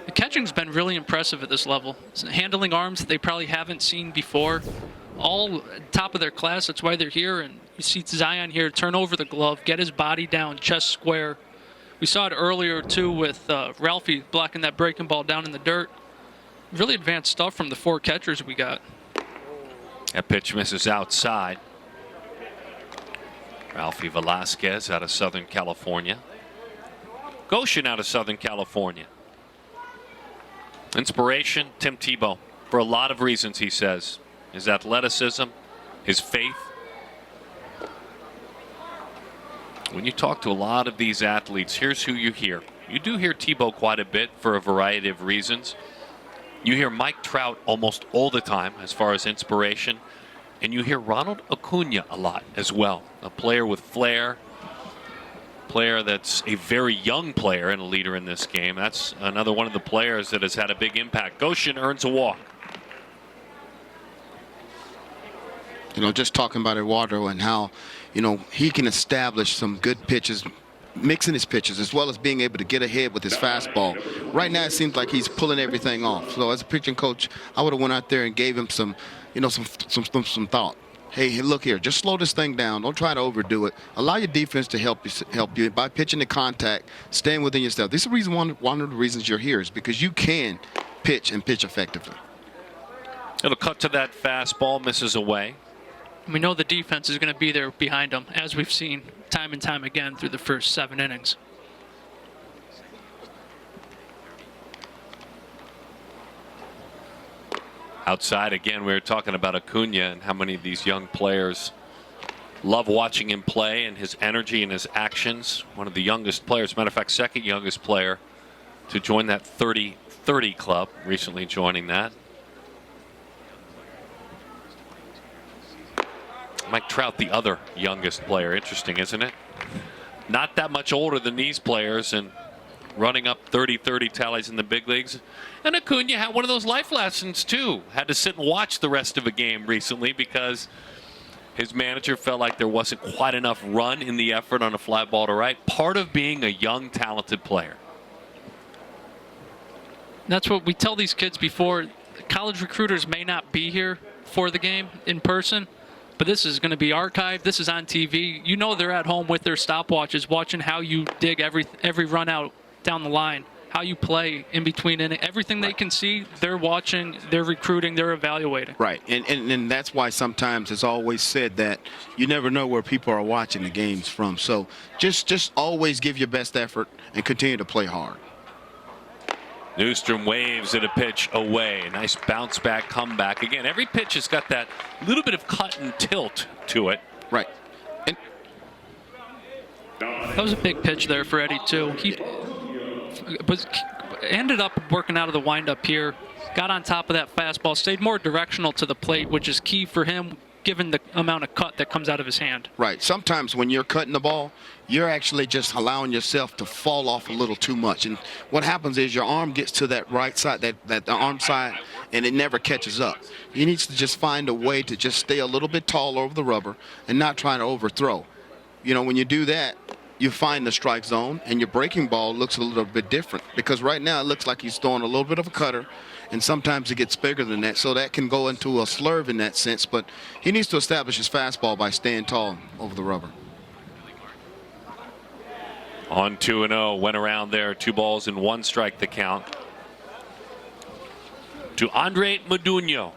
The catching's been really impressive at this level. Handling arms that they probably haven't seen before. All top of their class, that's why they're here. And you see Zion here turn over the glove, get his body down, chest square. We saw it earlier, too, with Ralphie blocking that breaking ball down in the dirt. Really advanced stuff from the 4 catchers we got. That pitch misses outside. Raphael Velasquez out of Southern California. Goshen out of Southern California. Inspiration, Tim Tebow, for a lot of reasons, he says. His athleticism, his faith. When you talk to a lot of these athletes, here's who you hear. You do hear Tebow quite a bit for a variety of reasons. You hear Mike Trout almost all the time as far as inspiration. And you hear Ronald Acuna a lot as well. A player with flair. Player that's a very young player and a leader in this game. That's another one of the players that has had a big impact. Goshen earns a walk. You know, just talking about Eduardo and how, you know, he can establish some good pitches, mixing his pitches, as well as being able to get ahead with his fastball. Right now, it seems like he's pulling everything off. So as a pitching coach, I would have went out there and gave him some, you know, some thought. Hey, look here, just slow this thing down. Don't try to overdo it. Allow your defense to help you by pitching the contact, staying within yourself. This is one of the reasons you're here is because you can pitch and pitch effectively. It'll cut to that fastball, misses away. We know the defense is going to be there behind him, as we've seen time and time again through the first 7 innings. Outside again, we were talking about Acuna and how many of these young players love watching him play and his energy and his actions. One of the youngest players, matter of fact, second youngest player to join that 30-30 club, recently joining that. Mike Trout, the other youngest player. Interesting, isn't it? Not that much older than these players and running up 30-30 tallies in the big leagues. And Acuna had one of those life lessons, too. Had to sit and watch the rest of a game recently because his manager felt like there wasn't quite enough run in the effort on a fly ball to right. Part of being a young, talented player. That's what we tell these kids before. College recruiters may not be here for the game in person, but this is going to be archived. This is on TV. You know they're at home with their stopwatches watching how you dig every run out down the line, how you play in between innings. Everything they can see, they're watching, they're recruiting, they're evaluating. Right, and that's why sometimes it's always said that you never know where people are watching the games from. So just always give your best effort and continue to play hard. Newstrom waves at a pitch away. Nice bounce back comeback. Again, every pitch has got that little bit of cut and tilt to it. Right. And that was a big pitch there for Eddie, too. He ended up working out of the windup here, got on top of that fastball, stayed more directional to the plate, which is key for him given the amount of cut that comes out of his hand. Right. Sometimes when you're cutting the ball, you're actually just allowing yourself to fall off a little too much. And what happens is your arm gets to that right side, that arm side, and it never catches up. He needs to just find a way to just stay a little bit taller over the rubber and not try to overthrow. You know, when you do that, you find the strike zone, and your breaking ball looks a little bit different because right now it looks like he's throwing a little bit of a cutter, and sometimes it gets bigger than that, so that can go into a slurve in that sense. But he needs to establish his fastball by staying tall over the rubber. On 2-0, went around there, 2 balls and 1 strike the count. To Andre Modugno.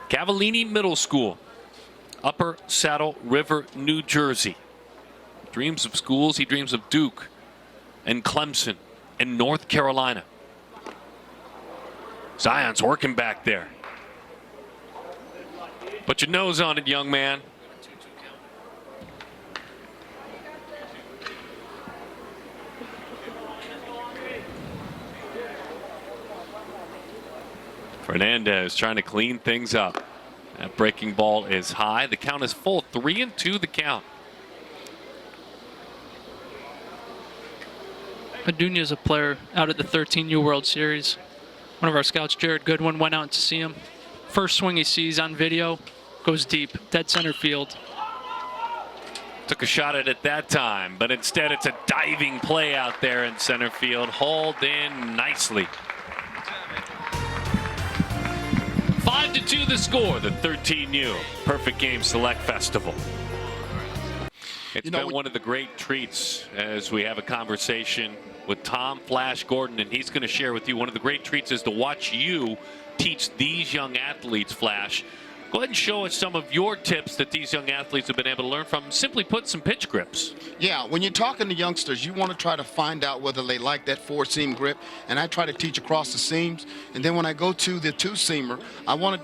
Cavallini Middle School, Upper Saddle River, New Jersey. Dreams of schools, he dreams of Duke and Clemson and North Carolina. Zion's working back there. Put your nose on it, young man. Fernandez trying to clean things up. That breaking ball is high. The count is full. 3-2 the count. Adunia is a player out at the 13U World Series. One of our scouts, Jared Goodwin, went out to see him. First swing he sees on video goes deep, dead center field. Took a shot at it that time, but instead it's a diving play out there in center field. Hauled in nicely. 5-2 the score, the 13U Perfect Game Select Festival. It's been one of the great treats as we have a conversation with Tom Flash Gordon, and he's going to share with you one of the great treats is to watch you teach these young athletes, Flash, Go ahead and show us some of your tips that these young athletes have been able to learn from. Simply put, some pitch grips. Yeah, when you're talking to youngsters, you want to try to find out whether they like that four-seam grip, and I try to teach across the seams. And then when I go to the two-seamer, I wanted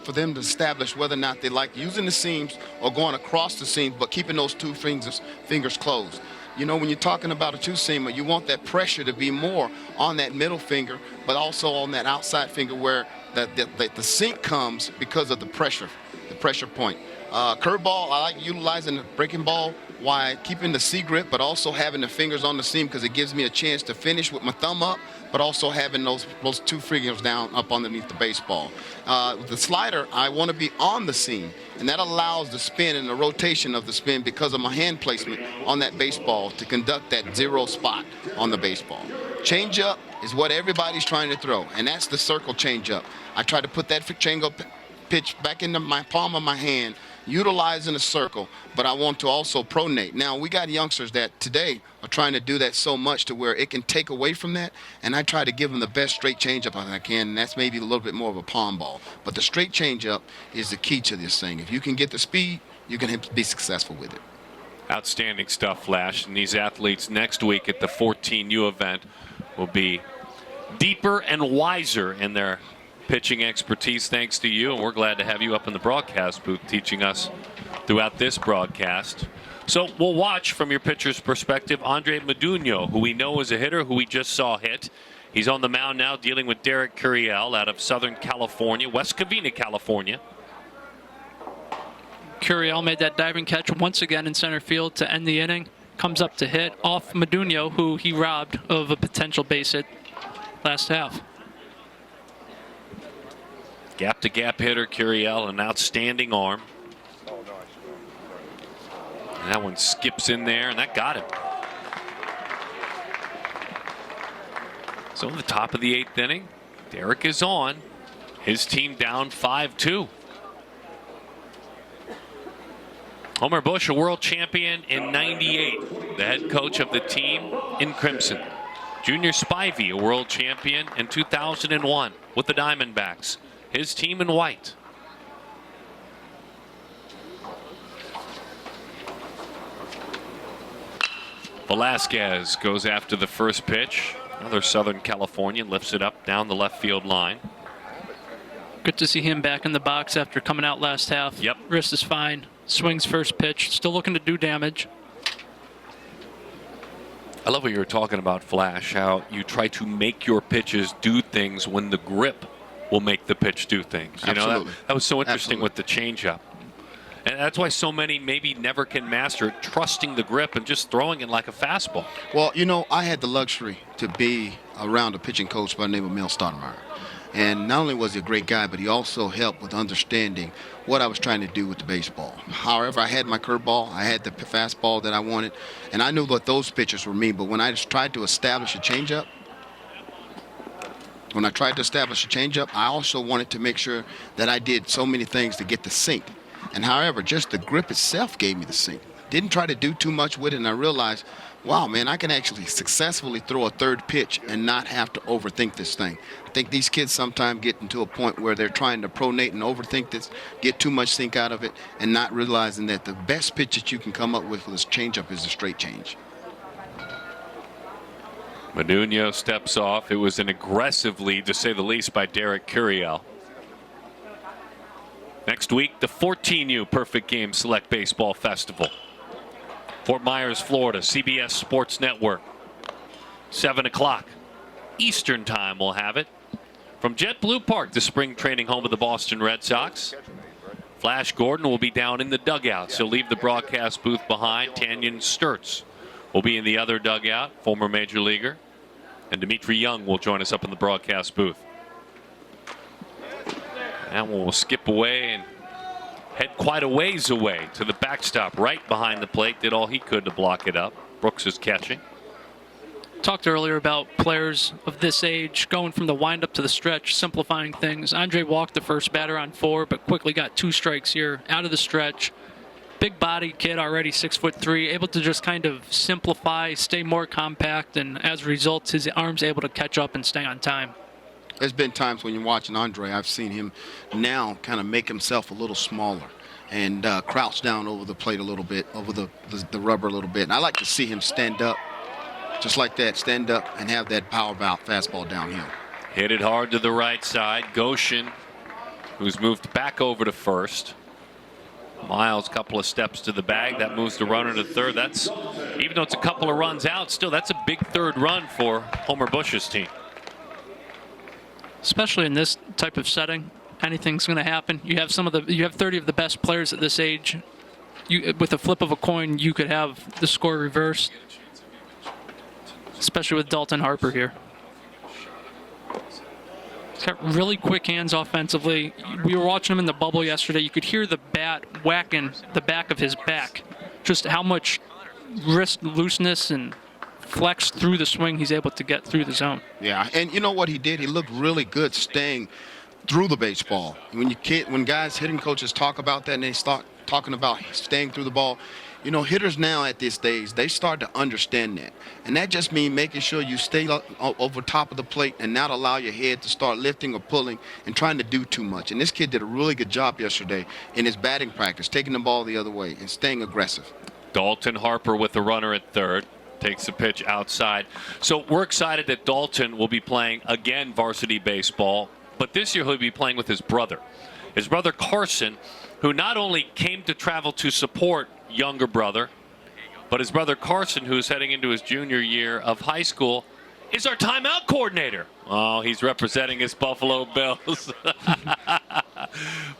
for them to establish whether or not they like using the seams or going across the seams, but keeping those two fingers closed. You know, when you're talking about a two-seamer, you want that pressure to be more on that middle finger, but also on that outside finger where the sink comes because of the pressure point. Curveball, I like utilizing the breaking ball while keeping the C grip, but also having the fingers on the seam because it gives me a chance to finish with my thumb up, but also having those two fingers down up underneath the baseball. With the slider, I want to be on the seam, and that allows the spin and the rotation of the spin because of my hand placement on that baseball to conduct that zero spot on the baseball. Change-up is what everybody's trying to throw, and that's the circle change-up. I try to put that change-up pitch back into my palm of my hand, utilizing a circle, but I want to also pronate. Now, we got youngsters that today are trying to do that so much to where it can take away from that, and I try to give them the best straight changeup I can, and that's maybe a little bit more of a palm ball. But the straight changeup is the key to this thing. If you can get the speed, you can be successful with it. Outstanding stuff, Flash. And these athletes next week at the 14U event will be deeper and wiser in their pitching expertise thanks to you, and we're glad to have you up in the broadcast booth teaching us throughout this broadcast. So we'll watch from your pitcher's perspective Andre Modugno, who we know is a hitter, who we just saw hit. He's on the mound now dealing with Derek Curial out of Southern California, West Covina, California. Curial made that diving catch once again in center field to end the inning. Comes up to hit off Modugno, who he robbed of a potential base hit last half. Gap-to-gap hitter, Curial, an outstanding arm. And that one skips in there, and that got him. So at the top of the 8th inning, Derek is on. His team down 5-2. Homer Bush, a world champion in '98, the head coach of the team in crimson. Junior Spivey, a world champion in 2001 with the Diamondbacks. His team in white. Velasquez goes after the first pitch. Another Southern Californian lifts it up down the left field line. Good to see him back in the box after coming out last half. Yep. Wrist is fine. Swings first pitch. Still looking to do damage. I love what you were talking about, Flash, how you try to make your pitches do things when the grip will make the pitch do things. You know, that was so interesting with the changeup. And that's why so many maybe never can master it, trusting the grip and just throwing it like a fastball. Well, you know, I had the luxury to be around a pitching coach by the name of Mel Stoudemire. And not only was he a great guy, but he also helped with understanding what I was trying to do with the baseball. However, I had my curveball, I had the fastball that I wanted, and I knew what those pitches were mean. But when I just tried to establish a changeup, I also wanted to make sure that I did so many things to get the sink. And however, just the grip itself gave me the sink. Didn't try to do too much with it, and I realized, wow, man, I can actually successfully throw a third pitch and not have to overthink this thing. I think these kids sometimes get into a point where they're trying to pronate and overthink this, get too much sink out of it, and not realizing that the best pitch that you can come up with this changeup is a straight change. Modugno steps off. It was an aggressive lead, to say the least, by Derek Curial. Next week, the 14U Perfect Game Select Baseball Festival. Fort Myers, Florida, CBS Sports Network. 7 o'clock Eastern Time we'll have it. From JetBlue Park, the spring training home of the Boston Red Sox. Flash Gordon will be down in the dugout. He'll leave the broadcast booth behind. Tanyan Sturtz will be in the other dugout, former major leaguer. And Dimitri Young will join us up in the broadcast booth. That one will skip away and head quite a ways away to the backstop right behind the plate. Did all he could to block it up. Brooks is catching. Talked earlier about players of this age going from the windup to the stretch, simplifying things. Andre walked the first batter on 4, but quickly got 2 strikes here out of the stretch. Big body kid, already 6'3", able to just kind of simplify, stay more compact, and as a result, his arm's able to catch up and stay on time. There's been times when you're watching Andre, I've seen him now kind of make himself a little smaller and crouch down over the plate a little bit, over the rubber a little bit. And I like to see him stand up, just like that, stand up and have that power fastball downhill. Hit it hard to the right side. Goshen, who's moved back over to first. Miles, couple of steps to the bag. That moves the runner to third. That's, even though it's a couple of runs out, still that's a big third run for Homer Bush's team. Especially in this type of setting, anything's going to happen. You have 30 of the best players at this age. With a flip of a coin, you could have the score reversed. Especially with Dalton Harper here. He's got really quick hands offensively. We were watching him in the bubble yesterday. You could hear the bat whacking the back of his back. Just how much wrist looseness and flex through the swing he's able to get through the zone. Yeah, and you know what he did? He looked really good staying through the baseball. When guys, hitting coaches talk about that and they start talking about staying through the ball, you know, hitters now at this stage, they start to understand that. And that just means making sure you stay over top of the plate and not allow your head to start lifting or pulling and trying to do too much. And this kid did a really good job yesterday in his batting practice, taking the ball the other way and staying aggressive. Dalton Harper with the runner at third. Takes the pitch outside. So we're excited that Dalton will be playing again varsity baseball, but this year he'll be playing with his brother. His brother Carson, who not only came to travel to support younger brother, but his brother Carson, who's heading into his junior year of high school, is our timeout coordinator. Oh, he's representing his Buffalo Bills.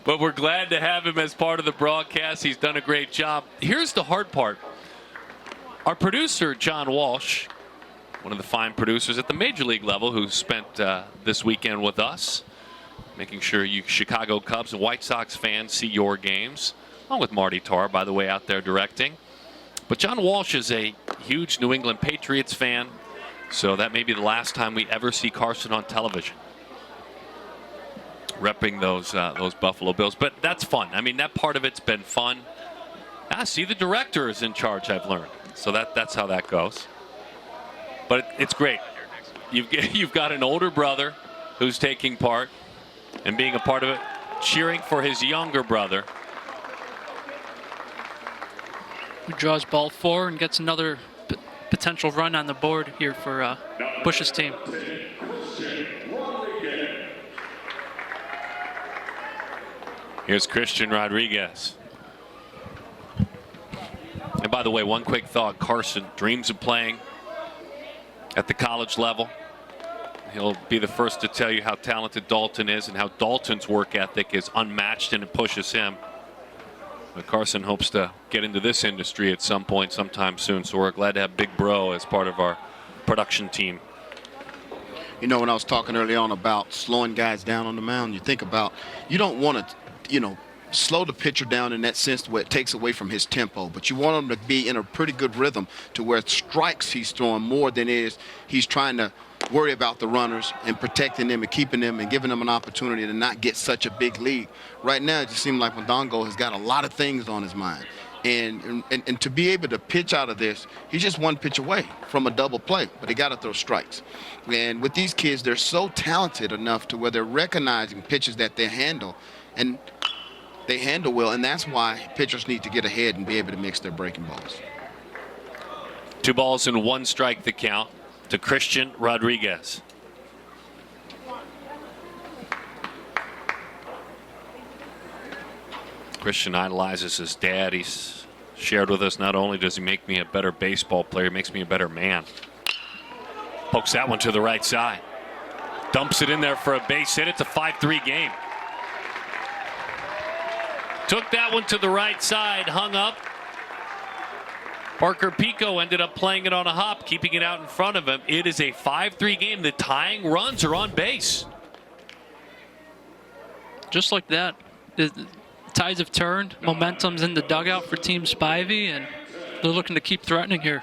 But we're glad to have him as part of the broadcast. He's done a great job. Here's the hard part. Our producer, John Walsh, one of the fine producers at the major league level who spent this weekend with us, making sure you Chicago Cubs and White Sox fans see your games, along with Marty Tarr, by the way, out there directing. But John Walsh is a huge New England Patriots fan, so that may be the last time we ever see Carson on television, repping those Buffalo Bills. But that's fun. I mean, that part of it's been fun. See, the director is in charge, I've learned. So that's how that goes. But it's great. You've got an older brother who's taking part and being a part of it, cheering for his younger brother. Who draws ball 4 and gets another potential run on the board here for Bush's team. Here's Christian Rodriguez. And by the way, one quick thought, Carson dreams of playing at the college level. He'll be the first to tell you how talented Dalton is and how Dalton's work ethic is unmatched and it pushes him. But Carson hopes to get into this industry at some point sometime soon, so we're glad to have Big Bro as part of our production team. You know, when I was talking early on about slowing guys down on the mound, you think about, you don't want to, you know, slow the pitcher down in that sense where it takes away from his tempo, but you want him to be in a pretty good rhythm to where strikes he's throwing more than he's trying to worry about the runners and protecting them and keeping them and giving them an opportunity to not get such a big lead. Right now, it just seems like Mondongo has got a lot of things on his mind. And to be able to pitch out of this, he's just one pitch away from a double play, but he got to throw strikes. And with these kids, they're so talented enough to where they're recognizing pitches that they handle, and they handle well, and that's why pitchers need to get ahead and be able to mix their breaking balls. 2 balls and 1 strike the count to Christian Rodriguez. Christian idolizes his dad. He's shared with us, not only does he make me a better baseball player, he makes me a better man. Pokes that one to the right side. Dumps it in there for a base hit. It's a 5-3 game. Took that one to the right side, hung up. Parker Pico ended up playing it on a hop, keeping it out in front of him. It is a 5-3 game. The tying runs are on base. Just like that, the tides have turned. Momentum's in the dugout for Team Spivey, and they're looking to keep threatening here.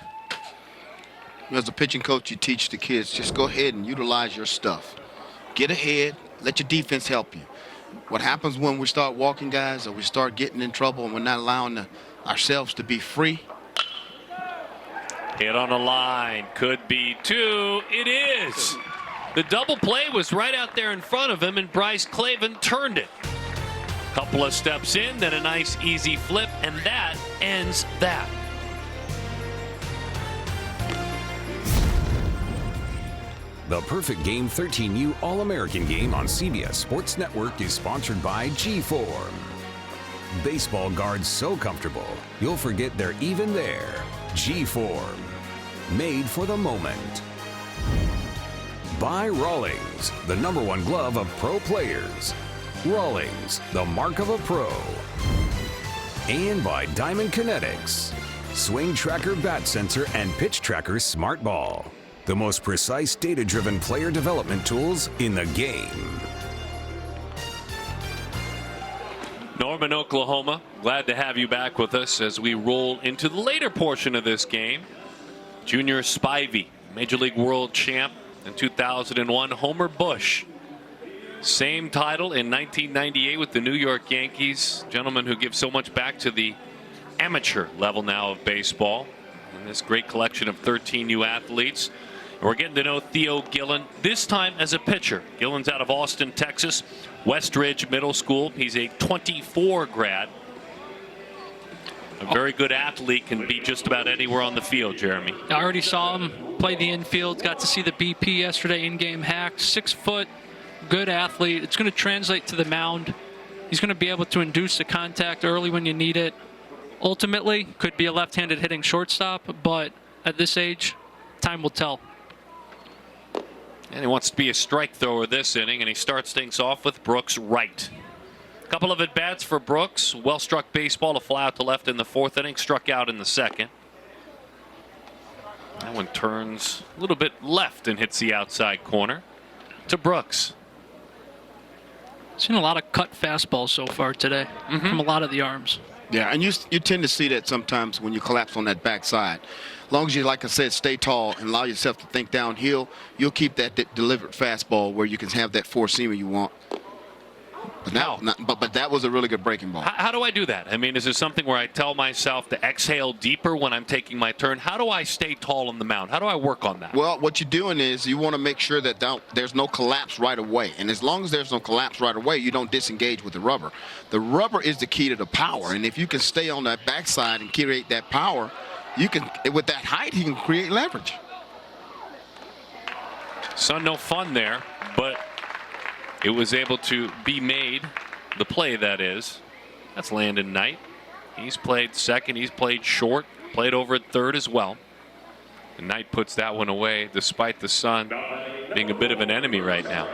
As a pitching coach, you teach the kids, just go ahead and utilize your stuff. Get ahead, let your defense help you. What happens when we start walking guys or we start getting in trouble and we're not allowing ourselves to be free? Hit on the line, could be 2. It is. The double play was right out there in front of him, and Bryce Clavin turned it. Couple of steps in, then a nice easy flip, and that ends that. The Perfect Game 13U All-American Game on CBS Sports Network is sponsored by G-Form. Baseball guards so comfortable, you'll forget they're even there. G-Form. Made for the moment. By Rawlings, the #1 glove of pro players. Rawlings, the mark of a pro. And by Diamond Kinetics. Swing Tracker Bat Sensor and Pitch Tracker Smart Ball. The most precise data-driven player development tools in the game. Norman, Oklahoma, glad to have you back with us as we roll into the later portion of this game. Junior Spivey, Major League World Champ in 2001. Homer Bush, same title in 1998 with the New York Yankees. Gentleman who gives so much back to the amateur level now of baseball. And this great collection of 13U athletes. And we're getting to know Theo Gillen, this time as a pitcher. Gillen's out of Austin, Texas, Westridge Middle School. He's a 24 grad. A very good athlete, can be just about anywhere on the field, Jeremy. I already saw him play the infield, got to see the BP yesterday, in-game hack. 6 foot, good athlete. It's going to translate to the mound. He's going to be able to induce the contact early when you need it. Ultimately, could be a left-handed hitting shortstop, but at this age, time will tell. And he wants to be a strike thrower this inning, and he starts things off with Brooks Wright. A couple of at-bats for Brooks. Well-struck baseball, a fly out to left in the 4th inning, struck out in the 2nd. That one turns a little bit left and hits the outside corner to Brooks. Seen a lot of cut fastballs so far today from a lot of the arms. Yeah, and you tend to see that sometimes when you collapse on that backside. As long as you, like I said, stay tall and allow yourself to think downhill, you'll keep that delivered fastball where you can have that four-seamer you want. But that was a really good breaking ball. How do I do that? I mean, is there something where I tell myself to exhale deeper when I'm taking my turn? How do I stay tall on the mound? How do I work on that? Well, what you're doing is you want to make sure that there's no collapse right away. And as long as there's no collapse right away, you don't disengage with the rubber. The rubber is the key to the power. And if you can stay on that backside and create that power, you can, with that height, you can create leverage. So no fun there, but it was able to be made, the play that is. That's Landon Knight. He's played second, he's played short, played over at third as well. And Knight puts that one away despite the sun being a bit of an enemy right now.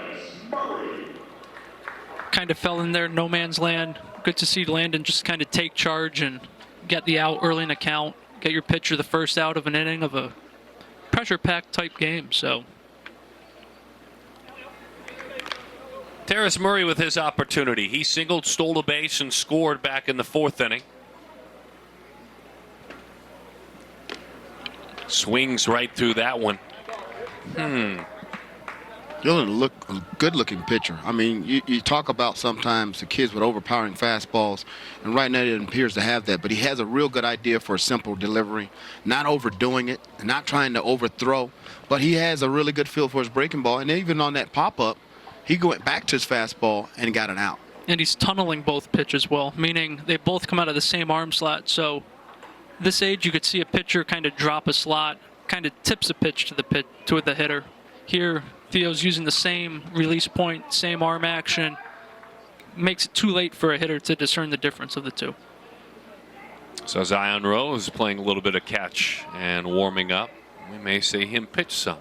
Kind of fell in there, no man's land. Good to see Landon just kind of take charge and get the out early in the count. Get your pitcher the first out of an inning of a pressure-packed type game. So Terrace Murray with his opportunity. He singled, stole a base, and scored back in the 4th inning. Swings right through that one. You're a good-looking pitcher. I mean, you talk about sometimes the kids with overpowering fastballs, and right now it appears to have that. But he has a real good idea for a simple delivery, not overdoing it, not trying to overthrow. But he has a really good feel for his breaking ball, and even on that pop-up, he went back to his fastball and got an out. And he's tunneling both pitches well, meaning they both come out of the same arm slot. So this age, you could see a pitcher kind of drop a slot, kind of tips a pitch to the hitter. Here, Theo's using the same release point, same arm action. Makes it too late for a hitter to discern the difference of the two. So Zion Rose playing a little bit of catch and warming up. We may see him pitch some.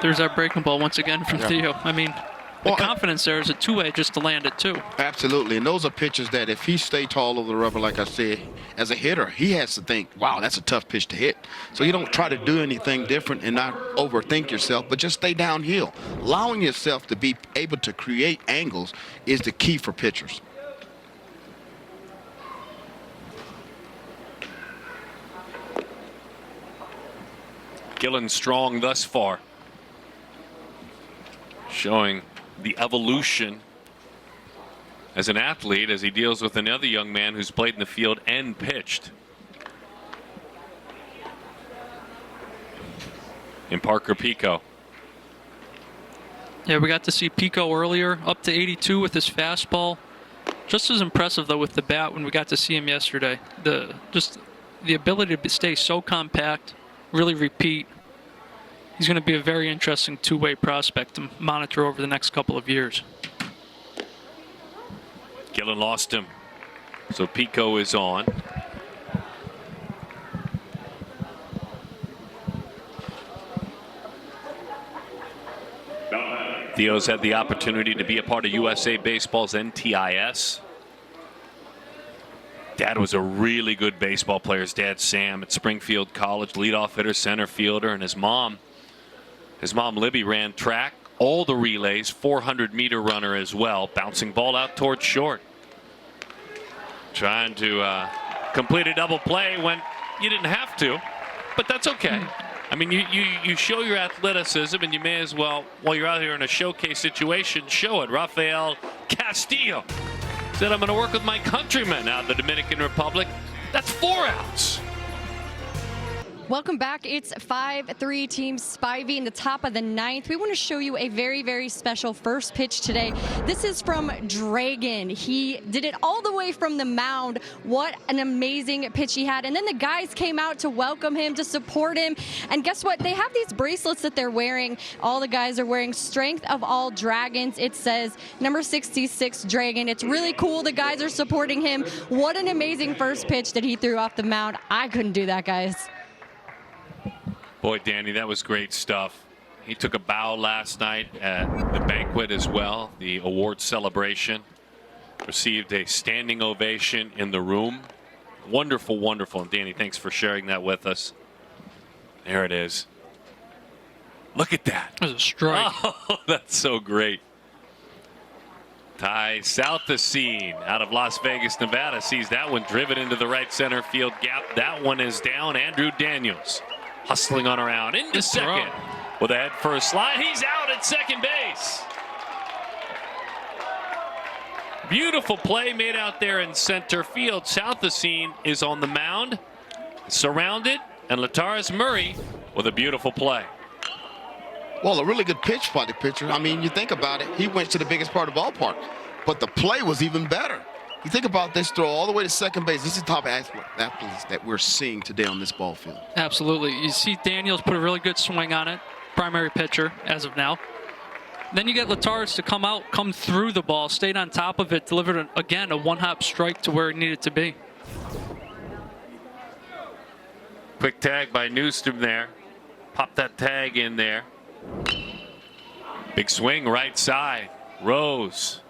There's our breaking ball once again from Theo. I mean, the confidence there is a two-way just to land it, too. Absolutely. And those are pitches that if he stay tall over the rubber, like I said, as a hitter, he has to think, wow, that's a tough pitch to hit. So you don't try to do anything different and not overthink yourself, but just stay downhill. Allowing yourself to be able to create angles is the key for pitchers. Gillen strong thus far, showing the evolution as an athlete as he deals with another young man who's played in the field and pitched. In Parker Pico. Yeah, we got to see Pico earlier, up to 82 with his fastball. Just as impressive, though, with the bat when we got to see him yesterday. Just the ability to stay so compact, really repeat. He's going to be a very interesting two-way prospect to monitor over the next couple of years. Gillen lost him, so Pico is on. Theo's had the opportunity to be a part of USA Baseball's NTIS. Dad was a really good baseball player. His dad, Sam, at Springfield College, leadoff hitter, center fielder, and his mom, Libby, ran track, all the relays, 400-meter runner as well, bouncing ball out towards short. Trying to complete a double play when you didn't have to, but that's okay. I mean, you show your athleticism, and you may as well, while you're out here in a showcase situation, show it. Raphael Castille said, I'm going to work with my countrymen out of the Dominican Republic. That's 4 outs. Welcome back. It's 5-3 Team Spivey in the top of the 9th. We want to show you a very, very special first pitch today. This is from Dragon. He did it all the way from the mound. What an amazing pitch he had. And then the guys came out to welcome him, to support him. And guess what? They have these bracelets that they're wearing. All the guys are wearing Strength of All Dragons. It says number 66 Dragon. It's really cool. The guys are supporting him. What an amazing first pitch that he threw off the mound. I couldn't do that, guys. Boy, Danny, that was great stuff. He took a bow last night at the banquet as well, the award celebration. Received a standing ovation in the room. Wonderful, wonderful. And Danny, thanks for sharing that with us. There it is. Look at that. That was a strike. Oh, that's so great. Ty Southasine out of Las Vegas, Nevada sees that one driven into the right center field gap. That one is down. Andrew Daniels hustling on around into second with a head first slide. He's out at second base. Beautiful play made out there in center field. Southasine is on the mound, surrounded, and Lataris Murray with a beautiful play. Well, a really good pitch by the pitcher. I mean, you think about it, he went to the biggest part of the ballpark, but the play was even better. You think about this throw all the way to second base. This is the top athletes that we're seeing today on this ball field. Absolutely. You see Daniels put a really good swing on it, primary pitcher as of now. Then you get Lataris to come through the ball, stayed on top of it, delivered, again, a one-hop strike to where it needed to be. Quick tag by Newstom there. Pop that tag in there. Big swing right side. Rose.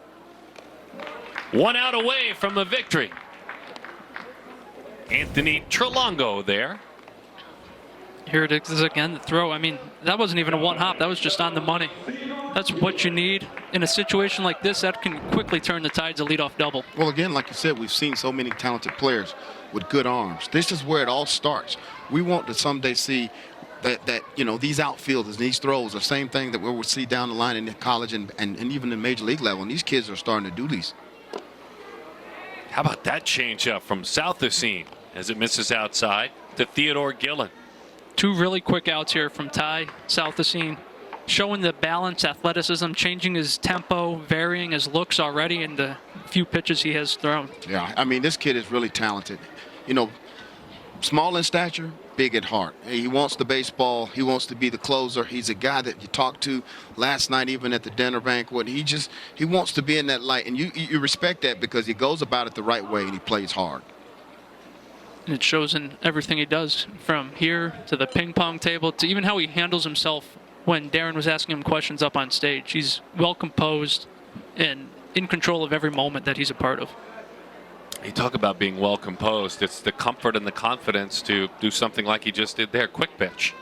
1 out away from a victory. Anthony Trelongo there. Here it is again, the throw. I mean, that wasn't even a one hop. That was just on the money. That's what you need in a situation like this. That can quickly turn the tides a leadoff double. Well, again, like you said, we've seen so many talented players with good arms. This is where it all starts. We want to someday see that you know, these outfielders, these throws, the same thing that we'll see down the line in college and even in major league level. And these kids are starting to do these. How about that changeup from Southasine as it misses outside to Theodore Gillen? 2 really quick outs here from Ty Southasine, showing the balance, athleticism, changing his tempo, varying his looks already in the few pitches he has thrown. Yeah, I mean, this kid is really talented. You know, small in stature, big at heart. He wants the baseball. He wants to be the closer. He's a guy that you talked to last night, even at the dinner banquet. He wants to be in that light, and you respect that because he goes about it the right way and he plays hard. And it shows in everything he does, from here to the ping pong table to even how he handles himself when Darren was asking him questions up on stage. He's well composed and in control of every moment that he's a part of. You talk about being well composed. It's the comfort and the confidence to do something like he just did there. Quick pitch.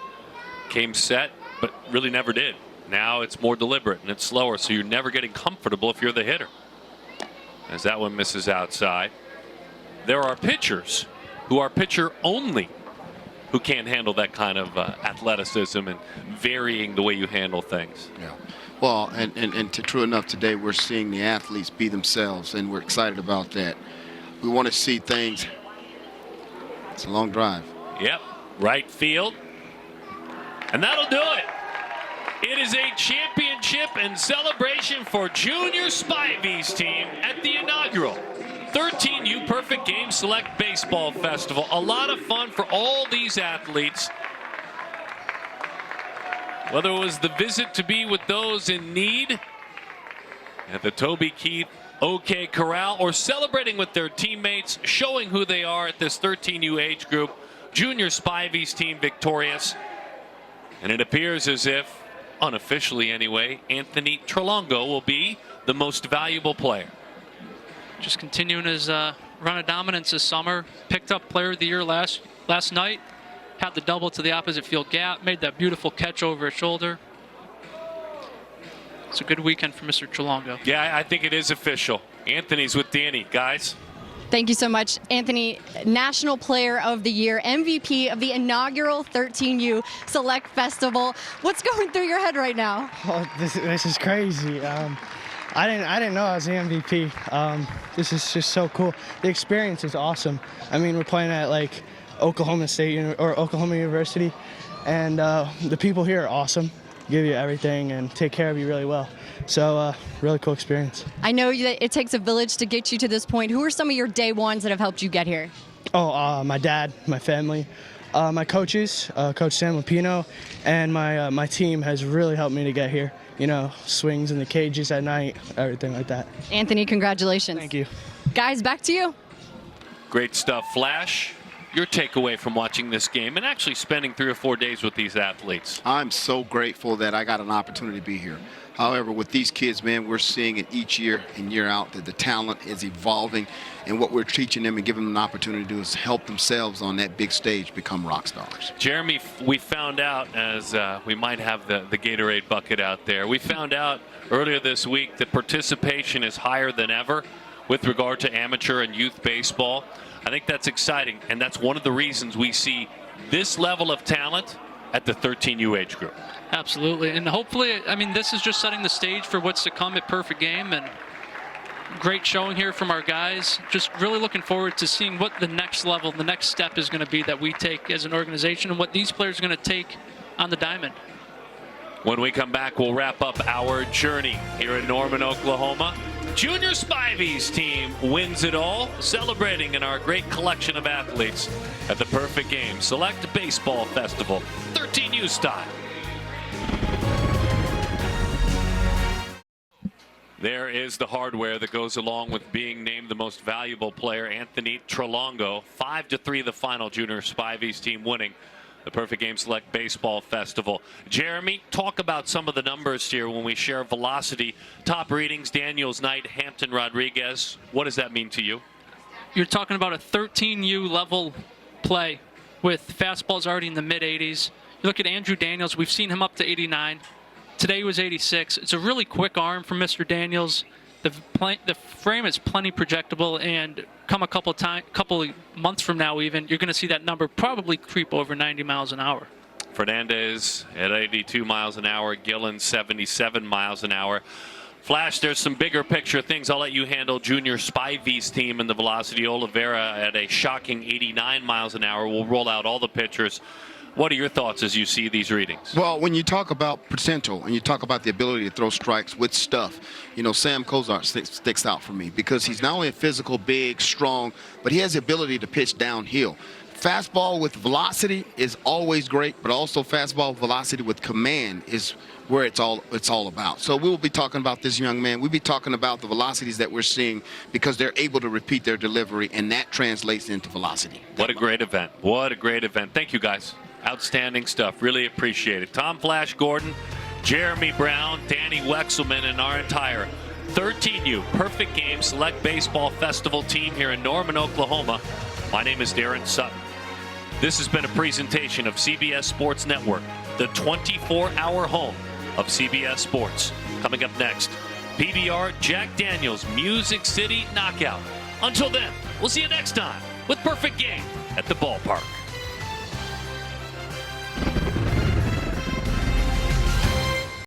Came set, but really never did. Now it's more deliberate and it's slower, so you're never getting comfortable if you're the hitter. As that one misses outside. There are pitchers who are pitcher only. who can't handle that kind of athleticism and varying the way you handle things. Yeah. Well, true enough, today we're seeing the athletes be themselves, and we're excited about that. We want to see things. It's a long drive. Yep, right field. And that'll do it. It is a championship and celebration for Junior Spivey's team at the inaugural 13U Perfect Game Select Baseball Festival. A lot of fun for all these athletes. Whether it was the visit to be with those in need at the Toby Keith OK Corral or celebrating with their teammates, showing who they are at this 13U age group, Junior Spivey's team victorious. And it appears as if, unofficially anyway, Anthony Trelongo will be the most valuable player. Just continuing his run of dominance this summer. Picked up Player of the Year last night. Had the double to the opposite field gap. Made that beautiful catch over his shoulder. It's a good weekend for Mr. Trelongo. Yeah, I think it is official. Anthony's with Danny, guys. Thank you so much, Anthony. National Player of the Year, MVP of the inaugural 13U Select Festival. What's going through your head right now? Oh, this is crazy. I didn't know I was the MVP. This is just so cool. The experience is awesome. I mean, we're playing at like Oklahoma State or Oklahoma University, and the people here are awesome. Give you everything and take care of you really well. So really cool experience. I know that it takes a village to get you to this point. Who are some of your day ones that have helped you get here? Oh, my dad, my family, my coaches, Coach Sam Lupino, and my team has really helped me to get here. You know, swings in the cages at night, everything like that. Anthony, congratulations. Thank you. Guys, back to you. Great stuff. Flash, your takeaway from watching this game and actually spending 3 or 4 days with these athletes? I'm so grateful that I got an opportunity to be here. However, with these kids, man, we're seeing it each year and year out that the talent is evolving, and what we're teaching them and giving them an opportunity to do is help themselves on that big stage become rock stars. Jeremy, we found out, as we might have the Gatorade bucket out there, we found out earlier this week that participation is higher than ever with regard to amateur and youth baseball. I think that's exciting, and that's one of the reasons we see this level of talent at the 13U age group. Absolutely, and hopefully, I mean, this is just setting the stage for what's to come at Perfect Game, and great showing here from our guys. Just really looking forward to seeing what the next level, the next step is going to be that we take as an organization and what these players are going to take on the diamond. When we come back, we'll wrap up our journey here in Norman, Oklahoma. Junior Spivey's team wins it all, celebrating in our great collection of athletes at the Perfect Game Select Baseball Festival, 13U style. There is the hardware that goes along with being named the most valuable player, Anthony Trelongo. 5-3 the final, Junior Spivey's team winning the Perfect Game Select Baseball Festival. Jeremy, talk about some of the numbers here when we share velocity. Top readings, Daniels Knight, Hampton Rodriguez. What does that mean to you? You're talking about a 13U level play with fastballs already in the mid-80s. You look at Andrew Daniels, we've seen him up to 89. Today he was 86. It's a really quick arm from Mr. Daniels. The frame is plenty projectable, and come a couple months from now even, you're going to see that number probably creep over 90 miles an hour. Fernandez at 82 miles an hour, Gillen 77 miles an hour. Flash, there's some bigger picture things. I'll let you handle Junior Spivey's team in the velocity. Oliveira at a shocking 89 miles an hour. We'll roll out all the pictures. What are your thoughts as you see these readings? Well, when you talk about potential and you talk about the ability to throw strikes with stuff, you know, Sam Cozart sticks out for me because he's not only a physical, big, strong, but he has the ability to pitch downhill. Fastball with velocity is always great, but also fastball velocity with command is where it's all about. So we will be talking about this young man. We'll be talking about the velocities that we're seeing because they're able to repeat their delivery, and that translates into velocity. What a great event. What a great event. Thank you, guys. Outstanding stuff. Really appreciate it. Tom Flash Gordon, Jeremy Brown, Danny Wexelman, and our entire 13U Perfect Game Select Baseball Festival team here in Norman, Oklahoma. My name is Darren Sutton. This has been a presentation of CBS Sports Network, the 24-hour home of CBS Sports. Coming up next, PBR Jack Daniels Music City Knockout. Until then, we'll see you next time with Perfect Game at the ballpark.